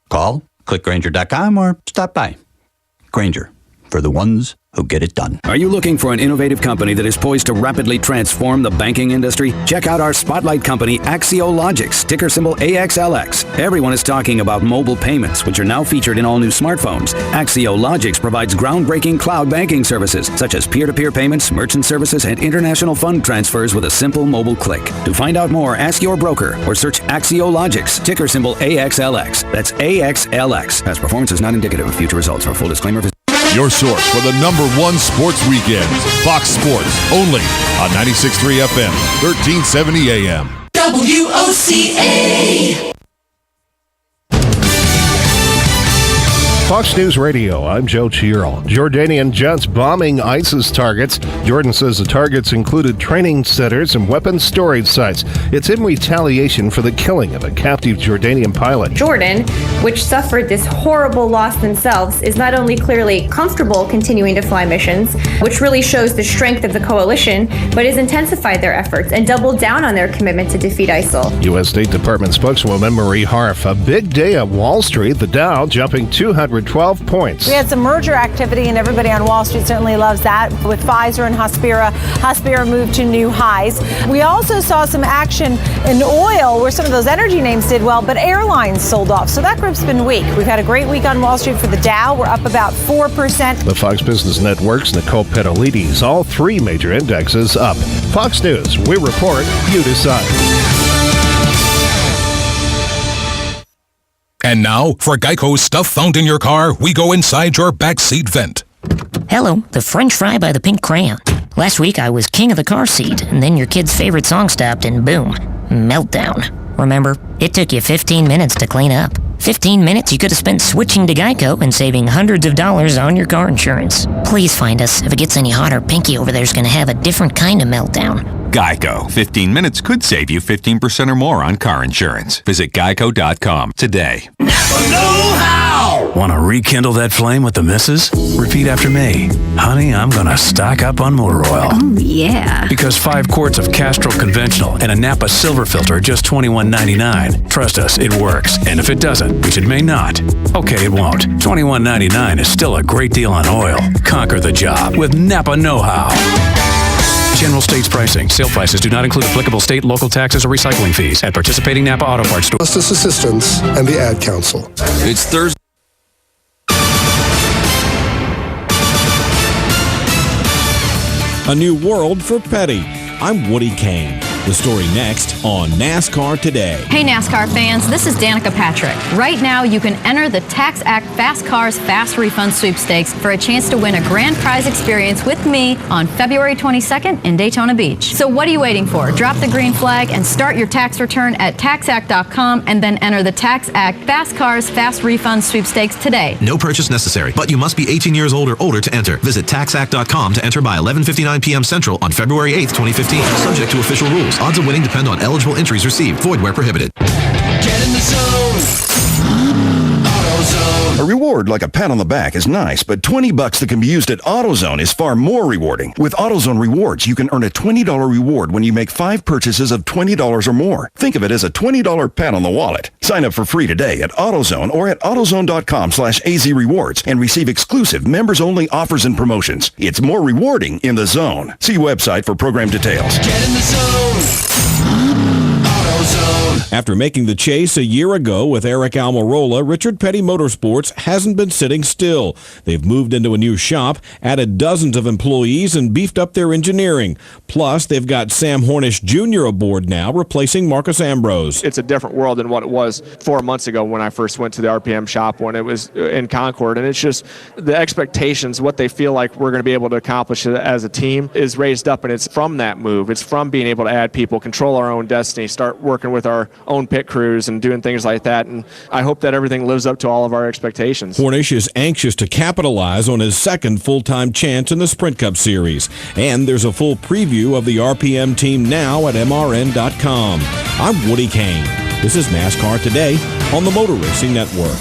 Call, click Grainger.com, or stop by. Grainger, for the ones who get it done. Are you looking for an innovative company that is poised to rapidly transform the banking industry? Check out our spotlight company, Axiologics, ticker symbol AXLX. Everyone is talking about mobile payments, which are now featured in all new smartphones. Axiologics provides groundbreaking cloud banking services, such as peer-to-peer payments, merchant services, and international fund transfers with a simple mobile click. To find out more, ask your broker or search Axiologics, ticker symbol AXLX. That's AXLX. Past performance is not indicative of future results. For full disclaimer, Your source for the #1 sports weekends. Fox Sports, only on 96.3 FM, 1370 AM. WOCA. Fox News Radio, I'm Joe Chiarl. Jordanian jets bombing ISIS targets. Jordan says the targets included training centers and weapons storage sites. It's in retaliation for the killing of a captive Jordanian pilot. Jordan, which suffered this horrible loss themselves, is not only clearly comfortable continuing to fly missions, which really shows the strength of the coalition, but has intensified their efforts and doubled down on their commitment to defeat ISIL. U.S. State Department spokeswoman Marie Harf. A big day at Wall Street. The Dow jumping 200 12 points. We had some merger activity, and everybody on Wall Street certainly loves that. With Pfizer and Hospira moved to new highs. We also saw some action in oil, where some of those energy names did well, but airlines sold off. So that group's been weak. We've had a great week on Wall Street for the Dow. We're up about 4%. The Fox Business Network's Nicole Petalides, all three major indexes up. Fox News, we report, you decide. And now, for Geico's stuff found in your car, we go inside your backseat vent. Hello, the French fry by the pink crayon. Last week I was king of the car seat, and then your kid's favorite song stopped and boom, meltdown. Remember, it took you 15 minutes to clean up. 15 minutes you could have spent switching to Geico and saving hundreds of dollars on your car insurance. Please find us. If it gets any hotter, Pinky over there's gonna have a different kind of meltdown. Geico. 15 minutes could save you 15% or more on car insurance. Visit geico.com today. Know-how! Want to rekindle that flame with the missus? Repeat after me. Honey, I'm going to stock up on motor oil. Oh, yeah. Because 5 quarts of Castrol Conventional and a Napa Silver Filter are just $21.99. Trust us, it works. And if it doesn't, which it may not, okay, it won't. $21.99 is still a great deal on oil. Conquer the job with Napa Know-how. General states pricing. Sale prices do not include applicable state, local taxes, or recycling fees at participating Napa Auto Parts stores. Justice Assistance and the Ad Council. It's Thursday. A new world for Petty. I'm Woody Kane. The story next on NASCAR Today. Hey NASCAR fans, this is Danica Patrick. Right now you can enter the Tax Act Fast Cars Fast Refund Sweepstakes for a chance to win a grand prize experience with me on February 22nd in Daytona Beach. So what are you waiting for? Drop the green flag and start your tax return at taxact.com and then enter the Tax Act Fast Cars Fast Refund Sweepstakes today. No purchase necessary, but you must be 18 years old or older to enter. Visit taxact.com to enter by 11:59 p.m. Central on February 8th, 2015. Subject to official rules. Odds of winning depend on eligible entries received. Void where prohibited. Get in the zone. AutoZone. A reward like a pat on the back is nice, but $20 that can be used at AutoZone is far more rewarding. With AutoZone Rewards, you can earn a $20 reward when you make 5 purchases of $20 or more. Think of it as a $20 pat on the wallet. Sign up for free today at AutoZone or at AutoZone.com/AZRewards and receive exclusive members-only offers and promotions. It's more rewarding in the zone. See website for program details. Get in the zone. AutoZone. After making the chase a year ago with Eric Almirola, Richard Petty Motorsports hasn't been sitting still. They've moved into a new shop, added dozens of employees, and beefed up their engineering. Plus, they've got Sam Hornish Jr. aboard now, replacing Marcus Ambrose. It's a different world than what it was 4 months ago when I first went to the RPM shop when it was in Concord. And it's just the expectations, what they feel like we're going to be able to accomplish as a team is raised up, and it's from that move. It's from being able to add people, control our own destiny, start working with our own pit crews and doing things like that. And I hope that everything lives up to all of our expectations. Hornish is anxious to capitalize on his second full-time chance in the Sprint Cup Series. And there's a full preview of the RPM team now at MRN.com. I'm Woody Kane. This is NASCAR Today on the Motor Racing Network.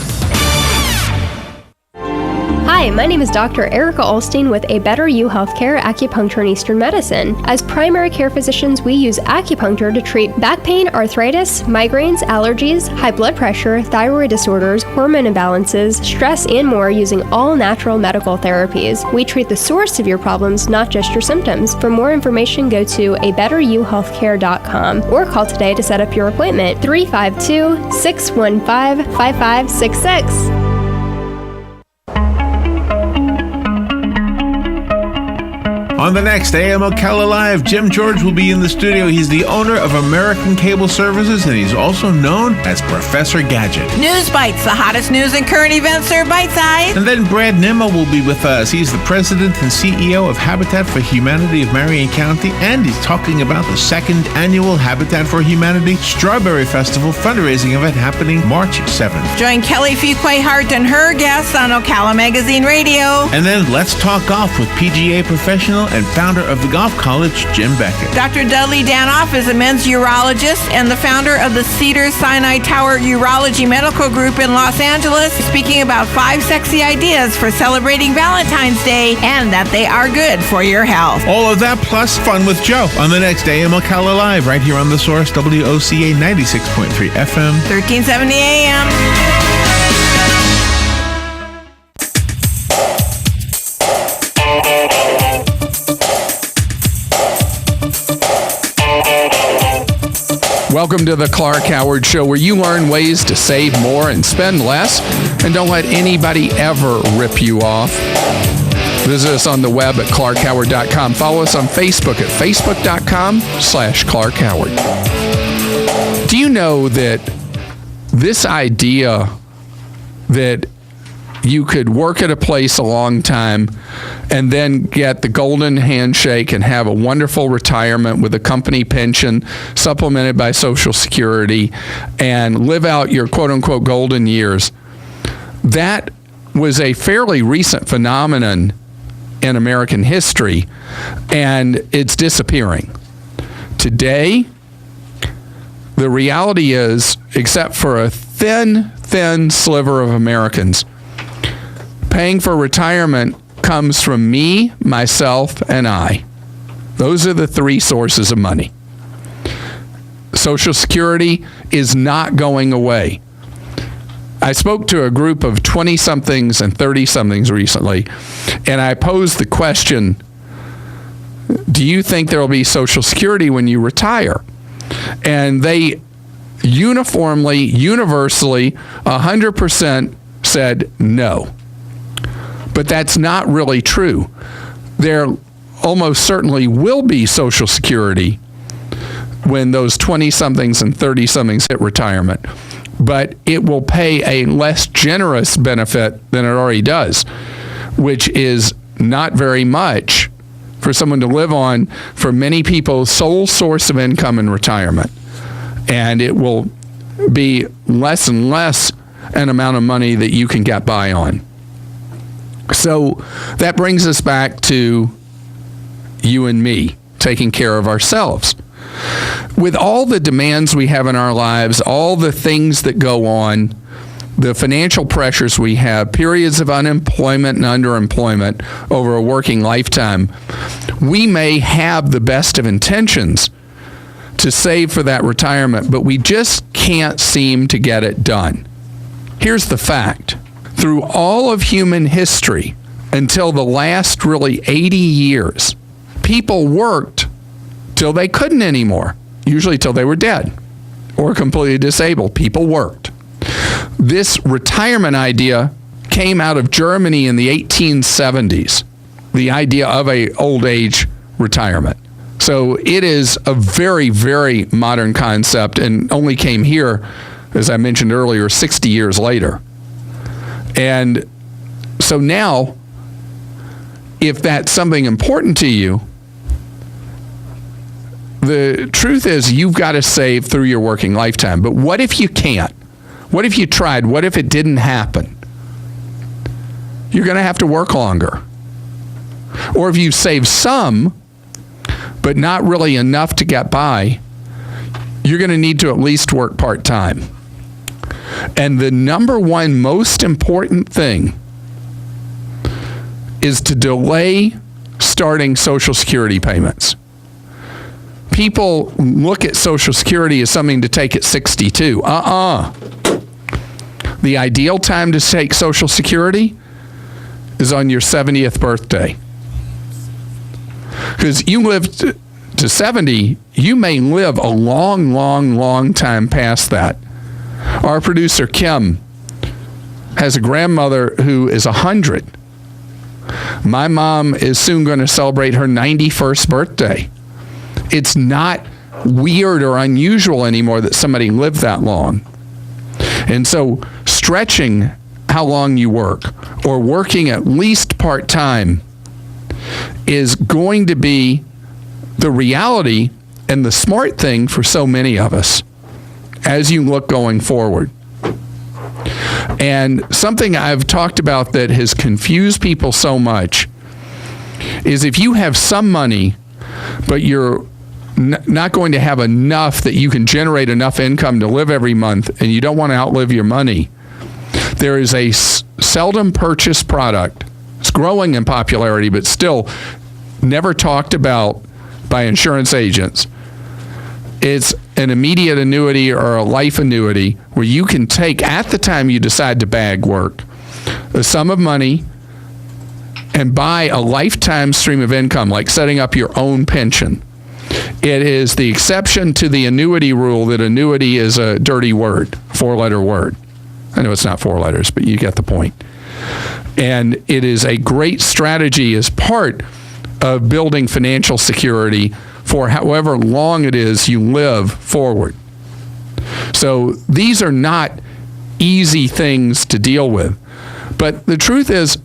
Hi, my name is Dr. Erica Olstein with A Better You Healthcare Acupuncture and Eastern Medicine. As primary care physicians, we use acupuncture to treat back pain, arthritis, migraines, allergies, high blood pressure, thyroid disorders, hormone imbalances, stress, and more using all natural medical therapies. We treat the source of your problems, not just your symptoms. For more information, go to abetteryouhealthcare.com or call today to set up your appointment. 352-615-5566. On the next AM Ocala Live, Jim George will be in the studio. He's the owner of American Cable Services, and he's also known as Professor Gadget. News Bites, the hottest news and current events served bite-sized. And then Brad Nimmo will be with us. He's the president and CEO of Habitat for Humanity of Marion County, and he's talking about the second annual Habitat for Humanity Strawberry Festival fundraising event happening March 7th. Join Kelly Fuquay-Hart and her guests on Ocala Magazine Radio. And then let's talk golf with PGA professional and founder of the Golf College, Jim Beckett. Dr. Dudley Danoff is a men's urologist and the founder of the Cedars-Sinai Tower Urology Medical Group in Los Angeles, speaking about 5 sexy ideas for celebrating Valentine's Day and that they are good for your health. All of that plus fun with Joe on the next AM Ocala Live right here on The Source, WOCA 96.3 FM. 1370 AM. Welcome to the Clark Howard Show, where you learn ways to save more and spend less, and don't let anybody ever rip you off. Visit us on the web at clarkhoward.com. Follow us on Facebook at facebook.com/Clark Howard. Do you know that this idea that you could work at a place a long time and then get the golden handshake and have a wonderful retirement with a company pension supplemented by Social Security and live out your quote-unquote golden years, that was a fairly recent phenomenon in American history, and it's disappearing. Today, the reality is, except for a thin sliver of Americans, paying for retirement comes from me, myself, and I. Those are the three sources of money. Social Security is not going away. I spoke to a group of 20-somethings and 30-somethings recently, and I posed the question, do you think there will be Social Security when you retire? And they uniformly, universally, 100% said no. But that's not really true. There almost certainly will be Social Security when those 20-somethings and 30-somethings hit retirement. But it will pay a less generous benefit than it already does, which is not very much for someone to live on, for many people's sole source of income in retirement. And it will be less and less an amount of money that you can get by on. So that brings us back to you and me taking care of ourselves. With all the demands we have in our lives, all the things that go on, the financial pressures we have, periods of unemployment and underemployment over a working lifetime, we may have the best of intentions to save for that retirement, but we just can't seem to get it done. Here's the fact. Through all of human history, until the last really 80 years, people worked till they couldn't anymore, usually till they were dead or completely disabled. People worked. This retirement idea came out of Germany in the 1870s, the idea of a old age retirement. So it is a very, very modern concept and only came here, as I mentioned earlier, 60 years later. And so now, if that's something important to you, the truth is you've got to save through your working lifetime. But what if you can't? What if you tried? What if it didn't happen? You're going to have to work longer. Or if you save some, but not really enough to get by, you're going to need to at least work part-time. And the number one most important thing is to delay starting Social Security payments. People look at Social Security as something to take at 62. The ideal time to take Social Security is on your 70th birthday. Because you live to 70, you may live a long, long, long time past that. Our producer, Kim, has a grandmother who is 100. My mom is soon going to celebrate her 91st birthday. It's not weird or unusual anymore that somebody lived that long. And so stretching how long you work or working at least part-time is going to be the reality and the smart thing for so many of us as you look going forward. And something I've talked about that has confused people so much is if you have some money, but you're not going to have enough that you can generate enough income to live every month, and you don't want to outlive your money, there is a seldom purchased product. It's growing in popularity, but still never talked about by insurance agents. It's an immediate annuity or a life annuity where you can take, at the time you decide to bag work, a sum of money and buy a lifetime stream of income, like setting up your own pension. It is the exception to the annuity rule that annuity is a dirty word, 4-letter word. I know it's not 4 letters, but you get the point. And it is a great strategy as part of building financial security for however long it is you live forward. So these are not easy things to deal with. But the truth is,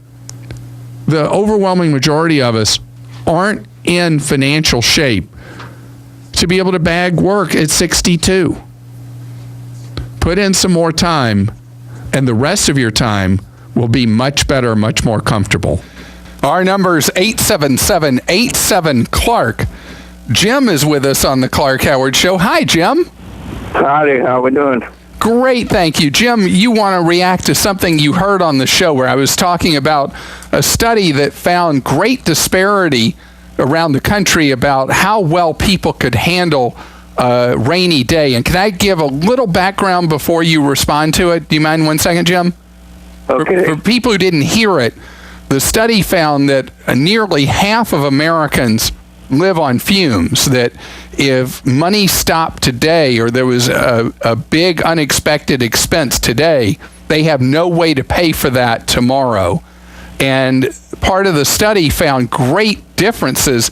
the overwhelming majority of us aren't in financial shape to be able to bag work at 62. Put in some more time, and the rest of your time will be much better, much more comfortable. Our number is 877-87-CLARK. Jim is with us on the Clark Howard Show. Hi, Jim. Howdy, how we doing? Great, thank you. Jim, you want to react to something you heard on the show where I was talking about a study that found great disparity around the country about how well people could handle a rainy day. And can I give a little background before you respond to it? Do you mind 1 second, Jim? Okay. For people who didn't hear it, the study found that nearly half of Americans live on fumes, that if money stopped today or there was a big unexpected expense today, they have no way to pay for that tomorrow. And part of the study found great differences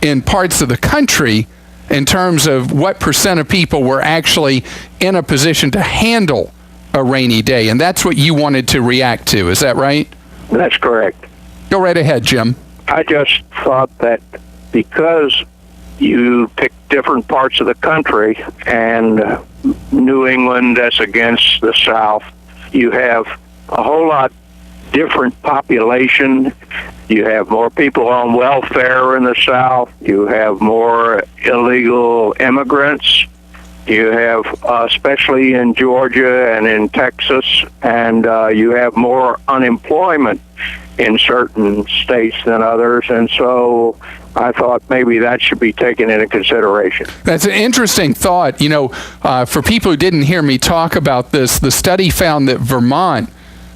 in parts of the country in terms of what percent of people were actually in a position to handle a rainy day. And that's what you wanted to react to. Is that right? That's correct. Go right ahead, Jim. I just thought that because you pick different parts of the country, and New England that's against the South, you have a whole lot different population. You have more people on welfare in the South. You have more illegal immigrants. You have, especially in Georgia and in Texas, and you have more unemployment in certain states than others. And so I thought maybe that should be taken into consideration. That's an interesting thought. You know, for people who didn't hear me talk about this, the study found that Vermont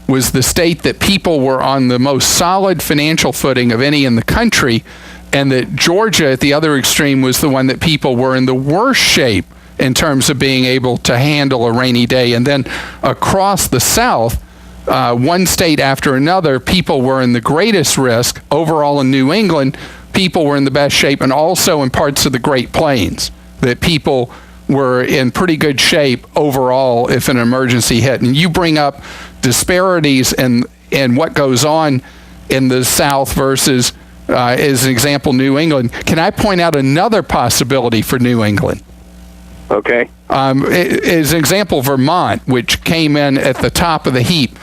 was the state that people were on the most solid financial footing of any in the country, and that Georgia at the other extreme was the one that people were in the worst shape in terms of being able to handle a rainy day. And then across the South, one state after another, people were in the greatest risk. Overall in New England, people were in the best shape, and also in parts of the Great Plains, that people were in pretty good shape overall if an emergency hit. And you bring up disparities in what goes on in the South versus, as an example, New England. Can I point out another possibility for New England? Okay. As an example, Vermont, which came in at the top of the heap.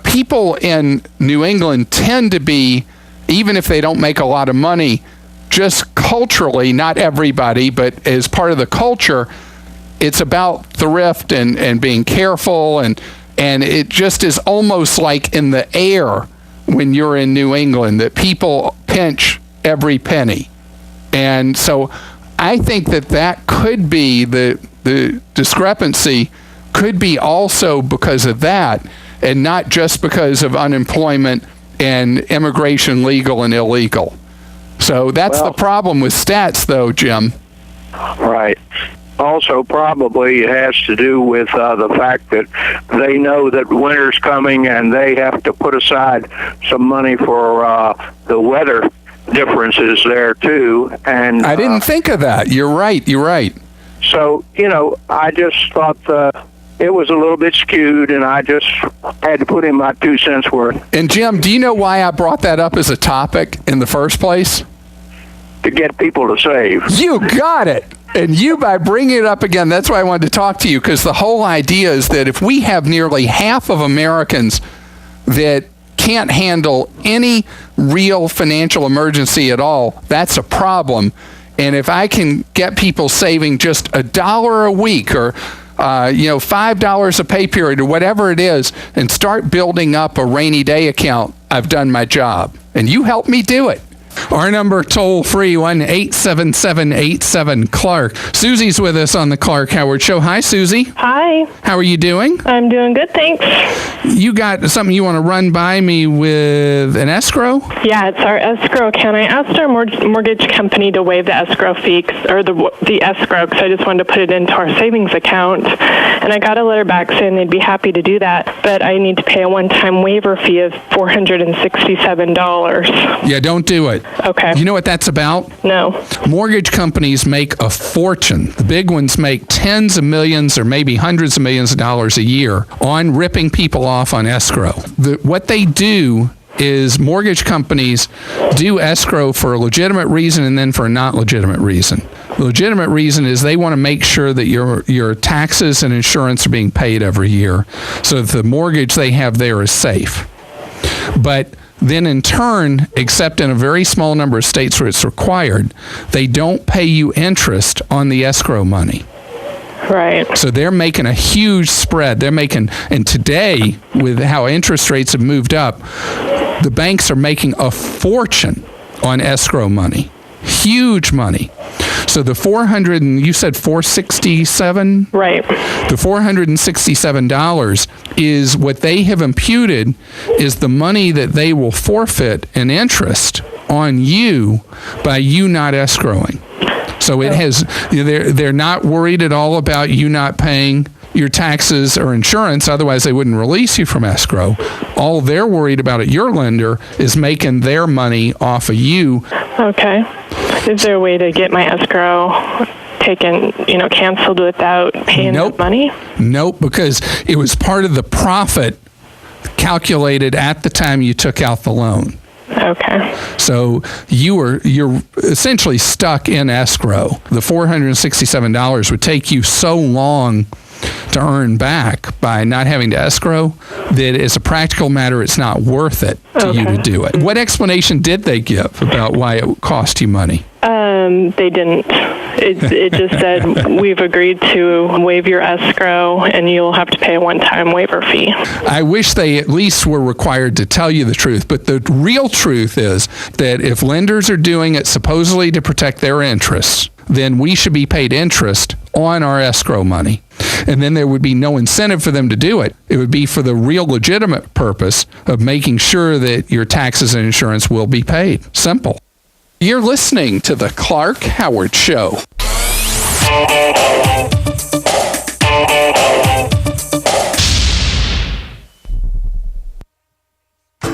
People in New England tend to be, even if they don't make a lot of money, just culturally, not everybody, but as part of the culture, it's about thrift and being careful, and it just is almost like in the air when you're in New England that people pinch every penny. And so I think that could be the discrepancy could be also because of that, and not just because of unemployment and immigration, legal and illegal. So that's the problem with stats, though, Jim. Right. Also, probably it has to do with the fact that they know that winter's coming and they have to put aside some money for the weather differences there, too. And I didn't think of that. You're right. So, I just thought it was a little bit skewed, and I just had to put in my 2 cents worth. And, Jim, do you know why I brought that up as a topic in the first place? To get people to save. You got it. And you, by bringing it up again, that's why I wanted to talk to you, because the whole idea is that if we have nearly half of Americans that can't handle any real financial emergency at all, that's a problem. And if I can get people saving just $1 a week or $5 a pay period or whatever it is, and start building up a rainy day account, I've done my job. And you helped me do it. Our number toll free 1-877-87-CLARK. Susie's with us on the Clark Howard Show. Hi, Susie. Hi. How are you doing? I'm doing good, thanks. You got something you want to run by me with an escrow? Yeah, it's our escrow account. I asked our mortgage company to waive the escrow fee, or the escrow, because I just wanted to put it into our savings account. And I got a letter back saying they'd be happy to do that, but I need to pay a one-time waiver fee of $467. Yeah, don't do it. Okay. You know what that's about? No. Mortgage companies make a fortune. The big ones make tens of millions or maybe hundreds of millions of dollars a year on ripping people off on escrow. What they do is mortgage companies do escrow for a legitimate reason and then for a not legitimate reason. The legitimate reason is they want to make sure that your taxes and insurance are being paid every year so that the mortgage they have there is safe. But then in turn, except in a very small number of states where it's required, they don't pay you interest on the escrow money. Right. So they're making a huge spread. And today, with how interest rates have moved up, the banks are making a fortune on escrow money. Huge money. So the you said $467? Right. The $467 is what they have imputed is the money that they will forfeit in interest on you by you not escrowing. So it has, they're not worried at all about you not paying your taxes or insurance, otherwise they wouldn't release you from escrow. All they're worried about at your lender is making their money off of you. Okay. Is there a way to get my escrow taken, canceled without paying that money? Nope, because it was part of the profit calculated at the time you took out the loan. Okay. So you're essentially stuck in escrow. The $467 would take you so long to earn back by not having to escrow that as a practical matter, it's not worth it to you to do it. What explanation did they give about why it cost you money? They didn't. It just said, we've agreed to waive your escrow and you'll have to pay a one-time waiver fee. I wish they at least were required to tell you the truth, but the real truth is that if lenders are doing it supposedly to protect their interests, then we should be paid interest on our escrow money. And then there would be no incentive for them to do it. It would be for the real legitimate purpose of making sure that your taxes and insurance will be paid. Simple. You're listening to the Clark Howard Show.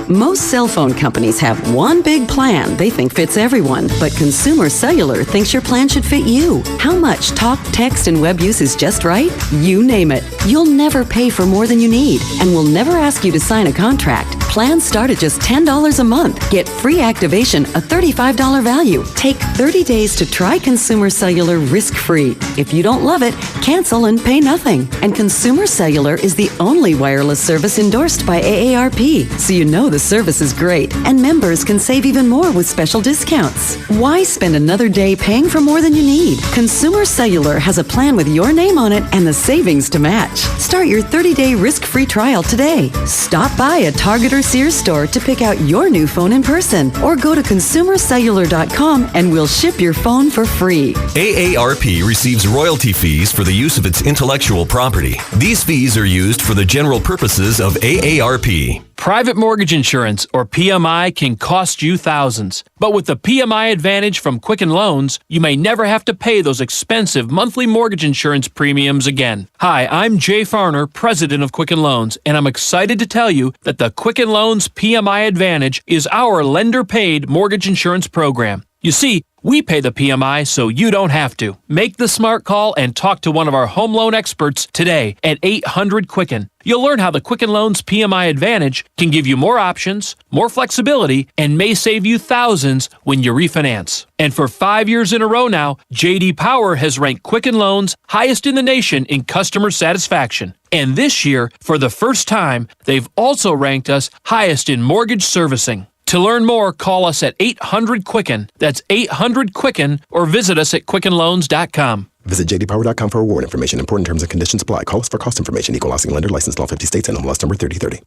Most cell phone companies have one big plan they think fits everyone, but Consumer Cellular thinks your plan should fit you. How much talk, text, and web use is just right? You name it. You'll never pay for more than you need, and we'll never ask you to sign a contract. Plans start at just $10 a month. Get free activation, a $35 value. Take 30 days to try Consumer Cellular risk-free. If you don't love it, cancel and pay nothing. And Consumer Cellular is the only wireless service endorsed by AARP, so you know the service is great, and members can save even more with special discounts. Why spend another day paying for more than you need? Consumer Cellular has a plan with your name on it and the savings to match. Start your 30-day risk-free trial today. Stop by a Target or Sears store to pick out your new phone in person, or go to consumercellular.com and we'll ship your phone for free. AARP receives royalty fees for the use of its intellectual property. These fees are used for the general purposes of AARP. Private mortgage insurance, or PMI, can cost you thousands. But with the PMI Advantage from Quicken Loans, you may never have to pay those expensive monthly mortgage insurance premiums again. Hi, I'm Jay Farner, president of Quicken Loans, and I'm excited to tell you that the Quicken Loans PMI Advantage is our lender-paid mortgage insurance program. You see, we pay the PMI so you don't have to. Make the smart call and talk to one of our home loan experts today at 800-QUICKEN. You'll learn how the Quicken Loans PMI Advantage can give you more options, more flexibility, and may save you thousands when you refinance. And for 5 years in a row now, J.D. Power has ranked Quicken Loans highest in the nation in customer satisfaction. And this year, for the first time, they've also ranked us highest in mortgage servicing. To learn more, call us at 800-QUICKEN. That's 800-QUICKEN, or visit us at QuickenLoans.com. Visit jdpower.com for award information. Important terms and conditions apply. Call us for cost information. Equal housing lender. Licensed in all 50 states and MLS number 3030.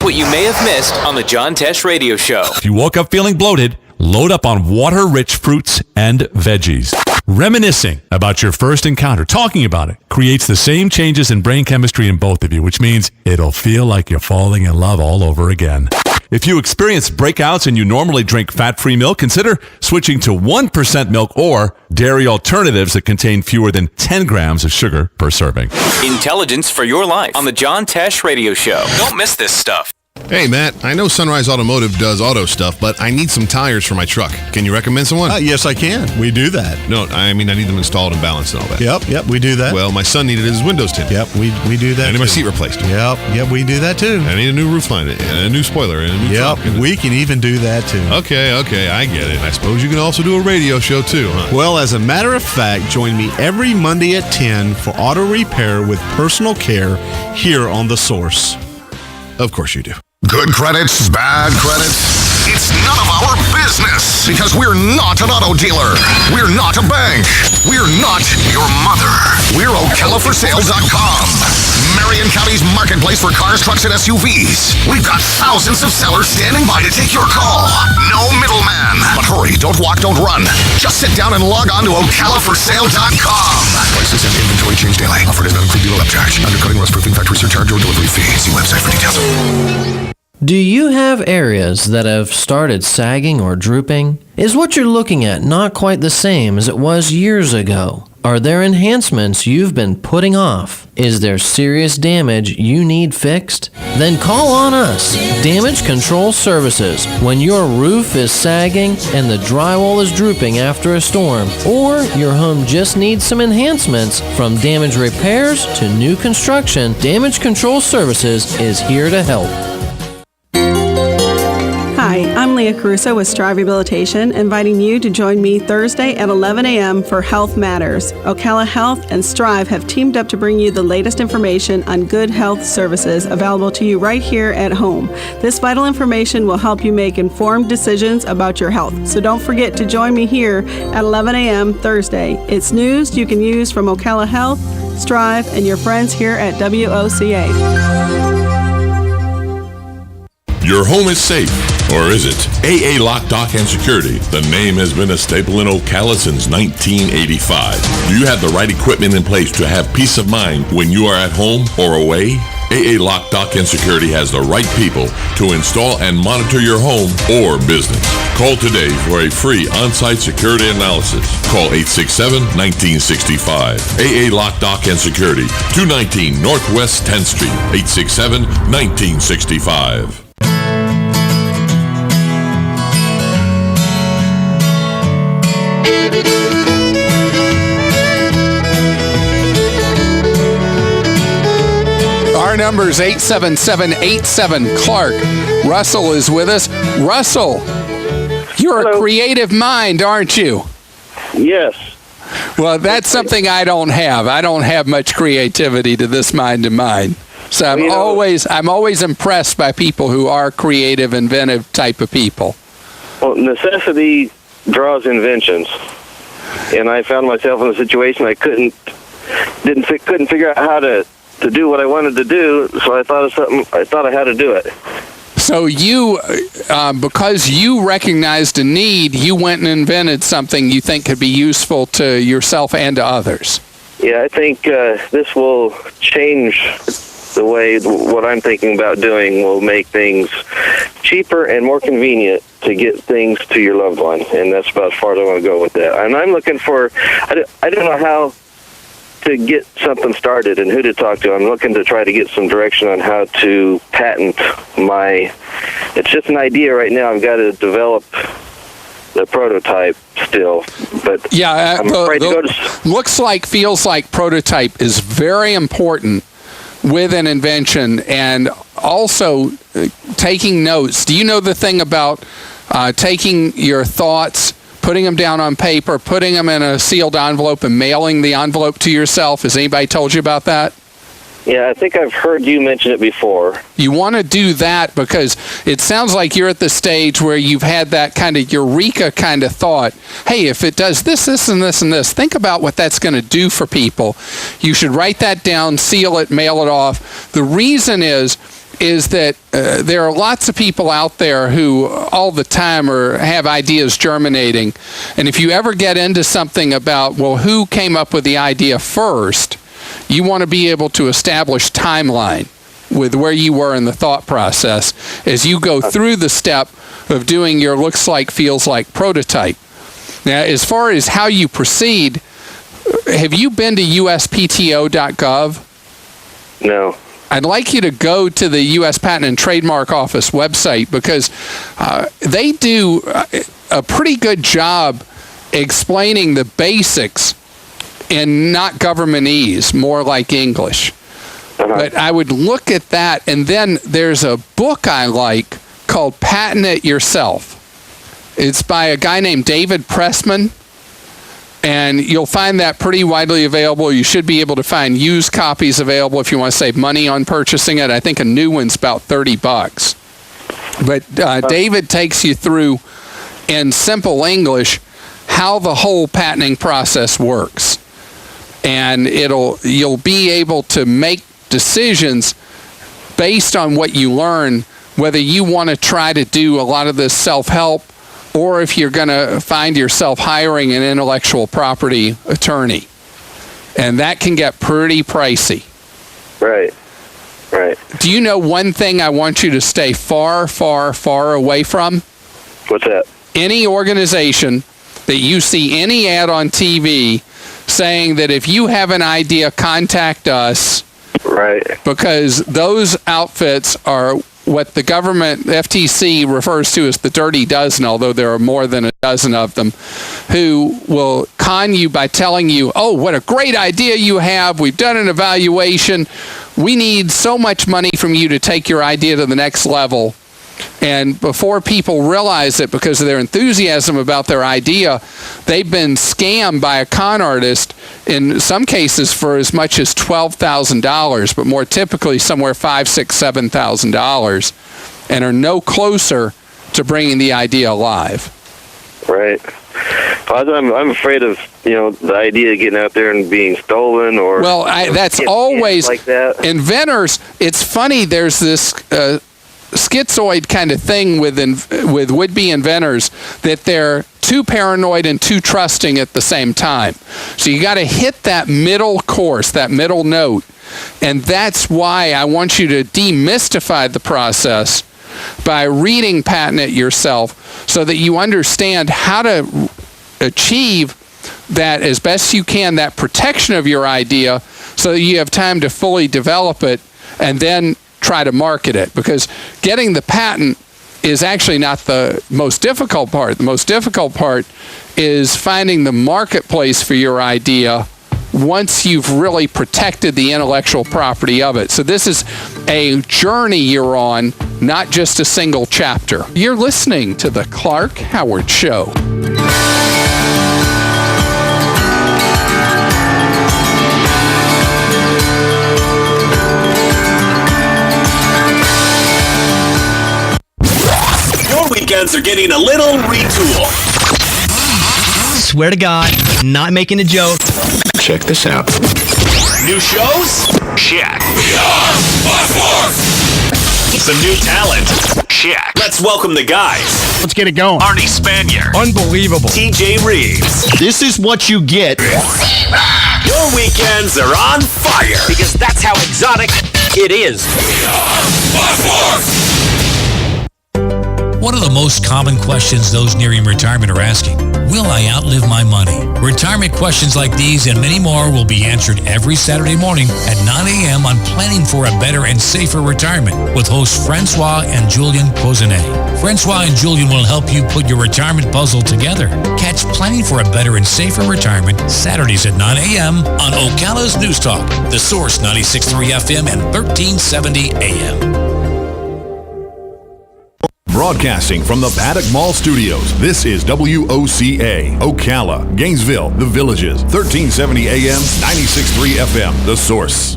what you may have missed on the John Tesh Radio Show. If you woke up feeling bloated, load up on water-rich fruits and veggies. Reminiscing about your first encounter, talking about it, creates the same changes in brain chemistry in both of you, which means it'll feel like you're falling in love all over again. If you experience breakouts and you normally drink fat-free milk, consider switching to 1% milk or dairy alternatives that contain fewer than 10 grams of sugar per serving. Intelligence for your life on the John Tesh Radio Show. Don't miss this stuff. Hey, Matt, I know Sunrise Automotive does auto stuff, but I need some tires for my truck. Can you recommend someone? Yes, I can. We do that. No, I mean, I need them installed and balanced and all that. Yep, we do that. Well, my son needed his windows tinted. Yep, we do that. I need my seat replaced. Yep, we do that too. I need a new roof line, and a new spoiler, and a new trunk. We can even do that too. Okay, I get it. I suppose you can also do a radio show too, huh? Well, as a matter of fact, join me every Monday at 10 for auto repair with personal care here on The Source. Of course you do. Good credits, bad credits. It's none of our business because we're not an auto dealer. We're not a bank. We're not your mother. We're OcalaForSale.com. Marion County's marketplace for cars, trucks, and SUVs. We've got thousands of sellers standing by to take your call. No middleman. But hurry, don't walk, don't run. Just sit down and log on to OcalaForSale.com. Prices and inventory change daily. Offer does not include dealer upcharge. Undercutting, rust-proofing, factory surcharge, or delivery fee. See website for details. Do you have areas that have started sagging or drooping? Is what you're looking at not quite the same as it was years ago? Are there enhancements you've been putting off? Is there serious damage you need fixed? Then call on us, Damage Control Services, when your roof is sagging and the drywall is drooping after a storm, or your home just needs some enhancements. From damage repairs to new construction, Damage Control Services is here to help. Hi, I'm Leah Caruso with Strive Rehabilitation, inviting you to join me Thursday at 11 a.m. for Health Matters. Ocala Health and Strive have teamed up to bring you the latest information on good health services available to you right here at home. This vital information will help you make informed decisions about your health. So don't forget to join me here at 11 a.m. Thursday. It's news you can use from Ocala Health, Strive, and your friends here at WOCA. Your home is safe, or is it? AA Lock, Dock, and Security. The name has been a staple in Ocala since 1985. Do you have the right equipment in place to have peace of mind when you are at home or away? AA Lock, Dock, and Security has the right people to install and monitor your home or business. Call today for a free on-site security analysis. Call 867-1965. AA Lock, Dock, and Security, 219 Northwest 10th Street, 867-1965. Our number is 877-87-CLARK. Russell is with us. Russell, you're a creative mind, aren't you? Yes. Well, that's something I don't have. I don't have much creativity to this mind of mine. So I'm always impressed by people who are creative, inventive type of people. Well, necessity draws inventions, and I found myself in a situation I couldn't figure out how to do what I wanted to do. So I thought of something. I thought I had to do it. So you, because you recognized a need, you went and invented something you think could be useful to yourself and to others. Yeah, I think this will change the way what I'm thinking about doing will make things cheaper and more convenient to get things to your loved one, and that's about as far as I want to go with that. And I'm looking for, I don't know how to get something started and who to talk to. I'm looking to try to get some direction on how to patent it's just an idea right now. I've got to develop the prototype still, but yeah, I'm afraid to go to... feels like prototype is very important with an invention, and also taking notes. Do you know the thing about taking your thoughts, putting them down on paper, putting them in a sealed envelope, and mailing the envelope to yourself? Has anybody told you about that? Yeah, I think I've heard you mention it before. You want to do that because it sounds like you're at the stage where you've had that kind of eureka kind of thought. Hey, if it does this, this, and this, and this, think about what that's going to do for people. You should write that down, seal it, mail it off. The reason is is that there are lots of people out there who all the time have ideas germinating. And if you ever get into something about, well, who came up with the idea first, you want to be able to establish timeline with where you were in the thought process as you go through the step of doing your looks like, feels like prototype. Now, as far as how you proceed, have you been to uspto.gov? No. I'd like you to go to the U.S. Patent and Trademark Office website because they do a pretty good job explaining the basics in not governmentese, more like English. But I would look at that, and then there's a book I like called Patent It Yourself. It's by a guy named David Pressman. And you'll find that pretty widely available. You should be able to find used copies available if you want to save money on purchasing it. I think a new one's about $30. But David takes you through, in simple English, how the whole patenting process works. And you'll be able to make decisions based on what you learn, whether you want to try to do a lot of this self-help or if you're going to find yourself hiring an intellectual property attorney. And that can get pretty pricey. Right. Do you know one thing I want you to stay far, far, far away from? What's that? Any organization that you see any ad on TV saying that if you have an idea, contact us. Right. Because those outfits are what the government, FTC, refers to as the dirty dozen, although there are more than a dozen of them, who will con you by telling you, oh, what a great idea you have. We've done an evaluation. We need so much money from you to take your idea to the next level. And before people realize it, because of their enthusiasm about their idea, they've been scammed by a con artist, in some cases for as much as $12,000, but more typically somewhere $5,000, $6,000, $7,000, and are no closer to bringing the idea alive. Right. I'm afraid of the idea of getting out there and being stolen or. Well, that's always like that. Inventors. It's funny. There's this schizoid kind of thing with would-be inventors that they're too paranoid and too trusting at the same time. So you got to hit that middle course, that middle note, and that's why I want you to demystify the process by reading Patent It Yourself, so that you understand how to achieve that as best you can, that protection of your idea, so that you have time to fully develop it and then try to market it. Because getting the patent is actually not the most difficult part. The most difficult part is finding the marketplace for your idea once you've really protected the intellectual property of it. So this is a journey you're on, not just a single chapter. You're listening to The Clark Howard Show. Weekends are getting a little retool. Swear to God, not making a joke. Check this out. New shows? Check. Some new talent? Check. Let's welcome the guys. Let's get it going. Arnie Spanier. Unbelievable. TJ Reeves. This is what you get. Your weekends are on fire. Because that's how exotic it is. One of the most common questions those nearing retirement are asking: will I outlive my money? Retirement questions like these and many more will be answered every Saturday morning at 9 a.m. on Planning for a Better and Safer Retirement with hosts Francois and Julian Pozenet. Francois and Julian will help you put your retirement puzzle together. Catch Planning for a Better and Safer Retirement Saturdays at 9 a.m. on Ocala's News Talk, The Source 96.3 FM and 1370 AM. Broadcasting from the Paddock Mall Studios, this is WOCA, Ocala, Gainesville, The Villages, 1370 AM, 96.3 FM, The Source.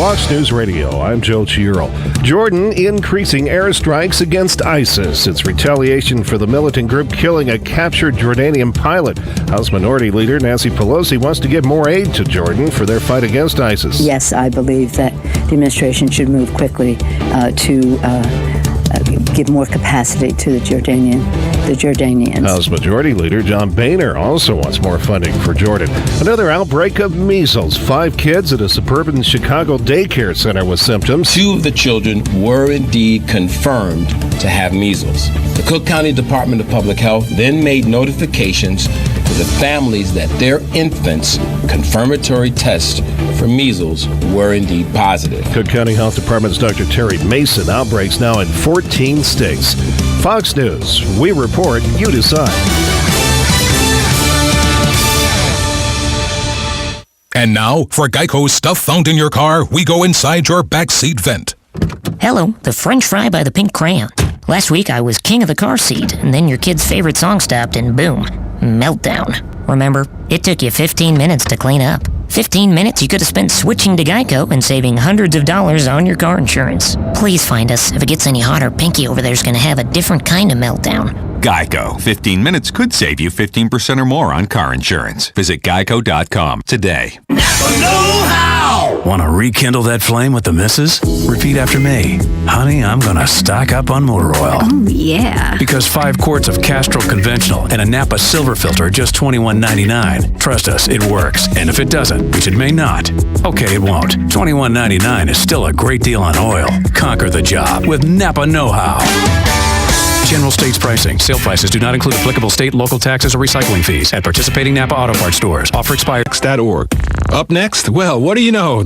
Fox News Radio, I'm Joe Chiaro. Jordan increasing airstrikes against ISIS. It's retaliation for the militant group killing a captured Jordanian pilot. House Minority Leader Nancy Pelosi wants to give more aid to Jordan for their fight against ISIS. Yes, I believe that the administration should move quickly to give more capacity to the Jordanians. House Majority Leader John Boehner also wants more funding for Jordan. Another outbreak of measles. 5 kids at a suburban Chicago daycare center with symptoms. 2 of the children were indeed confirmed to have measles. The Cook County Department of Public Health then made notifications to the families that their infants' confirmatory tests for measles were indeed positive. Cook County Health Department's Dr. Terry Mason. Outbreaks now in 14 states. Fox News. We report, you decide. And now, for Geico's stuff found in your car, we go inside your backseat vent. Hello, the French fry by the pink crayon. Last week I was king of the car seat, and then your kid's favorite song stopped and boom, meltdown. Remember, it took you 15 minutes to clean up. 15 minutes you could have spent switching to Geico and saving hundreds of dollars on your car insurance. Please find us. If it gets any hotter, Pinky over there's going to have a different kind of meltdown. Geico. 15 minutes could save you 15% or more on car insurance. Visit geico.com today. Want to rekindle that flame with the missus? Repeat after me. Honey, I'm going to stock up on motor oil. Oh, yeah. Because 5 quarts of Castrol Conventional and a Napa Silver Filter are just $21.99. Trust us, it works. And if it doesn't, which it may not, okay, it won't. $21.99 is still a great deal on oil. Conquer the job with Napa Know-How. General states pricing. Sale prices do not include applicable state, local taxes, or recycling fees at participating Napa Auto Parts stores. Offer expired. Up next, well, what do you know?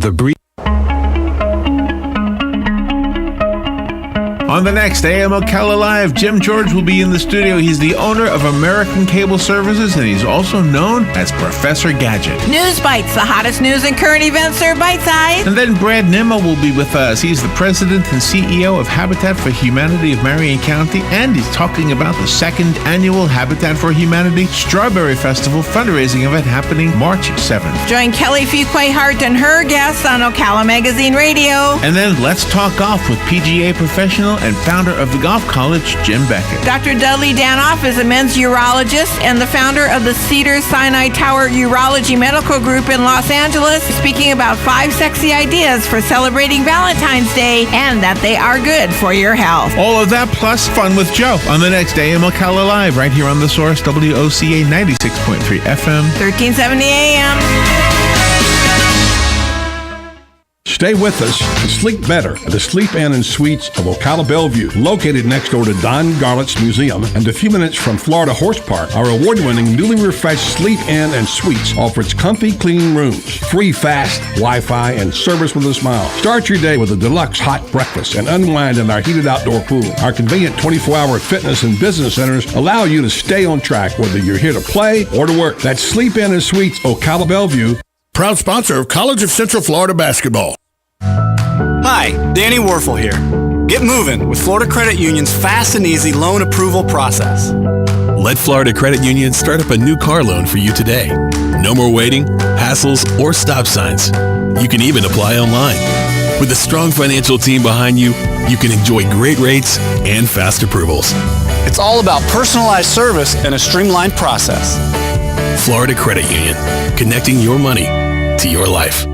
On the next AM Ocala Live, Jim George will be in the studio. He's the owner of American Cable Services, and he's also known as Professor Gadget. News Bites, the hottest news and current events are bite-sized. And then Brad Nimmo will be with us. He's the president and CEO of Habitat for Humanity of Marion County, and he's talking about the 2nd annual Habitat for Humanity Strawberry Festival fundraising event happening March 7th. Join Kelly Fuquay-Hart and her guests on Ocala Magazine Radio. And then let's talk golf with PGA professional and founder of the Golf College, Jim Beckett. Dr. Dudley Danoff is a men's urologist and the founder of the Cedars-Sinai Tower Urology Medical Group in Los Angeles, speaking about 5 sexy ideas for celebrating Valentine's Day and that they are good for your health. All of that plus fun with Joe on the next AM Ocala Live right here on The Source, WOCA 96.3 FM, 1370 AM. Stay with us and sleep better at the Sleep Inn and Suites of Ocala Bellevue, located next door to Don Garlett's Museum and a few minutes from Florida Horse Park. Our award-winning, newly refreshed Sleep Inn and Suites offers comfy, clean rooms, free fast Wi-Fi, and service with a smile. Start your day with a deluxe hot breakfast and unwind in our heated outdoor pool. Our convenient 24-hour fitness and business centers allow you to stay on track whether you're here to play or to work. That's Sleep Inn and Suites, Ocala Bellevue. Proud sponsor of College of Central Florida basketball. Hi, Danny Werfel here. Get moving with Florida Credit Union's fast and easy loan approval process. Let Florida Credit Union start up a new car loan for you today. No more waiting, hassles, or stop signs. You can even apply online. With a strong financial team behind you, you can enjoy great rates and fast approvals. It's all about personalized service and a streamlined process. Florida Credit Union, connecting your money to your life.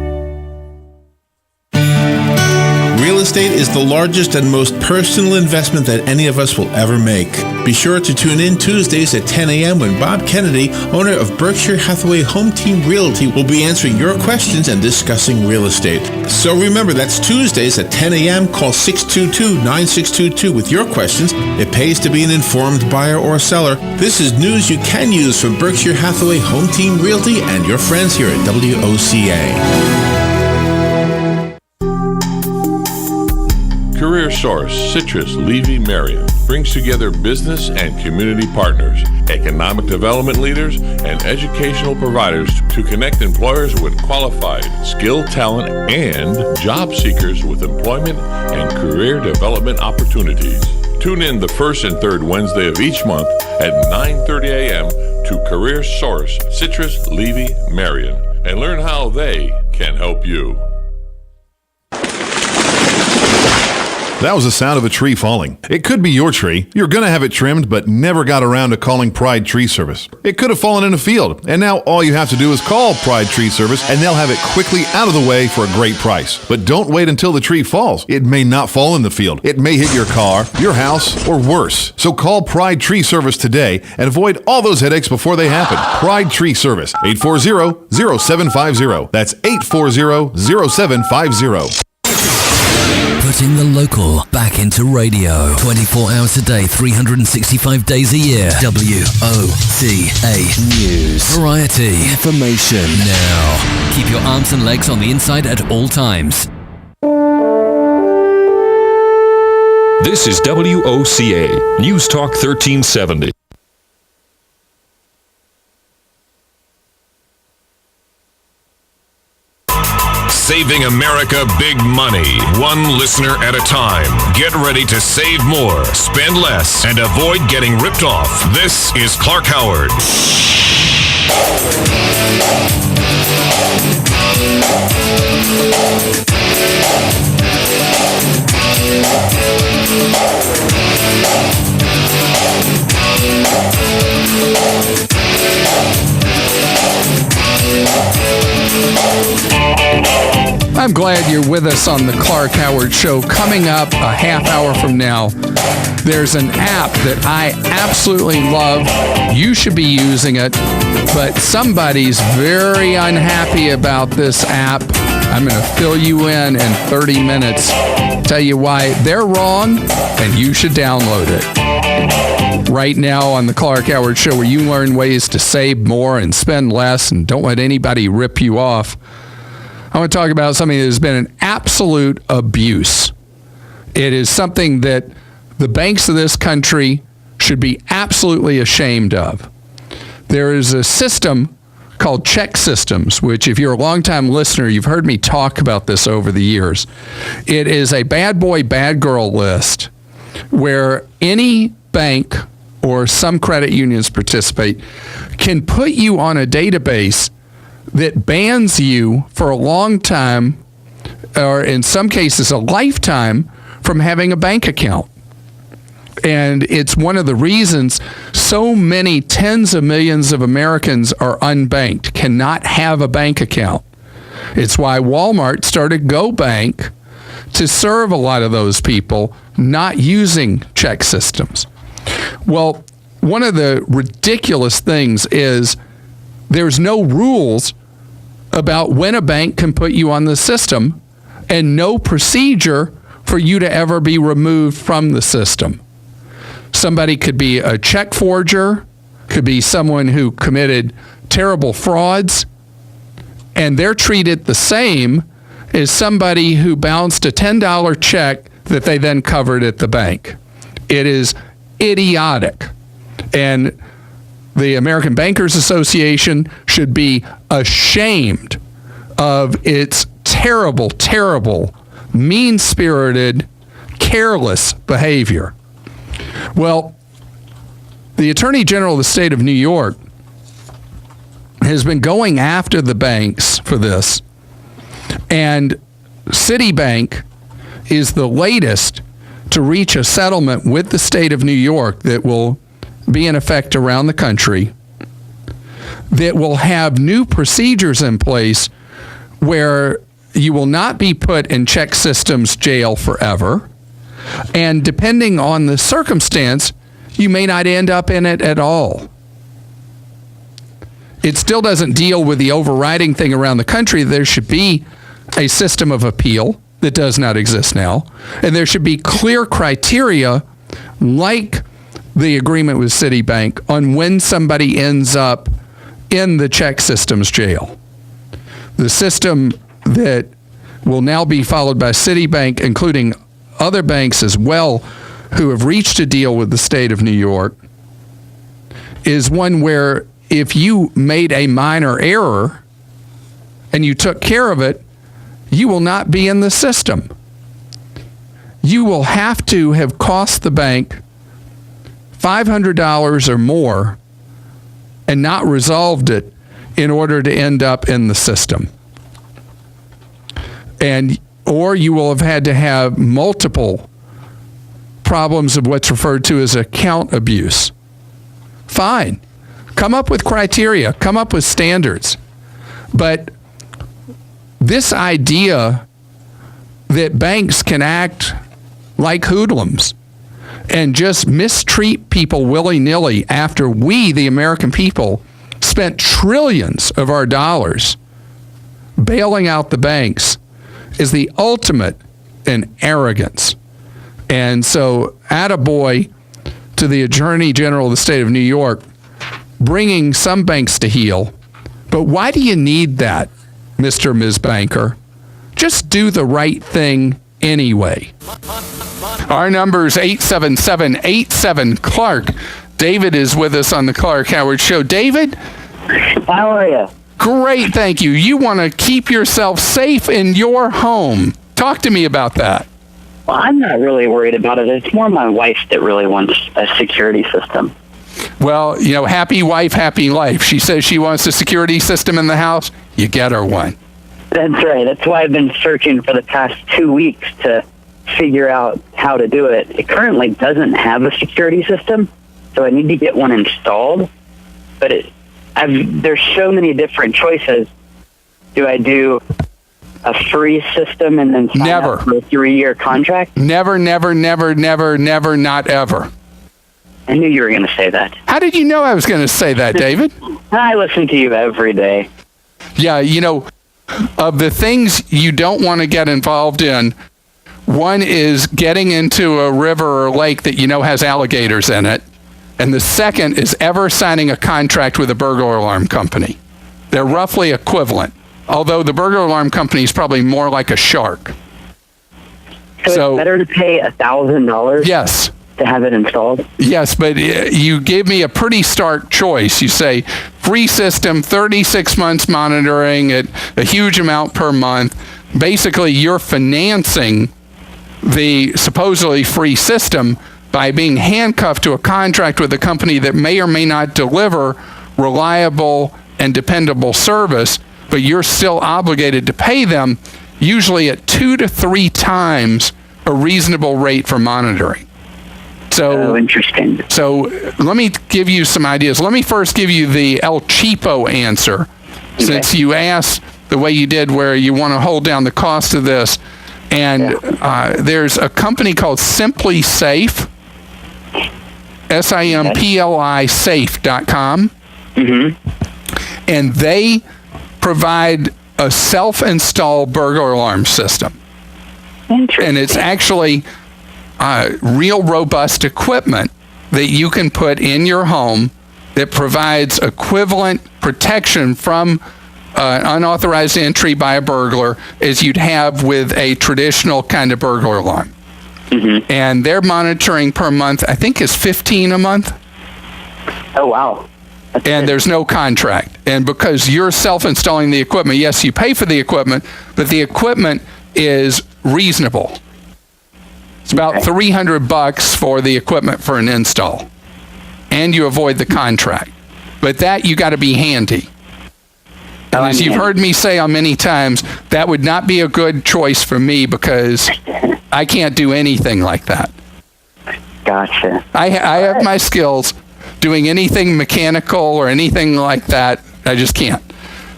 Real estate is the largest and most personal investment that any of us will ever make. Be sure to tune in Tuesdays at 10 a.m. when Bob Kennedy, owner of Berkshire Hathaway Home Team Realty, will be answering your questions and discussing real estate. So remember, that's Tuesdays at 10 a.m. Call 622-9622 with your questions. It pays to be an informed buyer or seller. This is news you can use from Berkshire Hathaway Home Team Realty and your friends here at WOCA. Career Source, Citrus, Levy, Marion brings together business and community partners, economic development leaders, and educational providers to connect employers with qualified, skilled talent and job seekers with employment and career development opportunities. Tune in the first and third Wednesday of each month at 9:30 a.m. to Career Source, Citrus, Levy, Marion, and learn how they can help you. That was the sound of a tree falling. It could be your tree. You're going to have it trimmed, but never got around to calling Pride Tree Service. It could have fallen in a field, and now all you have to do is call Pride Tree Service, and they'll have it quickly out of the way for a great price. But don't wait until the tree falls. It may not fall in the field. It may hit your car, your house, or worse. So call Pride Tree Service today and avoid all those headaches before they happen. Pride Tree Service, 840-0750. That's 840-0750. Putting the local back into radio. 24 hours a day, 365 days a year. WOCA News. Variety. Information. Now. Keep your arms and legs on the inside at all times. This is WOCA, News Talk 1370. Saving America big money, one listener at a time. Get ready to save more, spend less, and avoid getting ripped off. This is Clark Howard. I'm glad you're with us on the Clark Howard Show. Coming up a half hour from now, there's an app that I absolutely love. You should be using it, but somebody's very unhappy about this app. I'm going to fill you in 30 minutes, tell you why they're wrong, and you should download it. Right now on the Clark Howard Show, where you learn ways to save more and spend less and don't let anybody rip you off, I want to talk about something that has been an absolute abuse. It is something that the banks of this country should be absolutely ashamed of. There is a system called check systems, which if you're a longtime listener, you've heard me talk about this over the years. It is a bad boy, bad girl list where any bank or some credit unions participate can put you on a database that bans you for a long time, or in some cases a lifetime, from having a bank account. And it's one of the reasons so many tens of millions of Americans are unbanked, cannot have a bank account. It's why Walmart started GoBank to serve a lot of those people not using check systems. Well, one of the ridiculous things is there's no rules about when a bank can put you on the system and no procedure for you to ever be removed from the system. Somebody could be a check forger, could be someone who committed terrible frauds, and they're treated the same as somebody who bounced a $10 check that they then covered at the bank. It is idiotic. And the American Bankers Association should be ashamed of its terrible, terrible, mean-spirited, careless behavior. Well, the Attorney General of the state of New York has been going after the banks for this, and Citibank is the latest to reach a settlement with the state of New York that will be in effect around the country, that will have new procedures in place where you will not be put in check systems jail forever, and depending on the circumstance, you may not end up in it at all. It still doesn't deal with the overriding thing around the country. There should be a system of appeal that does not exist now, and there should be clear criteria like the agreement with Citibank on when somebody ends up in the check systems jail. The system that will now be followed by Citibank, including other banks as well who have reached a deal with the state of New York, is one where if you made a minor error and you took care of it, you will not be in the system. You will have to have cost the bank $500 or more and not resolved it in order to end up in the system. Or you will have had to have multiple problems of what's referred to as account abuse. Fine. Come up with criteria. Come up with standards. But this idea that banks can act like hoodlums and just mistreat people willy-nilly after we, the American people, spent trillions of our dollars bailing out the banks is the ultimate in arrogance. And so, attaboy to the Attorney General of the state of New York, bringing some banks to heel. But why do you need that, Mr. and Ms. Banker? Just do the right thing anyway. Our number is 877-87-CLARK. David is with us on the Clark Howard Show. David? How are you? Great, thank you. You want to keep yourself safe in your home. Talk to me about that. Well, I'm not really worried about it. It's more my wife that really wants a security system. Well, happy wife, happy life. She says she wants a security system in the house. You get her one. That's right. That's why I've been searching for the past 2 weeks to figure out how to do it. It currently doesn't have a security system, so I need to get one installed. But there's so many different choices. Do I do a free system and then sign up for a 3-year contract? Never, never, never, never, never, not ever. I knew you were going to say that. How did you know I was going to say that, David? I listen to you every day. Yeah, of the things you don't want to get involved in, one is getting into a river or lake that has alligators in it. And the second is ever signing a contract with a burglar alarm company. They're roughly equivalent, although the burglar alarm company is probably more like a shark. So it's better to pay $1,000? Yes. To have it installed? Yes, but you gave me a pretty stark choice. You say free system, 36 months monitoring at a huge amount per month. Basically, you're financing the supposedly free system by being handcuffed to a contract with a company that may or may not deliver reliable and dependable service, but you're still obligated to pay them, usually at 2 to 3 times a reasonable rate for monitoring. So interesting. So let me give you some ideas. Let me first give you the El Cheapo answer, since you asked the way you did, where you want to hold down the cost of this. And there's a company called Simply Safe, SIMPLI safe.com. Mm-hmm. And they provide a self-install burglar alarm system. Interesting. And it's actually real robust equipment that you can put in your home that provides equivalent protection from unauthorized entry by a burglar as you'd have with a traditional kind of burglar alarm. Mm-hmm. And their monitoring per month, I think, is $15 a month. Oh, wow. And there's no contract. And because you're self-installing the equipment, yes, you pay for the equipment, but the equipment is reasonable. It's about $300 for the equipment for an install. And you avoid the contract. But that, you got to be handy. And as you've heard me say on many times, that would not be a good choice for me because I can't do anything like that. Gotcha. I have my skills. Doing anything mechanical or anything like that, I just can't.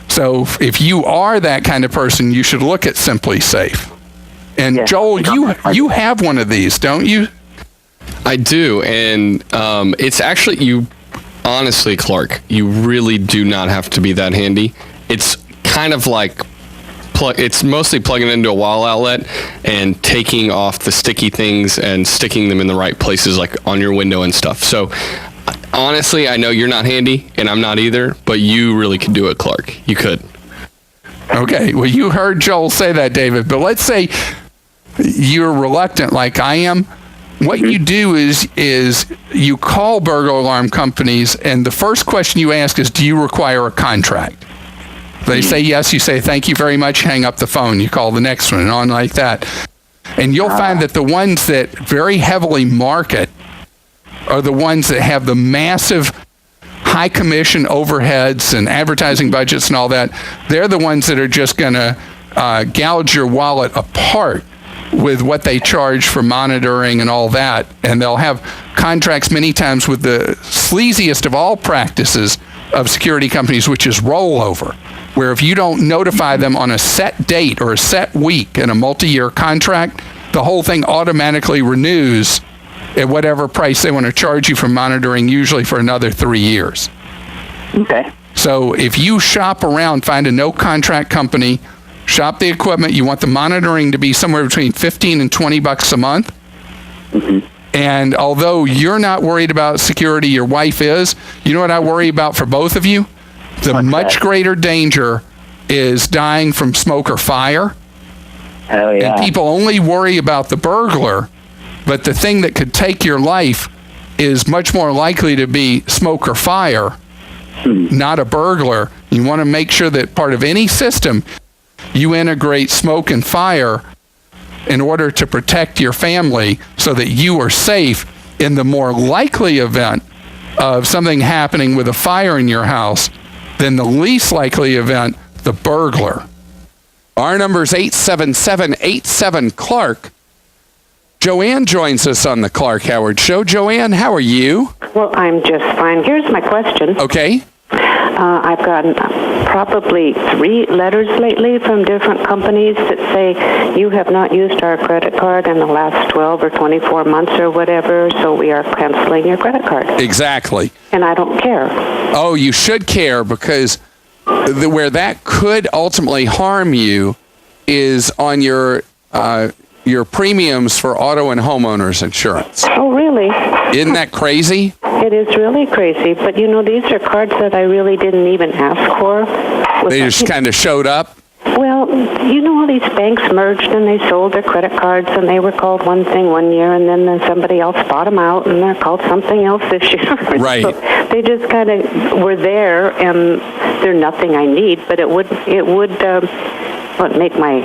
So if you are that kind of person, you should look at Simply Safe. And Joel, you have one of these, don't you? I do, and it's actually, honestly, Clark, you really do not have to be that handy. It's kind of like, it's mostly plugging into a wall outlet and taking off the sticky things and sticking them in the right places, like on your window and stuff. So honestly, I know you're not handy, and I'm not either, but you really could do it, Clark. You could. Okay, well, you heard Joel say that, David, but let's say you're reluctant like I am. What you do is you call burglar alarm companies, and the first question you ask is, do you require a contract? They say yes, you say, thank you very much, hang up the phone. You call the next one, and on like that. And you'll find that the ones that very heavily market are the ones that have the massive high commission overheads and advertising budgets and all that. They're the ones that are just going to gouge your wallet apart with what they charge for monitoring and all that. And they'll have contracts many times with the sleaziest of all practices of security companies, which is rollover, where if you don't notify them on a set date or a set week in a multi-year contract, the whole thing automatically renews at whatever price they want to charge you for monitoring, usually for another 3 years. Okay. So if you shop around, find a no-contract company, shop the equipment, you want the monitoring to be somewhere between $15 and $20 a month. Mm-hmm. And although you're not worried about security, your wife is, you know what I worry about for both of you? The much greater danger is dying from smoke or fire. Oh, yeah. And people only worry about the burglar, but the thing that could take your life is much more likely to be smoke or fire, not a burglar. You want to make sure that part of any system, you integrate smoke and fire in order to protect your family so that you are safe in the more likely event of something happening with a fire in your house than the least likely event, the burglar. Our number is 877-87-CLARK. Joanne joins us on the Clark Howard Show. Joanne, how are you? Well, I'm just fine. Here's my question. Okay. I've gotten probably 3 letters lately from different companies that say you have not used our credit card in the last 12 or 24 months or whatever, so we are canceling your credit card. Exactly. And I don't care. Oh, you should care, because where that could ultimately harm you is on your premiums for auto and homeowners insurance. Oh, really? Isn't that crazy? It is really crazy, but you know, these are cards that I really didn't even ask for. They just kind of showed up? Well, you know, all these banks merged and they sold their credit cards, and they were called one thing one year, and then somebody else bought them out and they're called something else this year. Right. So they just kind of were there, and they're nothing I need, but it would make my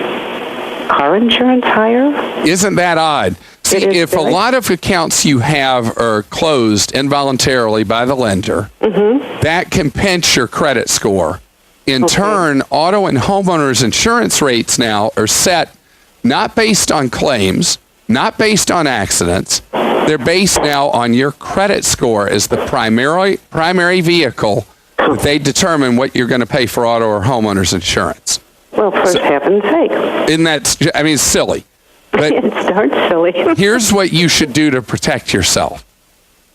car insurance higher? Isn't that odd? See, if a lot of accounts you have are closed involuntarily by the lender, that can pinch your credit score. In turn, auto and homeowners insurance rates now are set not based on claims, not based on accidents. They're based now on your credit score as the primary vehicle that they determine what you're going to pay for auto or homeowners insurance. Well, for heaven's sake. Isn't that, I mean, it's silly. But it starts silly. Here's what you should do to protect yourself.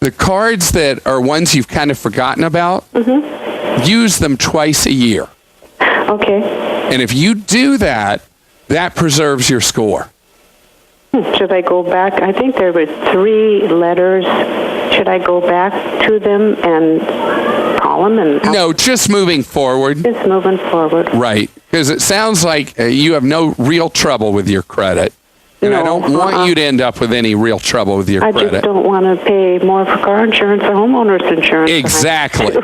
The cards that are ones you've kind of forgotten about, use them twice a year. Okay. And if you do that, that preserves your score. Should I go back? I think there were 3 letters. Should I go back to them and call them? No, just moving forward. Just moving forward. Right. Because it sounds like you have no real trouble with your credit. And I don't want you to end up with any real trouble with your credit. I just don't want to pay more for car insurance or homeowners insurance. Exactly.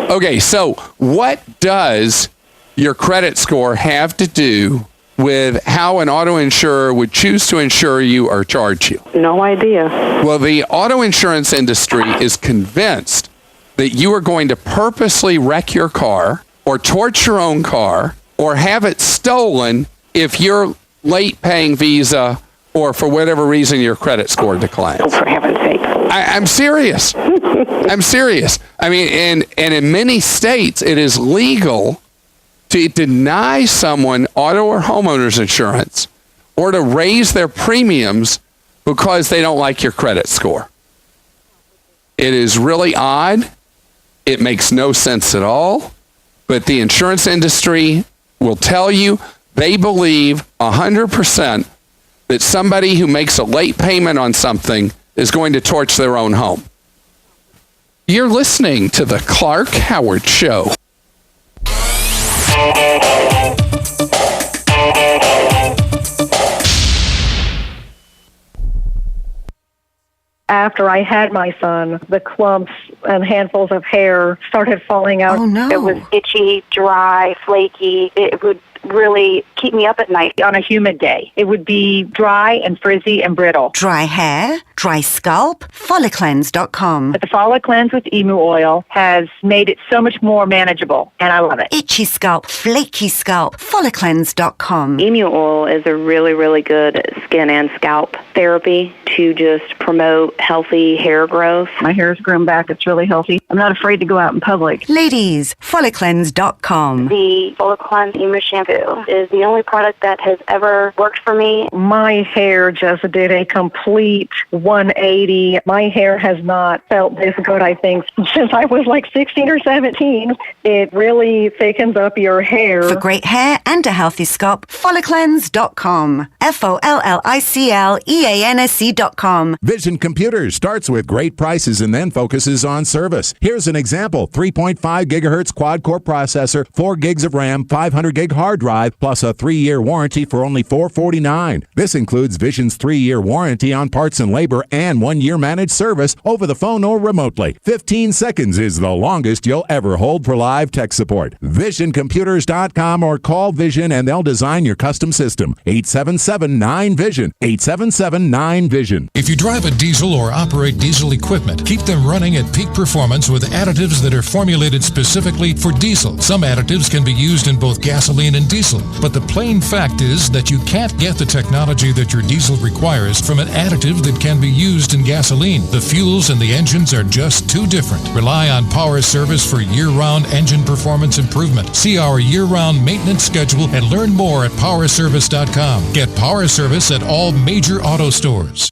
Okay, so what does your credit score have to do with how an auto insurer would choose to insure you or charge you? No idea. Well, the auto insurance industry is convinced that you are going to purposely wreck your car or torch your own car or have it stolen if you're late paying Visa or for whatever reason your credit score declines. Oh, for heaven's sake. I'm serious. I'm serious. I mean, and in many states, it is legal to deny someone auto or homeowners insurance or to raise their premiums because they don't like your credit score. It is really odd. It makes no sense at all. But the insurance industry will tell you they believe 100% that somebody who makes a late payment on something is going to torch their own home. You're listening to the Clark Howard Show. After I had my son, the clumps and handfuls of hair started falling out. Oh, no. It was itchy, dry, flaky. It would really keep me up at night. On a humid day, it would be dry and frizzy and brittle. Dry hair, dry scalp, Follicleanse.com. But the Follicleanse with emu oil has made it so much more manageable, and I love it. Itchy scalp, flaky scalp, Follicleanse.com. Emu oil is a really, really good skin and scalp therapy to just promote healthy hair growth. My hair's grown back. It's really healthy. I'm not afraid to go out in public. Ladies, Follicleanse.com. The Follicleanse Emu Shampoo is the only product that has ever worked for me. My hair just did a complete 180. My hair has not felt this good, I think, since I was like 16 or 17. It really thickens up your hair. For great hair and a healthy scalp, Follicleanse.com. Follicleanse.com. Vision Computers starts with great prices and then focuses on service. Here's an example. 3.5 gigahertz quad-core processor, 4 gigs of RAM, 500 gig hard drive, plus a 3-year warranty for only $449. This includes Vision's 3-year warranty on parts and labor and 1-year managed service over the phone or remotely. 15 seconds is the longest you'll ever hold for live tech support. VisionComputers.com or call Vision and they'll design your custom system. 877-9VISION. 877-9VISION. If you drive a diesel or operate diesel equipment, keep them running at peak performance with additives that are formulated specifically for diesel. Some additives can be used in both gasoline and diesel, but the plain fact is that you can't get the technology that your diesel requires from an additive that can be used in gasoline. The fuels and the engines are just too different. Rely on Power Service for year-round engine performance improvement. See our year-round maintenance schedule and learn more at powerservice.com. Get Power Service at all major auto stores.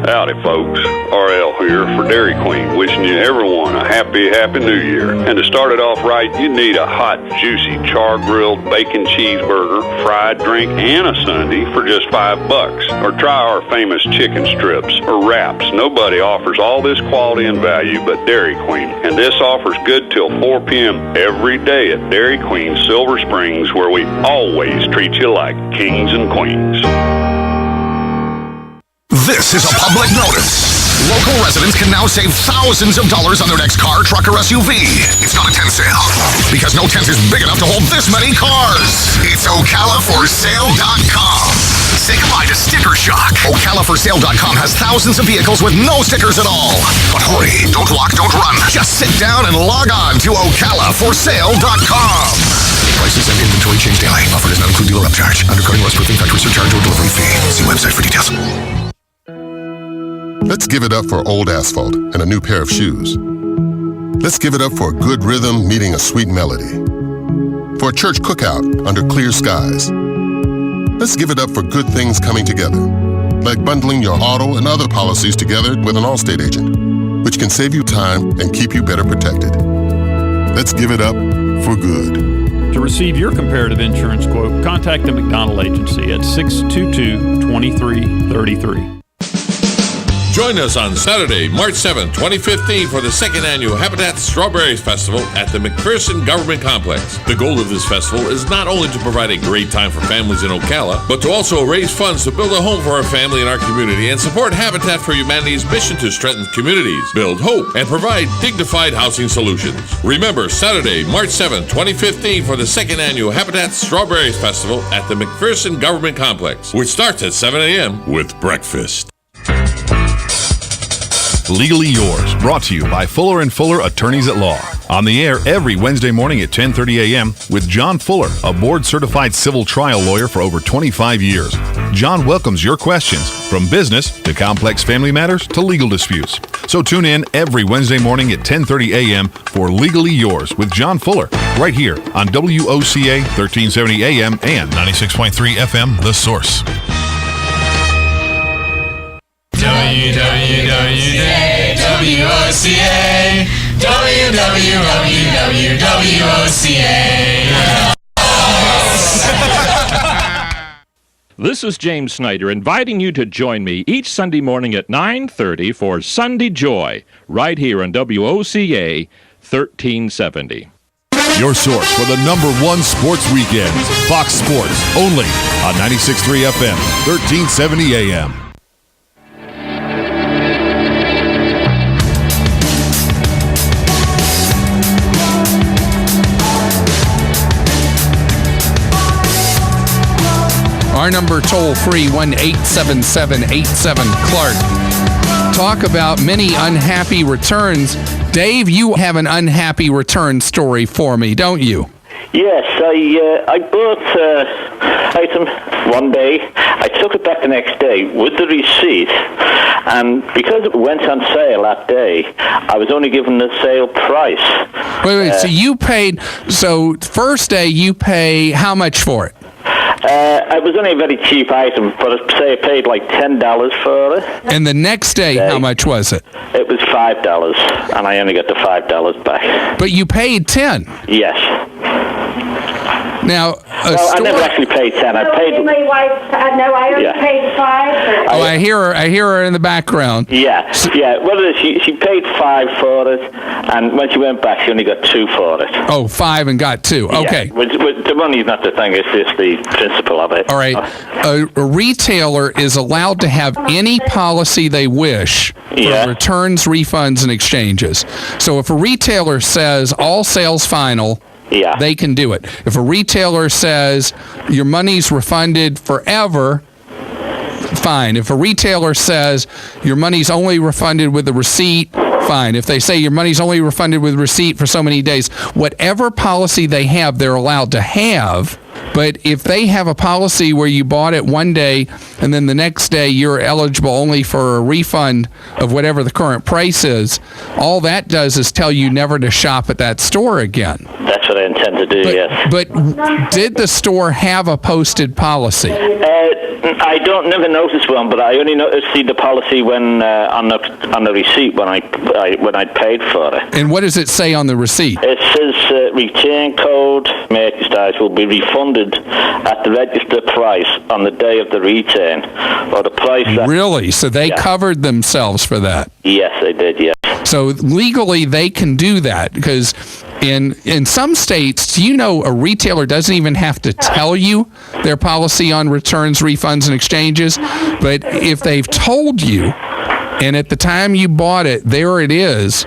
Howdy, folks. RL here for Dairy Queen, wishing you everyone a happy New Year. And to start it off right, you need a hot, juicy, char-grilled bacon cheeseburger, fried drink, and a sundae for just $5. Or try our famous chicken strips or wraps. Nobody offers all this quality and value but Dairy Queen. And this offer's good till 4 p.m. every day at Dairy Queen, Silver Springs, where we always treat you like kings and queens. This is a public notice. Local residents can now save thousands of dollars on their next car, truck, or SUV. It's not a tent sale, because no tent is big enough to hold this many cars. It's OcalaForSale.com. Say goodbye to sticker shock. OcalaForSale.com has thousands of vehicles with no stickers at all. But hurry, don't walk, don't run. Just sit down and log on to OcalaForSale.com. Prices and inventory change daily. Offer does not include dealer upcharge, undercutting, less roofing, factory surcharge, or delivery fee. See website for details. Let's give it up for old asphalt and a new pair of shoes. Let's give it up for a good rhythm meeting a sweet melody. For a church cookout under clear skies. Let's give it up for good things coming together, like bundling your auto and other policies together with an Allstate agent, which can save you time and keep you better protected. Let's give it up for good. To receive your comparative insurance quote, contact the McDonald Agency at 622-2333. Join us on Saturday, March 7, 2015 for the second annual Habitat Strawberries Festival at the McPherson Government Complex. The goal of this festival is not only to provide a great time for families in Ocala, but to also raise funds to build a home for our family in our community and support Habitat for Humanity's mission to strengthen communities, build hope, and provide dignified housing solutions. Remember, Saturday, March 7, 2015 for the second annual Habitat Strawberries Festival at the McPherson Government Complex, which starts at 7 a.m. with breakfast. Legally Yours, brought to you by Fuller & Fuller Attorneys at Law. On the air every Wednesday morning at 10:30 a.m. with John Fuller, a board-certified civil trial lawyer for over 25 years. John welcomes your questions, from business to complex family matters to legal disputes. So tune in every Wednesday morning at 10:30 a.m. for Legally Yours with John Fuller, right here on WOCA 1370 AM and 96.3 FM, The Source. WWWOCA, WWWOCA. This is James Snyder inviting you to join me each Sunday morning at 9:30 for Sunday Joy, right here on WOCA 1370. Your source for the #1 sports weekends, Fox Sports, only on 96.3 FM, 1370 AM. Our number toll-free, 1-877-87-CLARK. Talk about many unhappy returns. Dave, you have an unhappy return story for me, don't you? Yes, I bought item one day. I took it back the next day with the receipt, and because it went on sale that day, I was only given the sale price. Wait, so you paid, first day you pay how much for it? It was only a very cheap item, but say I paid like $10 for it. And the next day, how much was it? It was $5, and I only got the $5 back. But you paid $10? Yes. Now, I never actually paid 10. I paid. My wife, no, I only paid 5. Oh, I hear her in the background. Yeah, yeah. Well, she paid 5 for it, and when she went back, she only got 2 for it. Oh, 5 and got 2. Okay. Yeah, the money's not the thing; it's just the principle of it. All right. A retailer is allowed to have any policy they wish for returns, refunds, and exchanges. So if a retailer says all sales final, they can do it. If a retailer says your money's refunded forever, fine. If a retailer says your money's only refunded with a receipt, fine. If they say your money's only refunded with receipt for so many days, whatever policy they have, they're allowed to have. But if they have a policy where you bought it one day and then the next day you're eligible only for a refund of whatever the current price is, all that does is tell you never to shop at that store again. That's what I intend to do, yes. But did the store have a posted policy? I don't never notice one, but I only see the policy when on the receipt when I paid for it. And what does it say on the receipt? It says return code merchandise will be refunded at the register price on the day of the return, or the price. Really? So they covered themselves for that? Yes, they did. Yes. So legally, they can do that because in some states, a retailer doesn't even have to tell you their policy on returns, refunds, and exchanges. But if they've told you, and at the time you bought it, there it is,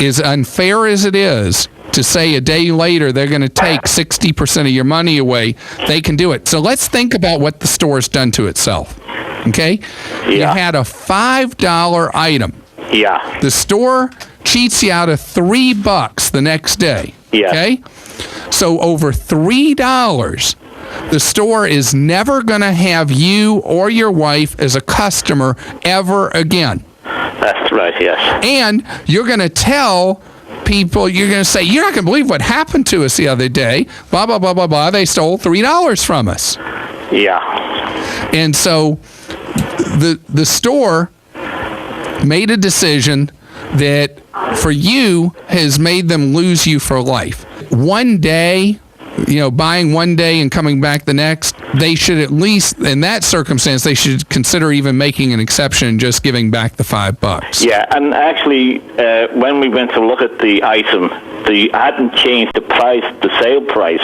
as unfair as it is to say a day later they're going to take 60% of your money away, they can do it. So let's think about what the store's done to itself. Okay? Yeah. You had a $5 item. Yeah. The store cheats you out of $3 the next day. Yeah. Okay? So over $3, the store is never going to have you or your wife as a customer ever again. That's right, yes. And you're going to tell people, you're going to say, you're not going to believe what happened to us the other day. Blah, blah, blah, blah, blah. They stole $3 from us. Yeah. And so the store made a decision that for you has made them lose you for life. One day, buying one day and coming back the next, they should at least, in that circumstance, they should consider even making an exception and just giving back the $5. Yeah, and actually, when we went to look at the item, they hadn't changed the price, the sale price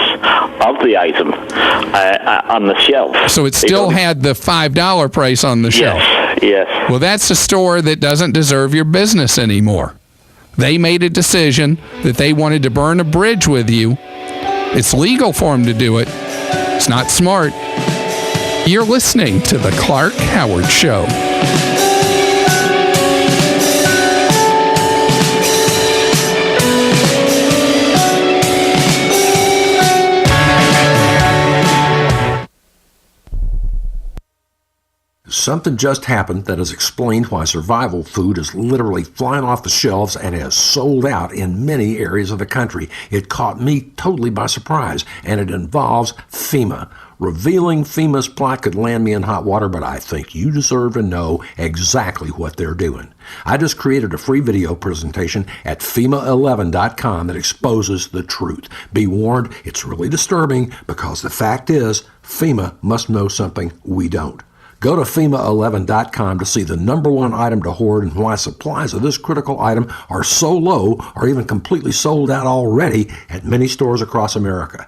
of the item on the shelf. So it still had the $5 price on the shelf? Yes. Well, that's a store that doesn't deserve your business anymore. They made a decision that they wanted to burn a bridge with you. It's legal for them to do it. It's not smart. You're listening to The Clark Howard Show. Something just happened that has explained why survival food is literally flying off the shelves and has sold out in many areas of the country. It caught me totally by surprise, and it involves FEMA. Revealing FEMA's plot could land me in hot water, but I think you deserve to know exactly what they're doing. I just created a free video presentation at FEMA11.com that exposes the truth. Be warned, it's really disturbing because the fact is, FEMA must know something we don't. Go to FEMA11.com to see the #1 item to hoard and why supplies of this critical item are so low or even completely sold out already at many stores across America.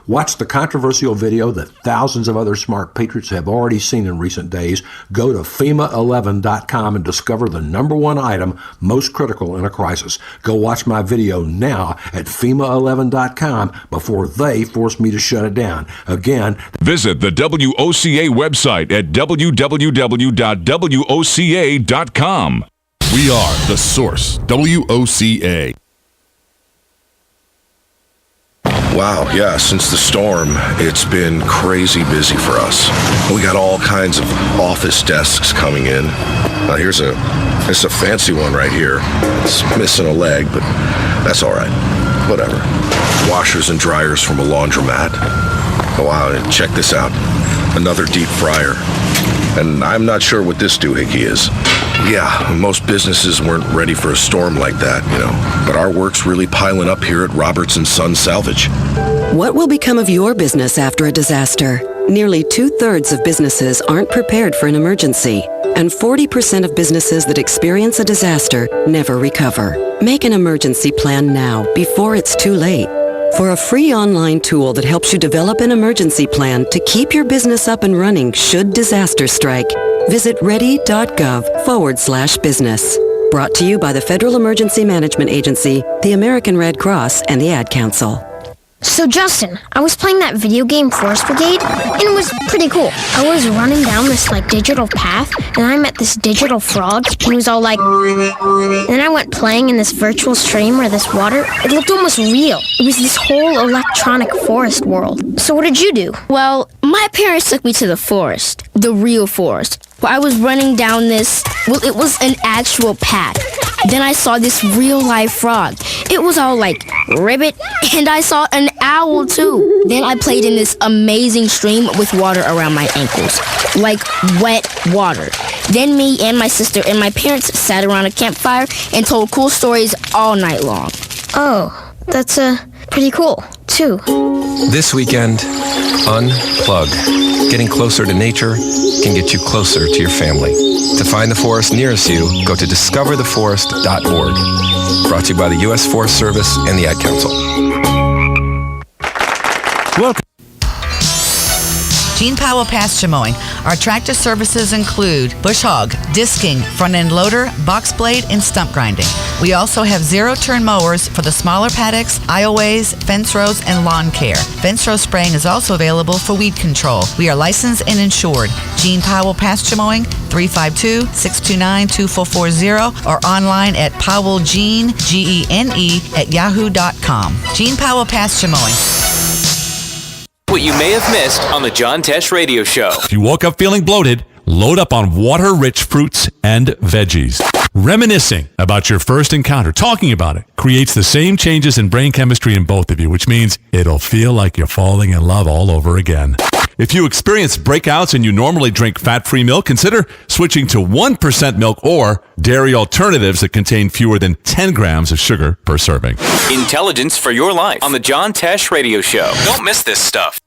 Watch the controversial video that thousands of other smart patriots have already seen in recent days. Go to FEMA11.com and discover the number one item most critical in a crisis. Go watch my video now at FEMA11.com before they force me to shut it down. Again, visit the WOCA website at www.woca.com. We are The Source, WOCA. Wow, yeah, since the storm, it's been crazy busy for us. We got all kinds of office desks coming in. Here's a fancy one right here. It's missing a leg, but that's all right. Whatever. Washers and dryers from a laundromat. Oh, wow, and check this out. Another deep fryer. And I'm not sure what this doohickey is. Yeah, most businesses weren't ready for a storm like that, but our work's really piling up here at Roberts & Son Salvage. What will become of your business after a disaster? Nearly 2/3 of businesses aren't prepared for an emergency, and 40% of businesses that experience a disaster never recover. Make an emergency plan now, before it's too late. For a free online tool that helps you develop an emergency plan to keep your business up and running should disaster strike, visit ready.gov/business. Brought to you by the Federal Emergency Management Agency, the American Red Cross, and the Ad Council. So Justin, I was playing that video game Forest Brigade, and it was pretty cool. I was running down this digital path, and I met this digital frog, and he was all like... And then I went playing in this virtual stream where this water, it looked almost real. It was this whole electronic forest world. So what did you do? Well, my parents took me to the forest, the real forest. I was running down this, it was an actual path. Then I saw this real-life frog. It was all like ribbit, and I saw an owl too. Then I played in this amazing stream with water around my ankles, like wet water. Then me and my sister and my parents sat around a campfire and told cool stories all night long. Oh, that's pretty cool, too. This weekend, unplug. Getting closer to nature can get you closer to your family. To find the forest nearest you, go to discovertheforest.org. Brought to you by the U.S. Forest Service and the Ad Council. Welcome. Gene Powell Pasture Mowing. Our tractor services include bush hog, disking, front end loader, box blade, and stump grinding. We also have zero-turn mowers for the smaller paddocks, aisleways, fence rows, and lawn care. Fence row spraying is also available for weed control. We are licensed and insured. Gene Powell Pasture Mowing, 352-629-2440, or online at powellgene, Gene, at yahoo.com. Gene Powell Pasture Mowing. What you may have missed on the John Tesh Radio Show. If you woke up feeling bloated, load up on water-rich fruits and veggies. Reminiscing about your first encounter, talking about it, creates the same changes in brain chemistry in both of you, which means it'll feel like you're falling in love all over again. If you experience breakouts and you normally drink fat-free milk, consider switching to 1% milk or dairy alternatives that contain fewer than 10 grams of sugar per serving. Intelligence for your life on the John Tesh Radio Show. Don't miss this stuff.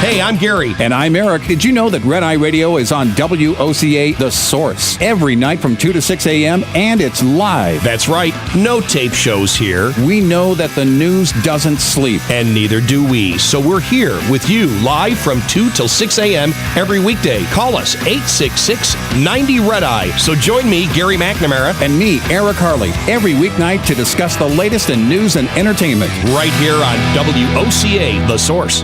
Hey, I'm Gary. And I'm Eric. Did you know that Red Eye Radio is on WOCA The Source every night from 2 to 6 a.m. and it's live? That's right. No tape shows here. We know that the news doesn't sleep. And neither do we. So we're here with you live from 2 till 6 a.m. every weekday. Call us 866-90-RED-EYE. So join me, Gary McNamara. And me, Eric Harley, every weeknight to discuss the latest in news and entertainment. Right here on WOCA The Source.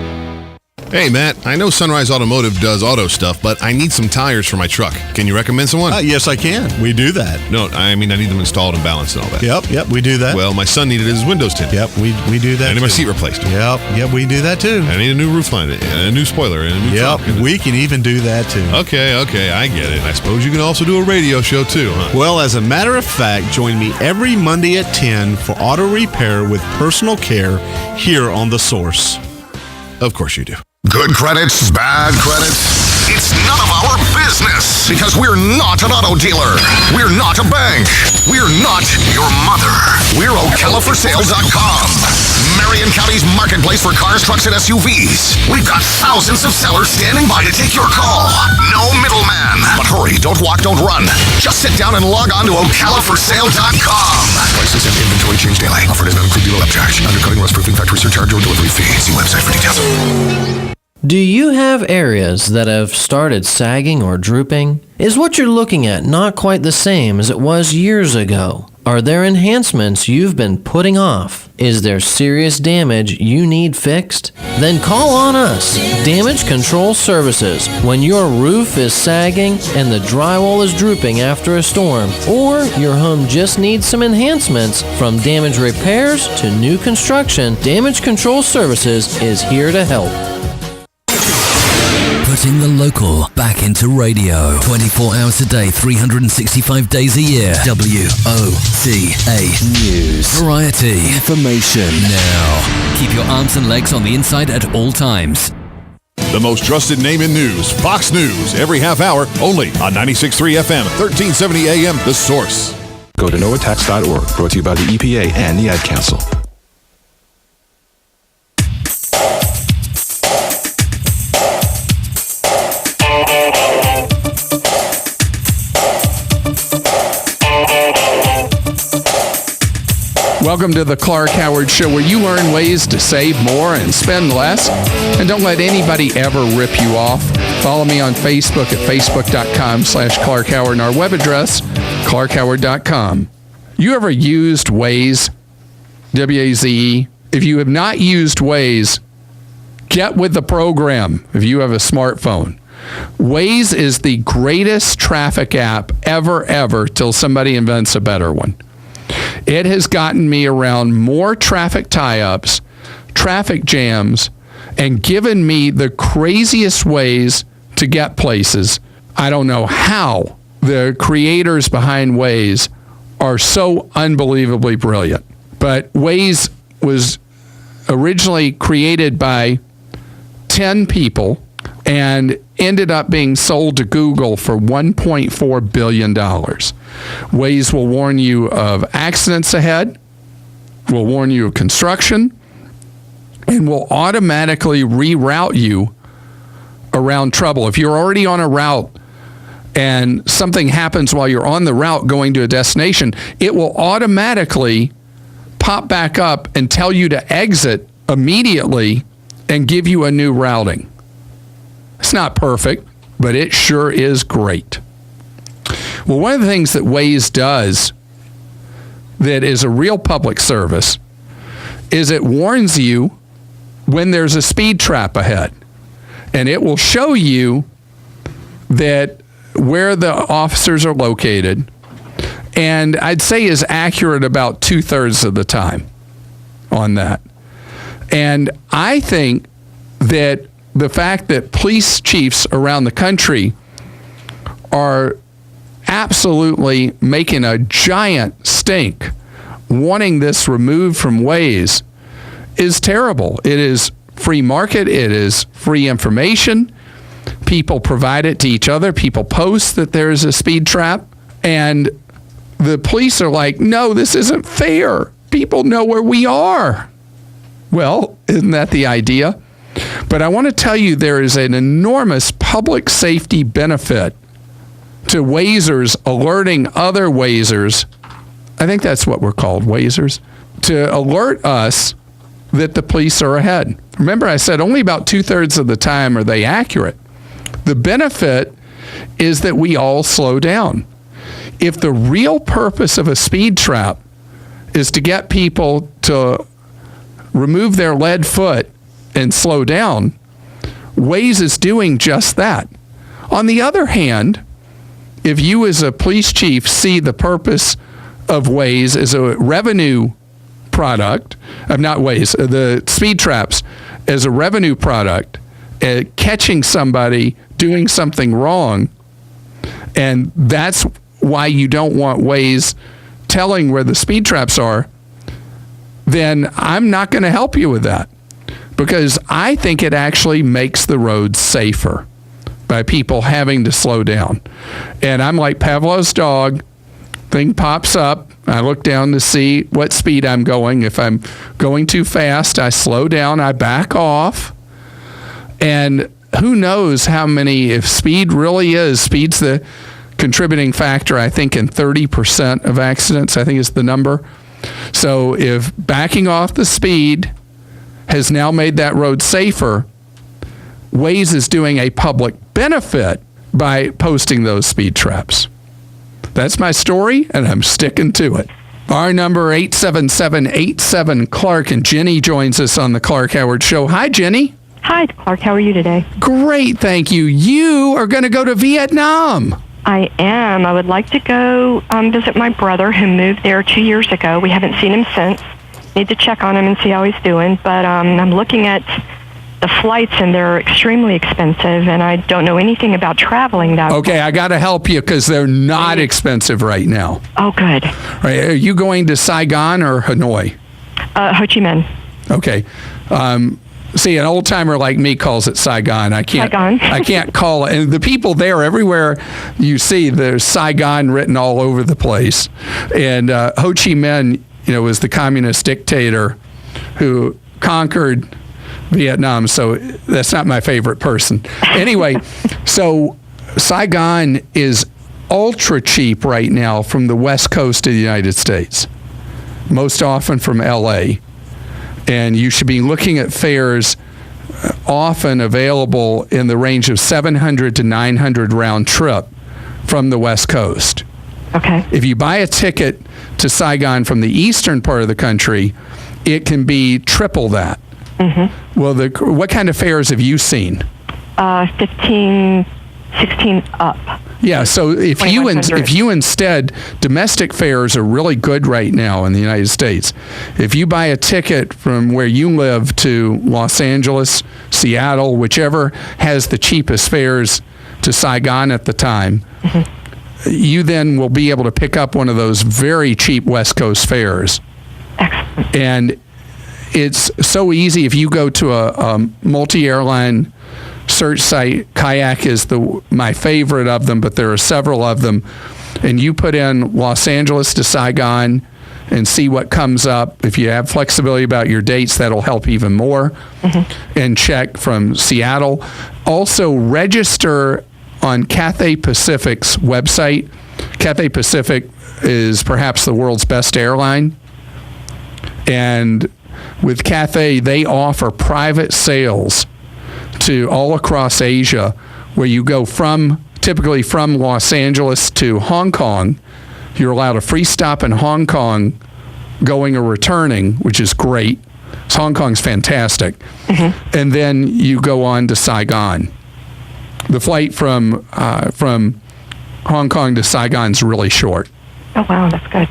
Hey, Matt, I know Sunrise Automotive does auto stuff, but I need some tires for my truck. Can you recommend someone? Yes, I can. We do that. No, I mean, I need them installed and balanced and all that. Yep, we do that. Well, my son needed his windows tinted. Yep, we do that. I need my seat replaced. Yep, we do that too. I need a new roof line, and a new spoiler, and a new truck. We can even do that too. Okay, I get it. I suppose you can also do a radio show too, huh? Well, as a matter of fact, join me every Monday at 10 for auto repair with personal care here on The Source. Of course you do. Good credits, bad credits. It's none of our business because we're not an auto dealer. We're not a bank. We're not your mother. We're OcalaForSale.com. Marion County's marketplace for cars, trucks, and SUVs. We've got thousands of sellers standing by to take your call. No middleman. But hurry, don't walk, don't run. Just sit down and log on to OcalaForSale.com. Prices and inventory change daily. Offer does not include dealer upcharge. Undercutting, rust-proofing, Factory surcharge or delivery fee. See website for details. Do you have areas that have started sagging or drooping? Is what you're looking at not quite the same as it was years ago? Are there enhancements you've been putting off? Is there serious damage you need fixed? Then call on us, Damage Control Services, when your roof is sagging and the drywall is drooping after a storm, or your home just needs some enhancements. From damage repairs to new construction, Damage Control Services is here to help. Putting the local back into radio. 24 hours a day, 365 days a year. WOCA News. Variety. Information. Now. Keep your arms and legs on the inside at all times. The most trusted name in news, Fox News, every half hour, only on 96.3 FM, 1370 AM, The Source. Go to noattax.org, brought to you by the EPA and the Ad Council. Welcome to the Clark Howard Show, where you learn ways to save more and spend less. And don't let anybody ever rip you off. Follow me on Facebook at facebook.com/Clark Howard and our web address, clarkhoward.com. You ever used Waze? W-A-Z-E. If you have not used Waze, get with the program if you have a smartphone. Waze is the greatest traffic app ever, till somebody invents a better one. It has gotten me around more traffic tie-ups, traffic jams, and given me the craziest ways to get places. I don't know how the creators behind Waze are so unbelievably brilliant. But Waze was originally created by 10 people and ended up being sold to Google for $1.4 billion. Waze will warn you of accidents ahead, will warn you of construction, and will automatically reroute you around trouble. If you're already on a route and something happens while you're on the route going to a destination, it will automatically pop back up and tell you to exit immediately and give you a new routing. It's not perfect, but it sure is great. Well, one of the things that Waze does that is a real public service is it warns you when there's a speed trap ahead. And it will show you that where the officers are located, and I'd say is accurate about 2/3 of the time on that. And I think that the fact that police chiefs around the country are absolutely making a giant stink wanting this removed from Waze is terrible. It is free market. It is free information. People provide it to each other. People post that there's a speed trap. And the police are like, no, this isn't fair. People know where we are. Well, isn't that the idea? But I want to tell you there is an enormous public safety benefit to Wazers alerting other Wazers. I think that's what we're called, Wazers, to alert us that the police are ahead. Remember, I said only about 2/3 of the time are they accurate. The benefit is that we all slow down. If the real purpose of a speed trap is to get people to remove their lead foot and slow down, Waze is doing just that. On the other hand, if you as a police chief see the purpose of Waze as a revenue product, not Waze, the speed traps as a revenue product, catching somebody doing something wrong, and that's why you don't want Waze telling where the speed traps are, then I'm not going to help you with that. Because I think it actually makes the roads safer by people having to slow down. And I'm like Pavlov's dog. Thing pops up. I look down to see what speed I'm going. If I'm going too fast, I slow down. I back off. And who knows how many, if speed really is, speed's the contributing factor, I think, in 30% of accidents, I think is the number. So if backing off the speed has now made that road safer. Waze is doing a public benefit by posting those speed traps. That's my story, and I'm sticking to it. Our number 877-87-CLARK, and Jenny joins us on the Clark Howard Show. Hi, Jenny. Hi, Clark. How are you today? Great, thank you. You are going to go to Vietnam. I am. I would like to go visit my brother who moved there 2 years ago. We haven't seen him since. Need to check on him and see how he's doing. But I'm looking at the flights, and they're extremely expensive, and I don't know anything about traveling that. Okay, I got to help you because they're not expensive right now. Oh, good. Right, are you going to Saigon or Hanoi? Ho Chi Minh. Okay. See, an old timer like me calls it Saigon. I can't call it. And the people there, everywhere you see, there's Saigon written all over the place. And Ho Chi Minh, was the communist dictator who conquered Vietnam. So that's not my favorite person. Anyway, so Saigon is ultra cheap right now from the west coast of the United States, most often from L.A., and you should be looking at fares often available in the range of 700 to 900 round trip from the West Coast. Okay. If you buy a ticket to Saigon from the eastern part of the country, it can be triple that. Mm-hmm. Well, what kind of fares have you seen? 15, 16 up. Yeah, so if you instead, domestic fares are really good right now in the United States. If you buy a ticket from where you live to Los Angeles, Seattle, whichever has the cheapest fares to Saigon at the time, you then will be able to pick up one of those very cheap West Coast fares. Excellent. And it's so easy if you go to a multi-airline search site. Kayak is my favorite of them, but there are several of them. And you put in Los Angeles to Saigon and see what comes up. If you have flexibility about your dates, that'll help even more. And check from Seattle. Also register on Cathay Pacific's website. Cathay Pacific is perhaps the world's best airline. And with Cathay, they offer private sales to all across Asia, where you go typically from Los Angeles to Hong Kong. You're allowed a free stop in Hong Kong going or returning, which is great. Hong Kong's fantastic. And then you go on to Saigon. The flight from Hong Kong to Saigon is really short. Oh, wow, that's good.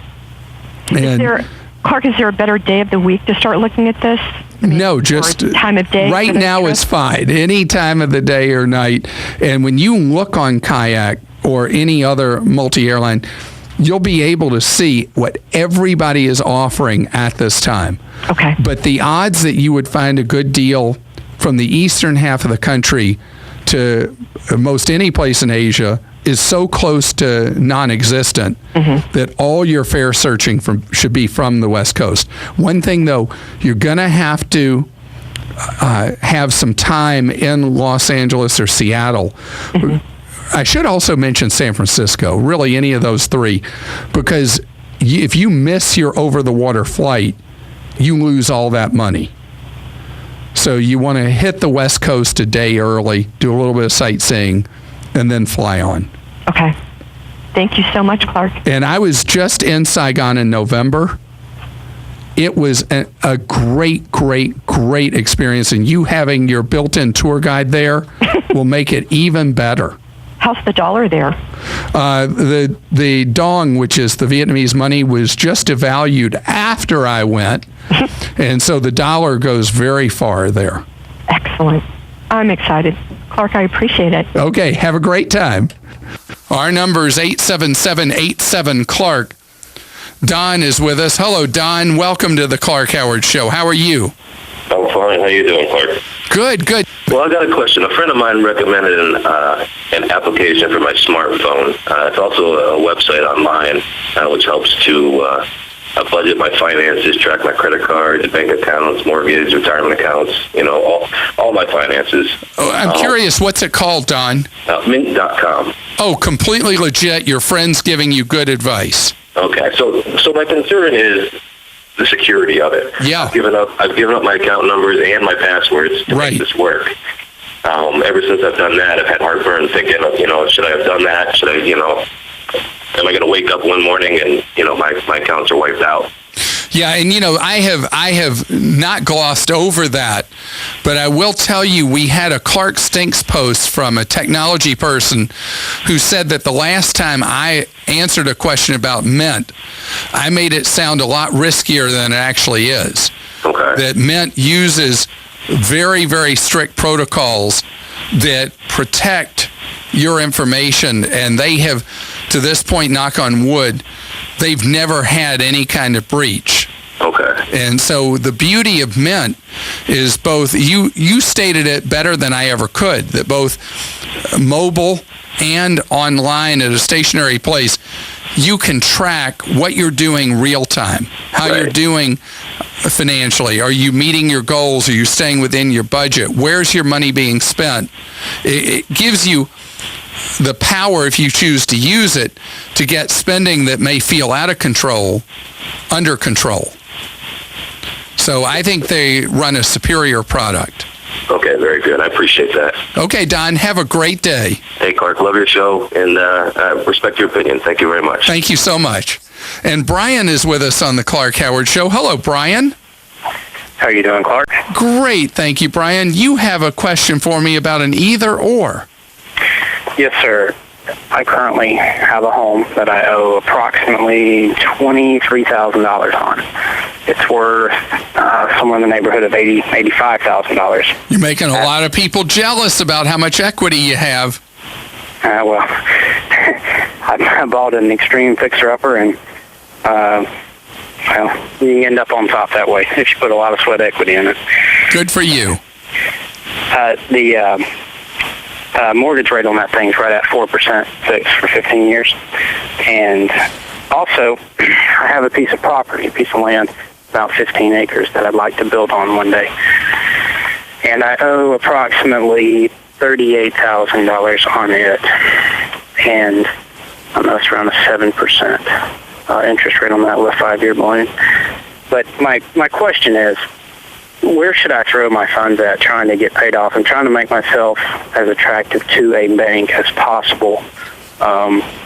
Clark, is there a better day of the week to start looking at this? No, just time of day. Right now is fine. Any time of the day or night. And when you look on Kayak or any other multi-airline, you'll be able to see what everybody is offering at this time. Okay. But the odds that you would find a good deal from the eastern half of the country to most any place in Asia is so close to non-existent that all your fare searching should be from the West Coast. One thing, though, you're going to have to have some time in Los Angeles or Seattle. I should also mention San Francisco, really any of those three, because if you miss your over-the-water flight, you lose all that money. So you want to hit the West Coast a day early, do a little bit of sightseeing, and then fly on. Okay. Thank you so much, Clark. And I was just in Saigon in November. It was a great, great, great experience. And you having your built-in tour guide there will make it even better. How's the dollar there? The dong, which is the Vietnamese money, was just devalued after I went. And so the dollar goes very far there. Excellent. I'm excited. Clark, I appreciate it. Okay, have a great time. Our number is 877-87-CLARK. Don is with us. Hello, Don. Welcome to the Clark Howard Show. How are you? I'm fine. How you doing, Clark? Good, good. Well, I got a question. A friend of mine recommended an application for my smartphone. It's also a website online which helps to budget my finances, track my credit cards, bank accounts, mortgage, retirement accounts, all my finances. Oh, I'm curious, what's it called, Don? Mint.com. Oh, completely legit. Your friend's giving you good advice. Okay, so my concern is the security of it. Yeah. I've given up my account numbers and my passwords to make this work. Ever since I've done that, I've had heartburn thinking, should I have done that? Should I, am I going to wake up one morning and, my accounts are wiped out? Yeah, and I have not glossed over that, but I will tell you, we had a Clark Stinks post from a technology person who said that the last time I answered a question about Mint, I made it sound a lot riskier than it actually is. Okay. That Mint uses very, very strict protocols that protect your information, and they have, to this point, knock on wood, they've never had any kind of breach. Okay. And so the beauty of Mint is both, you stated it better than I ever could, that both mobile and online at a stationary place, you can track what you're doing real time, how you're doing financially. Are you meeting your goals? Are you staying within your budget? Where's your money being spent? It gives you the power, if you choose to use it, to get spending that may feel out of control under control. So I think they run a superior product. Okay, very good. I appreciate that. Okay, Don, have a great day. Hey, Clark, love your show and respect your opinion. Thank you very much. Thank you so much. And Brian is with us on the Clark Howard Show. Hello, Brian. How are you doing, Clark? Great, thank you, Brian. You have a question for me about an either-or. Yes, sir. I currently have a home that I owe approximately $23,000 on. It's worth somewhere in the neighborhood of $85,000. You're making a lot of people jealous about how much equity you have. Well, I bought an extreme fixer-upper, and you end up on top that way if you put a lot of sweat equity in it. Good for you. The mortgage rate on that thing is right at 4% fixed for 15 years. And also, I have a piece of property, a piece of land, about 15 acres that I'd like to build on one day. And I owe approximately $38,000 on it. And I know it's around a 7% interest rate on that with a 5-year balloon. But my question is, where should I throw my funds at trying to get paid off? I'm trying to make myself as attractive to a bank as possible.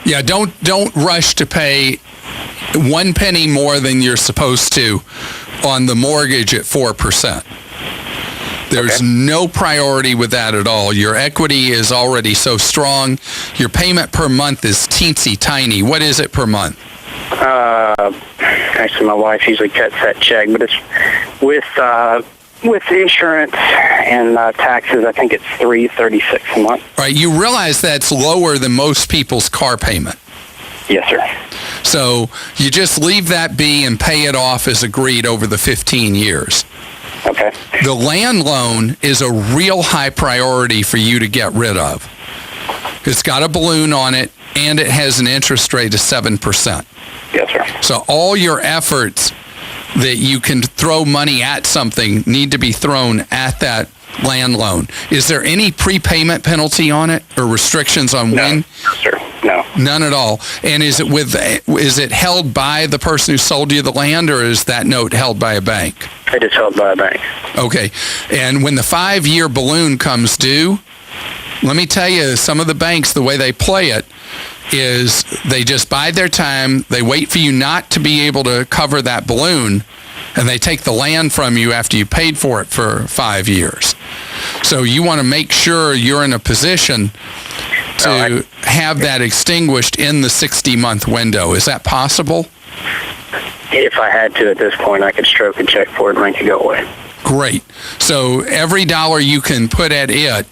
Yeah, don't rush to pay 1 penny more than you're supposed to on the mortgage at 4%. There's no priority with that at all. Your equity is already so strong. Your payment per month is teensy tiny. What is it per month? Actually, my wife usually cuts that check, but it's with insurance and taxes, I think it's $336 a month. Right. You realize that's lower than most people's car payment. Yes, sir. So you just leave that be and pay it off as agreed over the 15 years. Okay. The land loan is a real high priority for you to get rid of. It's got a balloon on it, and it has an interest rate of 7%. Yes, sir. So all your efforts that you can throw money at something need to be thrown at that land loan. Is there any prepayment penalty on it or restrictions on when? No, sir. No. None at all. And is it held by the person who sold you the land, or is that note held by a bank? It is held by a bank. Okay. And when the 5-year balloon comes due, let me tell you, some of the banks, the way they play it is they just bide their time. They wait for you not to be able to cover that balloon, and they take the land from you after you paid for it for 5 years. So you want to make sure you're in a position to have that extinguished in the 60-month window. Is that possible? If I had to at this point, I could stroke a check for it and make it go away. Great. So every dollar you can put at it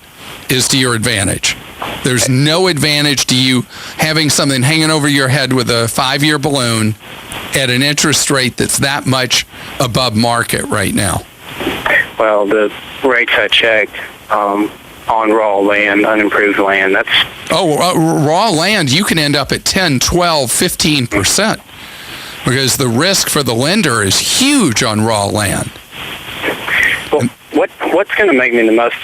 is to your advantage. There's no advantage to you having something hanging over your head with a 5-year balloon at an interest rate that's that much above market right now. Well, the rates I checked on raw land, unimproved land, that's... raw land, you can end up at 10, 12, 15% because the risk for the lender is huge on raw land. Well, what's going to make me the most...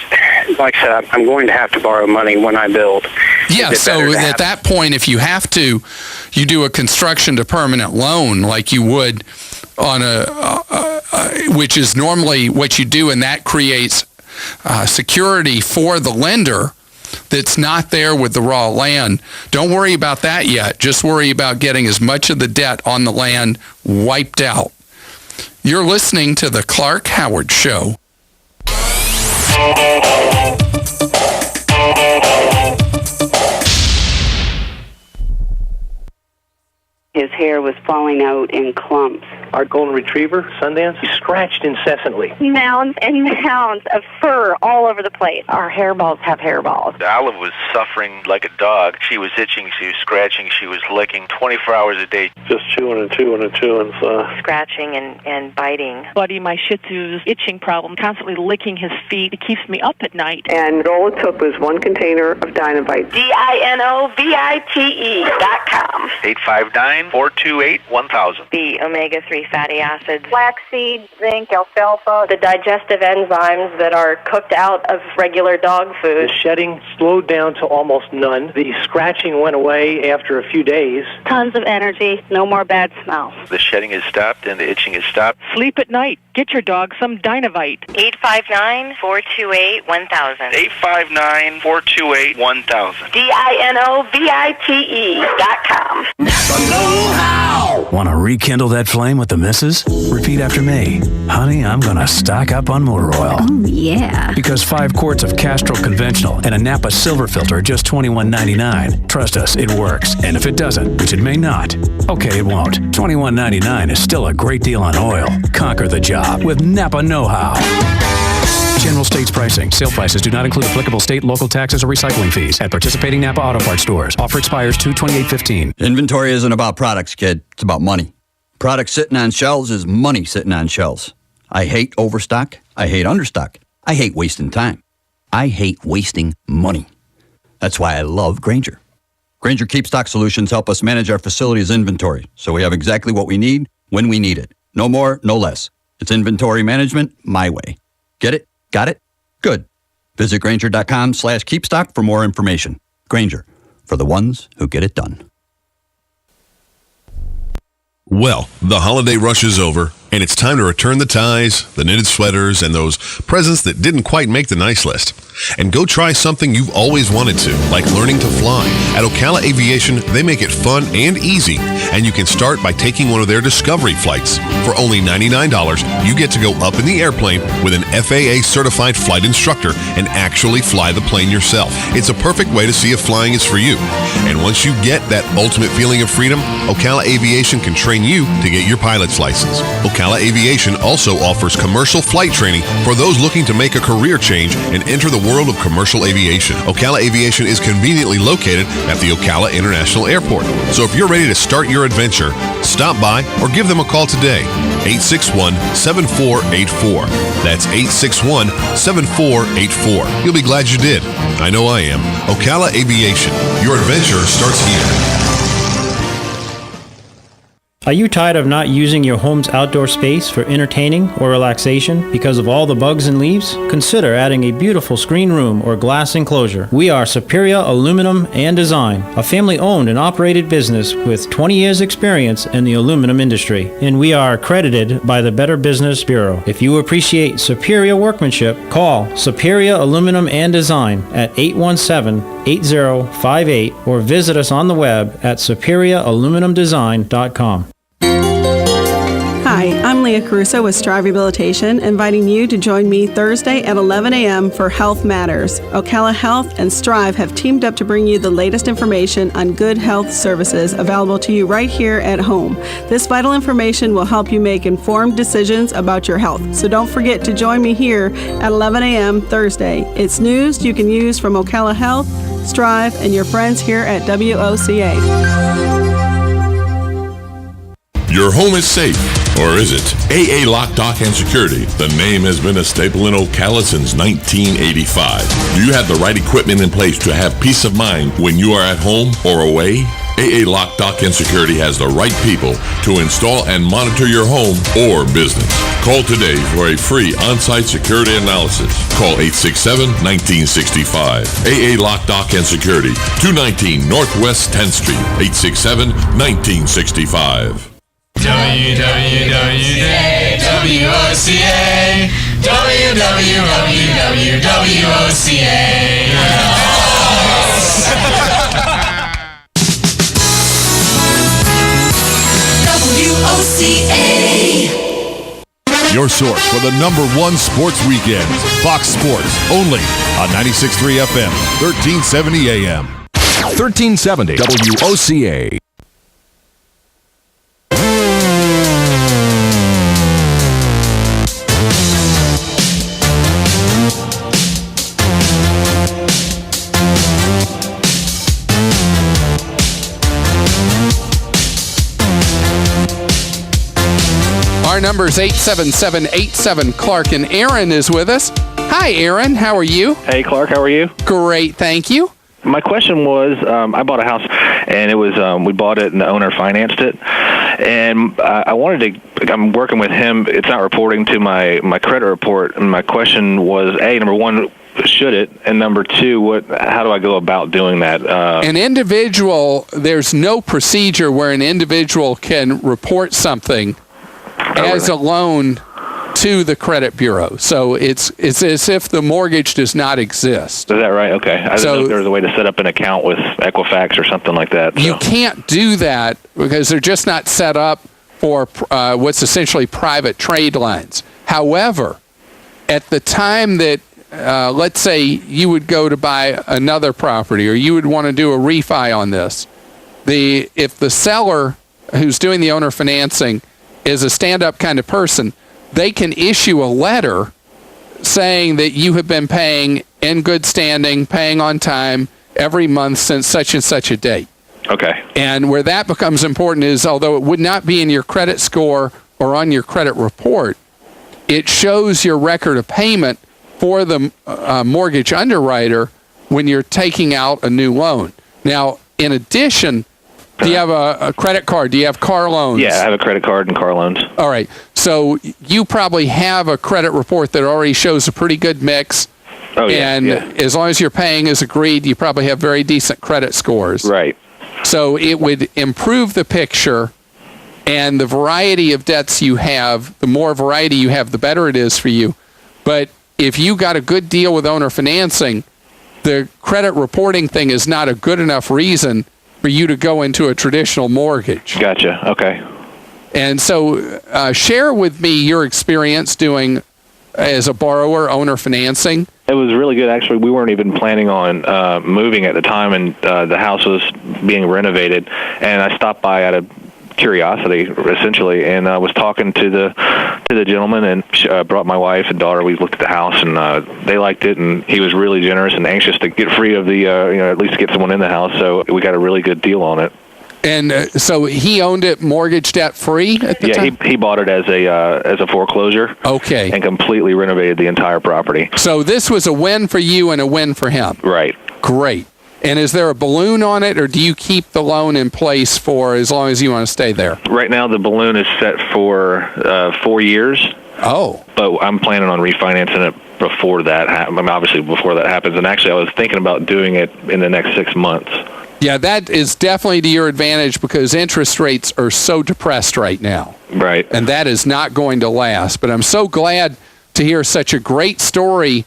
Like I said, I'm going to have to borrow money when I build. Yeah, so at that point, if you have to, you do a construction to permanent loan like you would on which is normally what you do, and that creates security for the lender that's not there with the raw land. Don't worry about that yet. Just worry about getting as much of the debt on the land wiped out. You're listening to The Clark Howard Show. His hair was falling out in clumps. Our golden retriever, Sundance, he scratched incessantly. Mounds and mounds of fur all over the place. Our hairballs have hairballs. Olive was suffering like a dog. She was itching, she was scratching, she was licking 24 hours a day. Just chewing and chewing and chewing. Scratching and biting. Buddy, my Shih Tzu's itching problem, constantly licking his feet. It keeps me up at night. And all it took was one container of Dinovite. DINOVITE.com. 859-428-1000. The omega-3 fatty acids. Flaxseed, zinc, alfalfa. The digestive enzymes that are cooked out of regular dog food. The shedding slowed down to almost none. The scratching went away after a few days. Tons of energy. No more bad smells. The shedding has stopped and the itching has stopped. Sleep at night. Get your dog some Dinovite. 859-428-1000. 859-428-1000. DINOVITE.com. Want to rekindle that flame with the missus? Repeat after me. Honey, I'm going to stock up on motor oil. Oh, yeah. Because 5 quarts of Castrol Conventional and a Napa Silver Filter are just $21.99. Trust us, it works. And if it doesn't, which it may not, okay, it won't. $21.99 is still a great deal on oil. Conquer the job with Napa Know-How. General states pricing. Sale prices do not include applicable state, local taxes, or recycling fees at participating Napa Auto Parts stores. Offer expires 2/28/15. Inventory isn't about products, kid. It's about money. Product sitting on shelves is money sitting on shelves. I hate overstock. I hate understock. I hate wasting time. I hate wasting money. That's why I love Grainger. Grainger KeepStock Solutions help us manage our facility's inventory, so we have exactly what we need when we need it. No more, no less. It's inventory management my way. Get it? Got it? Good. Visit Grainger.com/keepstock for more information. Grainger, for the ones who get it done. Well, the holiday rush is over, and it's time to return the ties, the knitted sweaters, and those presents that didn't quite make the nice list. And go try something you've always wanted to, like learning to fly. At Ocala Aviation, they make it fun and easy, and you can start by taking one of their Discovery flights. For only $99, you get to go up in the airplane with an FAA-certified flight instructor and actually fly the plane yourself. It's a perfect way to see if flying is for you. And once you get that ultimate feeling of freedom, Ocala Aviation can train you to get your pilot's license. Ocala Aviation also offers commercial flight training for those looking to make a career change and enter the world of commercial aviation. Ocala Aviation is conveniently located at the Ocala International Airport. So if you're ready to start your adventure, stop by or give them a call today. 861-7484. That's 861-7484. You'll be glad you did. I know I am. Ocala Aviation. Your adventure starts here. Are you tired of not using your home's outdoor space for entertaining or relaxation because of all the bugs and leaves? Consider adding a beautiful screen room or glass enclosure. We are Superior Aluminum and Design, a family-owned and operated business with 20 years experience in the aluminum industry, and we are accredited by the Better Business Bureau. If you appreciate superior workmanship, call Superior Aluminum and Design at 817-8058 or visit us on the web at superiораluminumdesign.com. Hi, I'm Leah Caruso with Strive Rehabilitation, inviting you to join me Thursday at 11 a.m. for Health Matters. Ocala Health and Strive have teamed up to bring you the latest information on good health services available to you right here at home. This vital information will help you make informed decisions about your health. So don't forget to join me here at 11 a.m. Thursday. It's news you can use from Ocala Health, Strive, and your friends here at WOCA. Your home is safe, or is it? AA Lock, Dock, and Security. The name has been a staple in Ocala since 1985. Do you have the right equipment in place to have peace of mind when you are at home or away? AA Lock, Dock, and Security has the right people to install and monitor your home or business. Call today for a free on-site security analysis. Call 867-1965. AA Lock, Dock, and Security, 219 Northwest 10th Street, 867-1965. Your source for the #1 sports weekends. Fox Sports, only on 96.3 FM, 1370 AM. 1370 WOCA. Our number is 877-87 Clark, and Aaron is with us. Hi, Aaron. How are you? Hey, Clark. How are you? Great, thank you. My question was, I bought a house, and it was we bought it, and the owner financed it, and I wanted to. I'm working with him. It's not reporting to my credit report, and my question was, number one, should it, and number two, how do I go about doing that? An individual, there's no procedure where an individual can report something as a loan to the credit bureau. So it's as if the mortgage does not exist. Is that right? Okay. I didn't know if there was a way to set up an account with Equifax or something like that. So. You can't do that because they're just not set up for what's essentially private trade lines. However, at the time that, let's say you would go to buy another property or you would want to do a refi on this, if the seller who's doing the owner financing is a stand-up kind of person, they can issue a letter saying that you have been paying in good standing, paying on time every month since such and such a date. Okay. And where that becomes important is, although it would not be in your credit score or on your credit report, it shows your record of payment for the mortgage underwriter when you're taking out a new loan. Now, in addition, do you have a credit card? Do you have car loans? Yeah, I have a credit card and car loans. All right. So you probably have a credit report that already shows a pretty good mix. Oh, yeah. And as long as you're paying as agreed, you probably have very decent credit scores. Right. So it would improve the picture, and the variety of debts you have, the more variety you have, the better it is for you. But if you got a good deal with owner financing, the credit reporting thing is not a good enough reason for you to go into a traditional mortgage. Gotcha. Okay. And so share with me your experience doing as a borrower owner financing. It was really good, actually. We weren't even planning on moving at the time, and the house was being renovated. And I stopped by out of curiosity, essentially, and I was talking to the gentleman, and brought my wife and daughter. We looked at the house, and they liked it, and he was really generous and anxious to get free of the, at least get someone in the house. So we got a really good deal on it. And so he owned it mortgage debt free at the time? Yeah, he bought it as a foreclosure. Okay. And completely renovated the entire property. So this was a win for you and a win for him. Right. Great. And is there a balloon on it, or do you keep the loan in place for as long as you want to stay there? Right now, the balloon is set for 4 years. Oh. But I'm planning on refinancing it before that obviously before that happens. And actually, I was thinking about doing it in the next 6 months. Yeah, that is definitely to your advantage because interest rates are so depressed right now. Right. And that is not going to last. But I'm so glad to hear such a great story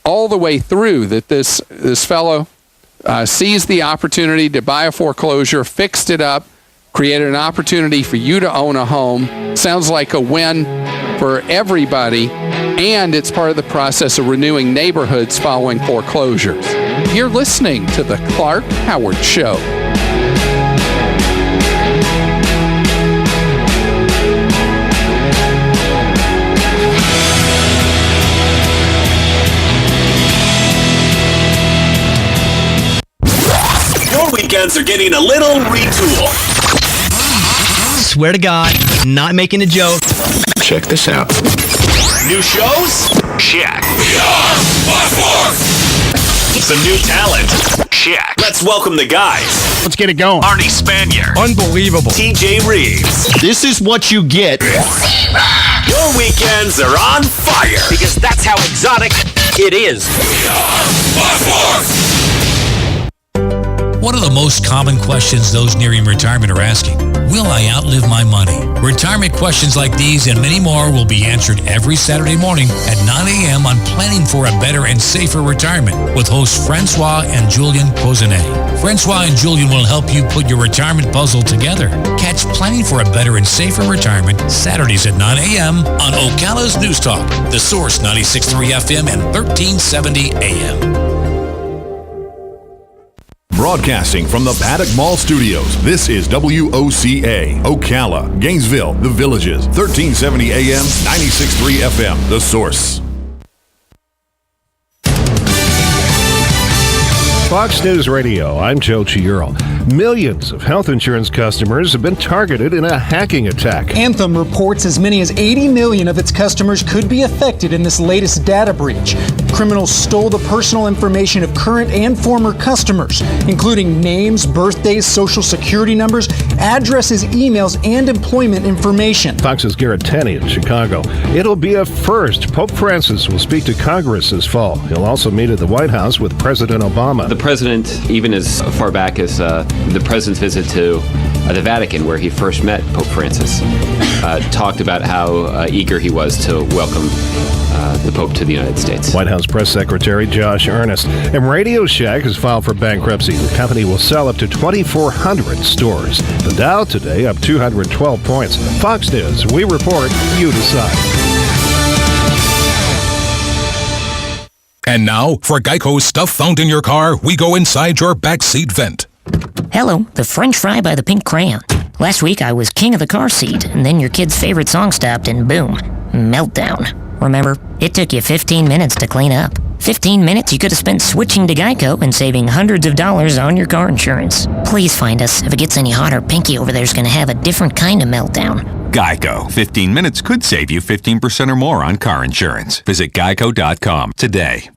all the way through, that this fellow seized the opportunity to buy a foreclosure, fixed it up, created an opportunity for you to own a home. Sounds like a win for everybody, and it's part of the process of renewing neighborhoods following foreclosures. You're listening to The Clark Howard Show. Your weekends are getting a little retool. Swear to God, not making a joke. Check this out. New shows? Check. We are Force. Some new talent? Check. Let's welcome the guys. Let's get it going. Arnie Spanier. Unbelievable. TJ Reeves. This is what you get. Your weekends are on fire. Because that's how exotic it is. We are Force. One of the most common questions those nearing retirement are asking: will I outlive my money? Retirement questions like these and many more will be answered every Saturday morning at 9 a.m. on Planning for a Better and Safer Retirement with hosts Francois and Julian Pozenet. Francois and Julian will help you put your retirement puzzle together. Catch Planning for a Better and Safer Retirement Saturdays at 9 a.m. on Ocala's News Talk, The Source 96.3 FM and 1370 AM. Broadcasting from the Paddock Mall Studios, this is WOCA, Ocala, Gainesville, The Villages, 1370 AM, 96.3 FM, The Source. Fox News Radio, I'm Joe Chiuro. Millions of health insurance customers have been targeted in a hacking attack. Anthem reports as many as 80 million of its customers could be affected in this latest data breach. Criminals stole the personal information of current and former customers, including names, birthdays, social security numbers, addresses, emails, and employment information. Fox's Garrett Tenney in Chicago. It'll be a first. Pope Francis will speak to Congress this fall. He'll also meet at the White House with President Obama. The president, even as far back as the president's visit to the Vatican, where he first met Pope Francis, talked about how eager he was to welcome the Pope to the United States. White House Press Secretary Josh Earnest. And Radio Shack has filed for bankruptcy. The company will sell up to 2,400 stores. The Dow today up 212 points. Fox News, we report, you decide. And now, for Geico's stuff found in your car, we go inside your backseat vent. Hello, the French fry by the pink crayon. Last week I was king of the car seat, and then your kid's favorite song stopped and boom, meltdown. Remember, it took you 15 minutes to clean up. 15 minutes you could have spent switching to Geico and saving hundreds of dollars on your car insurance. Please find us. If it gets any hotter, Pinky over there's gonna have a different kind of meltdown. Geico. 15 minutes could save you 15% or more on car insurance. Visit geico.com today.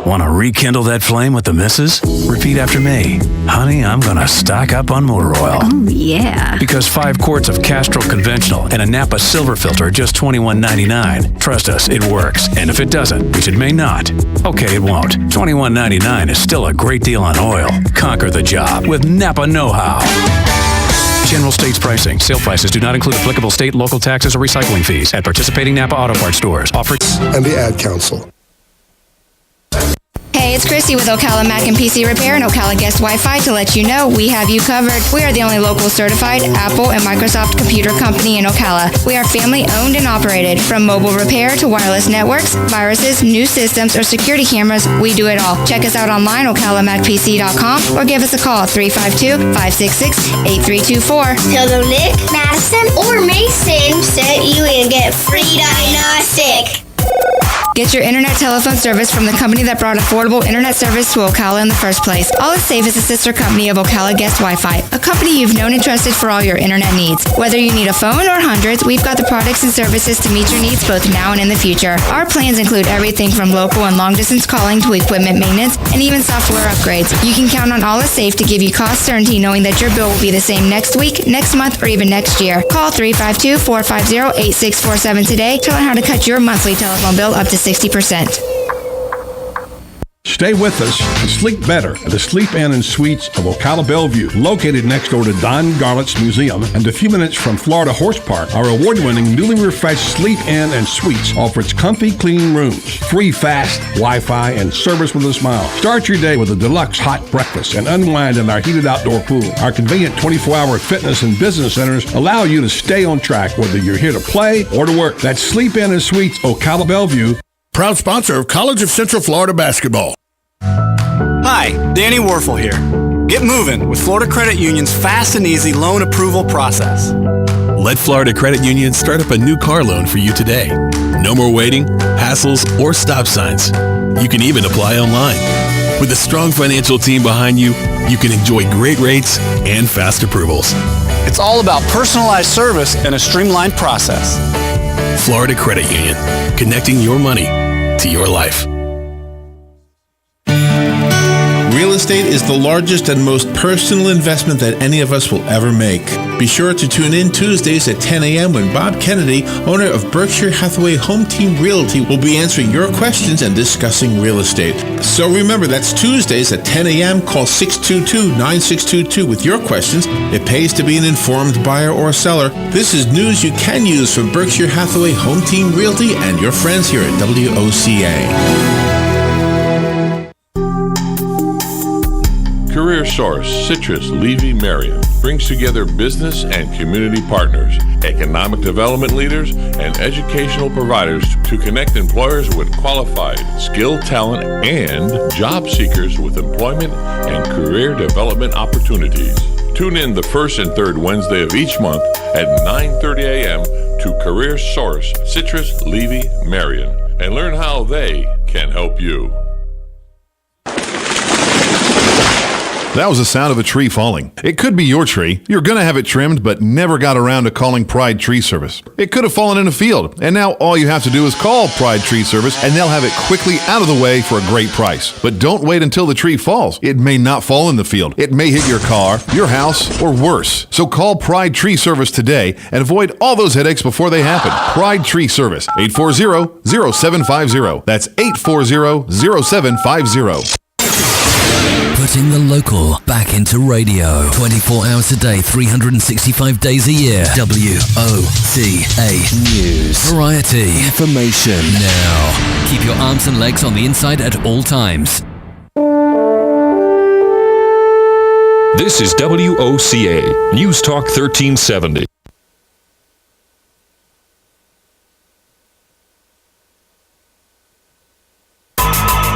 Want to rekindle that flame with the missus? Repeat after me. Honey, I'm going to stock up on motor oil. Oh, yeah. Because 5 quarts of Castrol Conventional and a Napa Silver Filter are just $21.99. Trust us, it works. And if it doesn't, which it may not, okay, it won't. $21.99 is still a great deal on oil. Conquer the job with Napa Know-How. General states pricing. Sale prices do not include applicable state, local taxes, or recycling fees at participating Napa Auto Parts stores. Offered and the Ad Council. Hey, it's Christy with Ocala Mac and PC Repair and Ocala Guest Wi-Fi to let you know we have you covered. We are the only local certified Apple and Microsoft computer company in Ocala. We are family owned and operated. From mobile repair to wireless networks, viruses, new systems, or security cameras, we do it all. Check us out online, ocalamacpc.com, or give us a call, 352-566-8324. Tell them Nick, Madison, or Mason sent you and get free diagnostic. Get your internet telephone service from the company that brought affordable internet service to Ocala in the first place. All is Safe is a sister company of Ocala Guest Wi-Fi, a company you've known and trusted for all your internet needs. Whether you need a phone or hundreds, we've got the products and services to meet your needs both now and in the future. Our plans include everything from local and long-distance calling to equipment maintenance and even software upgrades. You can count on All is Safe to give you cost certainty knowing that your bill will be the same next week, next month, or even next year. Call 352-450-8647 today to learn how to cut your monthly telephone bill up to 60%. Stay with us and sleep better at the Sleep Inn and Suites of Ocala Bellevue, located next door to Don Garlett's Museum and a few minutes from Florida Horse Park. Our award-winning, newly refreshed Sleep Inn and Suites offers comfy, clean rooms, free fast Wi-Fi, and service with a smile. Start your day with a deluxe hot breakfast and unwind in our heated outdoor pool. Our convenient 24-hour fitness and business centers allow you to stay on track whether you're here to play or to work. That's Sleep Inn and Suites, Ocala Bellevue. Proud sponsor of College of Central Florida basketball. Hi, Danny Warfel here. Get moving with Florida Credit Union's fast and easy loan approval process. Let Florida Credit Union start up a new car loan for you today. No more waiting, hassles, or stop signs. You can even apply online. With a strong financial team behind you, you can enjoy great rates and fast approvals. It's all about personalized service and a streamlined process. Florida Credit Union, connecting your money to your life. Real estate is the largest and most personal investment that any of us will ever make. Be sure to tune in Tuesdays at 10 a.m. when Bob Kennedy, owner of Berkshire Hathaway Home Team Realty, will be answering your questions and discussing real estate. So remember, that's Tuesdays at 10 a.m. Call 622-9622 with your questions. It pays to be an informed buyer or seller. This is news you can use from Berkshire Hathaway Home Team Realty and your friends here at WOCA. Career Source, Citrus, Levy, Marion brings together business and community partners, economic development leaders, and educational providers to connect employers with qualified, skilled talent and job seekers with employment and career development opportunities. Tune in the first and third Wednesday of each month at 9:30 a.m. to Career Source, Citrus, Levy, Marion, and learn how they can help you. That was the sound of a tree falling. It could be your tree. You're going to have it trimmed, but never got around to calling Pride Tree Service. It could have fallen in a field, and now all you have to do is call Pride Tree Service, and they'll have it quickly out of the way for a great price. But don't wait until the tree falls. It may not fall in the field. It may hit your car, your house, or worse. So call Pride Tree Service today and avoid all those headaches before they happen. Pride Tree Service, 840-0750. That's 840-0750. Putting the local back into radio. 24 hours a day, 365 days a year. WOCA News. Variety. Information. Now. Keep your arms and legs on the inside at all times. This is WOCA, News Talk 1370.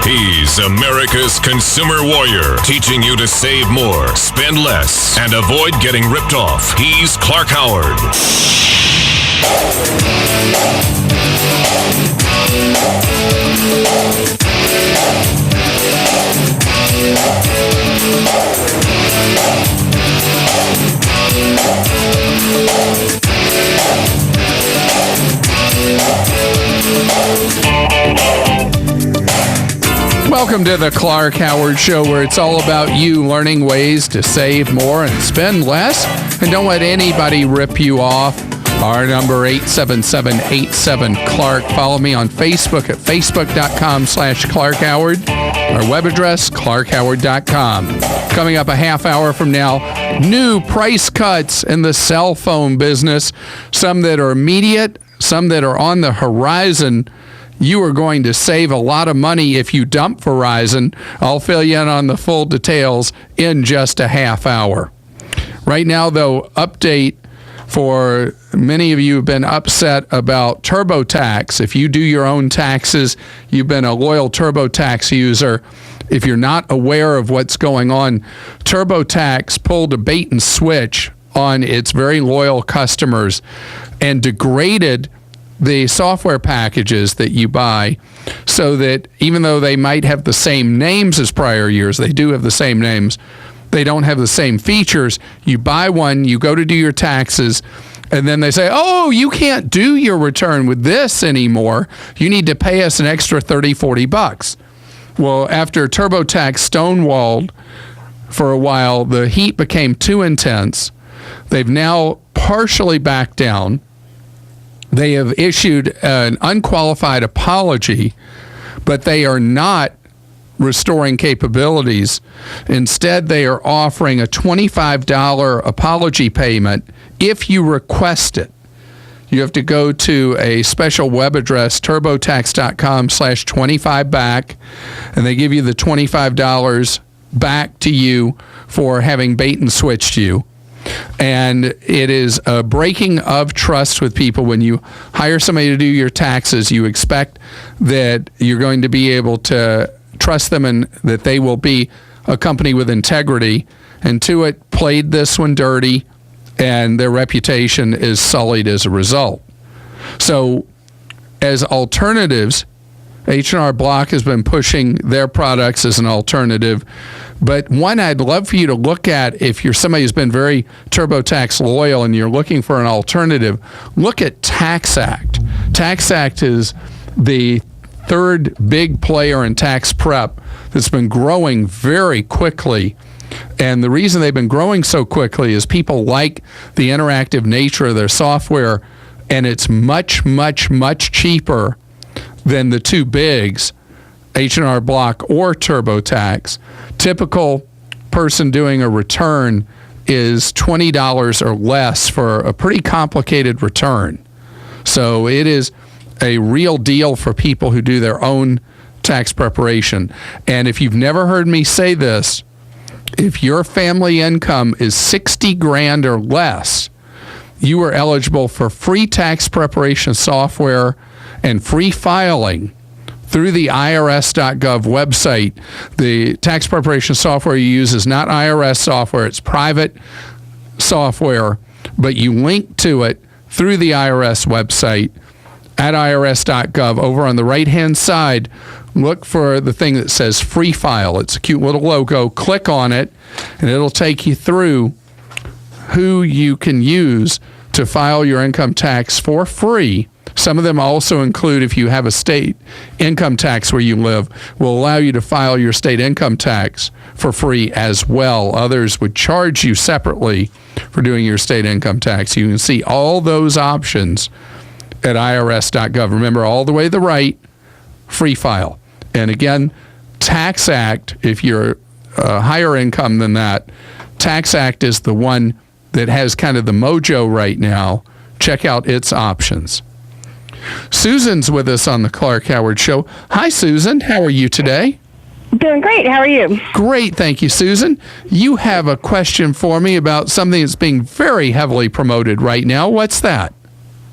He's America's consumer warrior, teaching you to save more, spend less, and avoid getting ripped off. He's Clark Howard. Welcome to the Clark Howard Show, where it's all about you learning ways to save more and spend less. And don't let anybody rip you off. Our number, 877-87-CLARK. Follow me on Facebook at facebook.com/Clark Howard. Our web address, clarkhoward.com. Coming up a half hour from now, new price cuts in the cell phone business. Some that are immediate, some that are on the horizon. You are going to save a lot of money if you dump Verizon. I'll fill you in on the full details in just a half hour. Right now, though, update for many of you have been upset about TurboTax. If you do your own taxes, you've been a loyal TurboTax user. If you're not aware of what's going on, TurboTax pulled a bait and switch on its very loyal customers and degraded the software packages that you buy, so that even though they might have the same names as prior years, they do have the same names, they don't have the same features. You buy one, you go to do your taxes, and then they say, oh, you can't do your return with this anymore. You need to pay us an extra $30-$40. Well, after TurboTax stonewalled for a while, the heat became too intense. They've now partially backed down. They have issued an unqualified apology, but they are not restoring capabilities. Instead, they are offering a $25 apology payment if you request it. You have to go to a special web address, turbotax.com/25back, and they give you the $25 back to you for having bait and switched you. And it is a breaking of trust with people. When you hire somebody to do your taxes, you expect that you're going to be able to trust them and that they will be a company with integrity. Intuit played this one dirty, and their reputation is sullied as a result. So as alternatives, H&R Block has been pushing their products as an alternative. But one I'd love for you to look at, if you're somebody who's been very TurboTax loyal and you're looking for an alternative, look at TaxAct. TaxAct is the third big player in tax prep that's been growing very quickly. And the reason they've been growing so quickly is people like the interactive nature of their software, and it's much, much, much cheaper than the two bigs, H&R Block or TurboTax. Typical person doing a return is $20 or less for a pretty complicated return. So it is a real deal for people who do their own tax preparation. And if you've never heard me say this, if your family income is 60 grand or less, you are eligible for free tax preparation software and free filing through the IRS.gov website. The tax preparation software you use is not IRS software, it's private software, but you link to it through the IRS website at irs.gov. Over on the right-hand side, look for the thing that says Free File. It's a cute little logo. Click on it, and it'll take you through who you can use to file your income tax for free. Some of them also include, if you have a state income tax where you live, will allow you to file your state income tax for free as well. Others would charge you separately for doing your state income tax. You can see all those options at irs.gov. Remember, all the way to the right, Free File. And again, Tax Act, if you're higher income than that, Tax Act is the one that has kind of the mojo right now. Check out its options. Susan's with us on the Clark Howard Show. Hi, Susan. How are you today? Doing great. How are you? Great. Thank you, Susan. You have a question for me about something that's being very heavily promoted right now. What's that?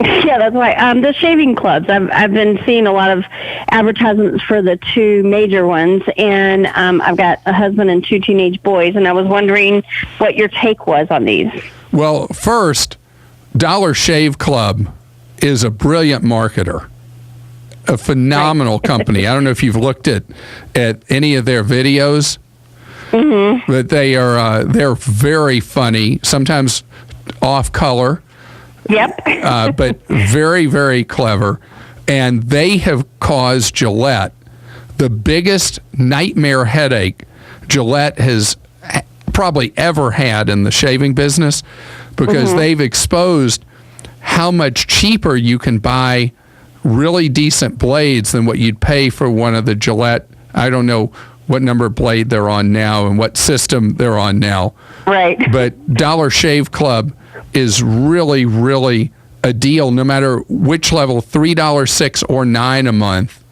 Yeah, that's right. The shaving clubs. I've been seeing a lot of advertisements for the two major ones, and I've got a husband and two teenage boys, and I was wondering what your take was on these. Well, first, Dollar Shave Club is a brilliant marketer, a phenomenal company. I don't know if you've looked at any of their videos, but they're very funny, sometimes off color. Yep. But very, very clever. And they have caused Gillette the biggest nightmare headache Gillette has probably ever had in the shaving business, because they've exposed how much cheaper you can buy really decent blades than what you'd pay for one of the Gillette. I don't know what number blade they're on now and what system they're on now. Right. But Dollar Shave Club is really, really a deal, no matter which level, $3, $6, or $9 a month.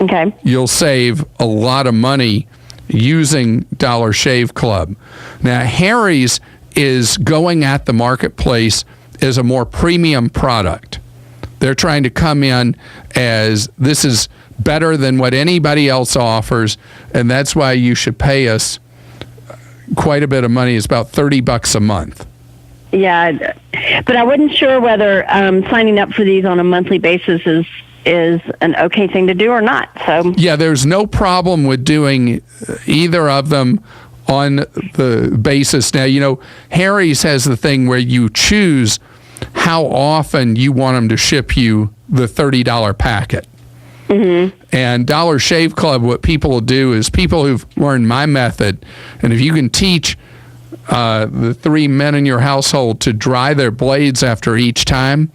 Okay. You'll save a lot of money using Dollar Shave Club. Now, Harry's is going at the marketplace as a more premium product. They're trying to come in as this is better than what anybody else offers, and that's why you should pay us quite a bit of money. It's about $30 a month. Yeah, but I wasn't sure whether signing up for these on a monthly basis is an okay thing to do or not. So yeah, there's no problem with doing either of them on the basis. Now, you know, Harry's has the thing where you choose how often you want them to ship you the $30 packet. And Dollar Shave Club, what people will do is people who've learned my method, and if you can teach the three men in your household to dry their blades after each time,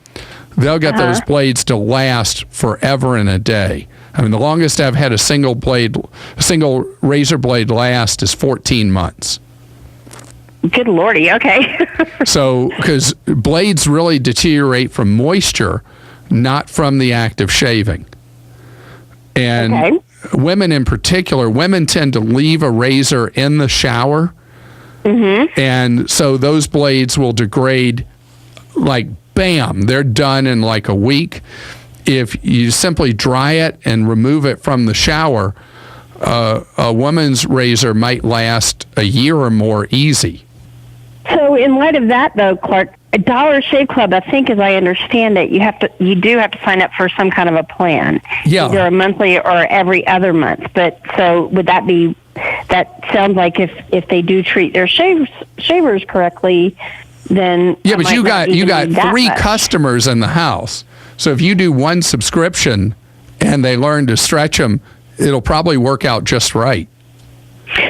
they'll get those blades to last forever and a day. I mean, the longest I've had a single razor blade last is 14 months. Good Lordy, okay. So, because blades really deteriorate from moisture, not from the act of shaving. And women in particular, women tend to leave a razor in the shower. And so those blades will degrade like bam, they're done in like a week. If you simply dry it and remove it from the shower, a woman's razor might last a year or more easy. So in light of that, though, Clark, a Dollar Shave Club, I think, as I understand it, you do have to sign up for some kind of a plan. Yeah. Either a monthly or every other month. But so would that be? That sounds like if they do treat their shavers correctly, then yeah. But you got three customers in the house. So if you do one subscription and they learn to stretch them, it'll probably work out just right.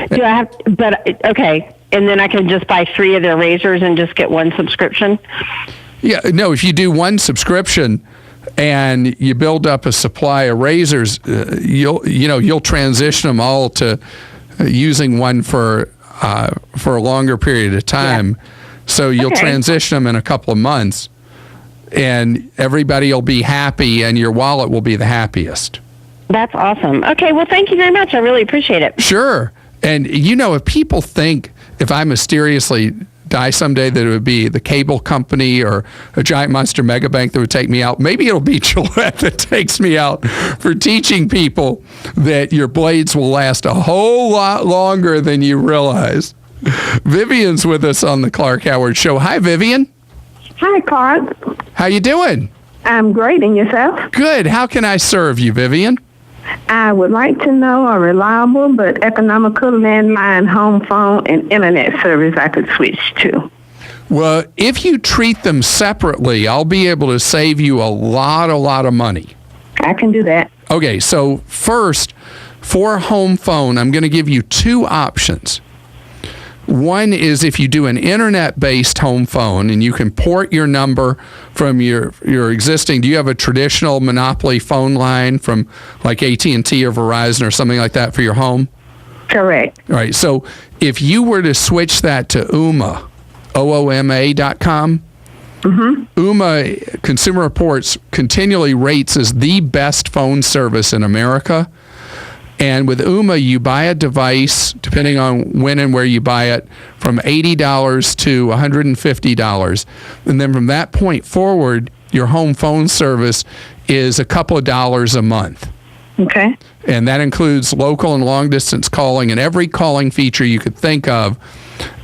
Do I have? But okay, and then I can just buy 3 of their razors and just get one subscription. Yeah, no. If you do one subscription and you build up a supply of razors, you'll transition them all to using one for a longer period of time. Yeah. So you'll transition them in a couple of months, and everybody will be happy, and your wallet will be the happiest. That's awesome. Okay, well, thank you very much. I really appreciate it. Sure. And, if people think if I mysteriously die someday that it would be the cable company or a giant monster mega bank that would take me out, maybe it'll be Gillette that takes me out for teaching people that your blades will last a whole lot longer than you realize. Vivian's with us on the Clark Howard Show. Hi, Vivian. Hi, Clark. How you doing? I'm great. And yourself? Good. How can I serve you, Vivian? I would like to know a reliable but economical landline home phone and internet service I could switch to. Well, if you treat them separately, I'll be able to save you a lot of money. I can do that. Okay, so first, for a home phone, I'm going to give you 2 options. One is if you do an internet-based home phone and you can port your number from your existing, do you have a traditional monopoly phone line from like AT&T or Verizon or something like that for your home? Correct. All right, so if you were to switch that to Ooma, OOMA.com, Ooma, Consumer Reports continually rates as the best phone service in America. And with Ooma, you buy a device, depending on when and where you buy it, from $80 to $150. And then from that point forward, your home phone service is a couple of dollars a month. Okay. And that includes local and long-distance calling and every calling feature you could think of.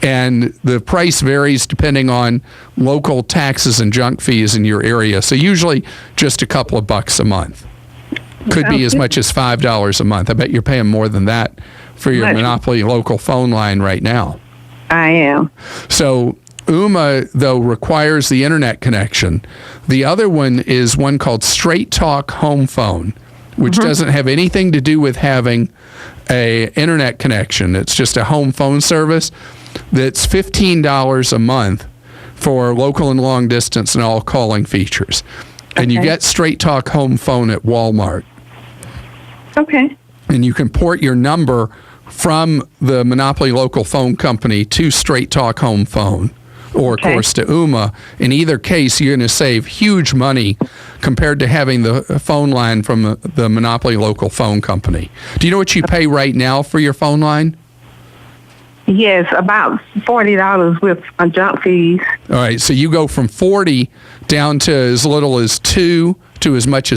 And the price varies depending on local taxes and junk fees in your area. So usually just a couple of bucks a month. Could be as much as $5 a month. I bet you're paying more than that for your Monopoly local phone line right now. I am. So Ooma, though, requires the internet connection. The other one is one called Straight Talk Home Phone, which doesn't have anything to do with having a internet connection. It's just a home phone service that's $15 a month for local and long distance and all calling features. And you get Straight Talk Home Phone at Walmart. Okay. And you can port your number from the Monopoly local phone company to Straight Talk Home Phone, or of course to Ooma. In either case, you're going to save huge money compared to having the phone line from the Monopoly local phone company. Do you know what you pay right now for your phone line? Yes, about $40 with junk fees. All right, so you go from $40 down to as little as $2 to as much as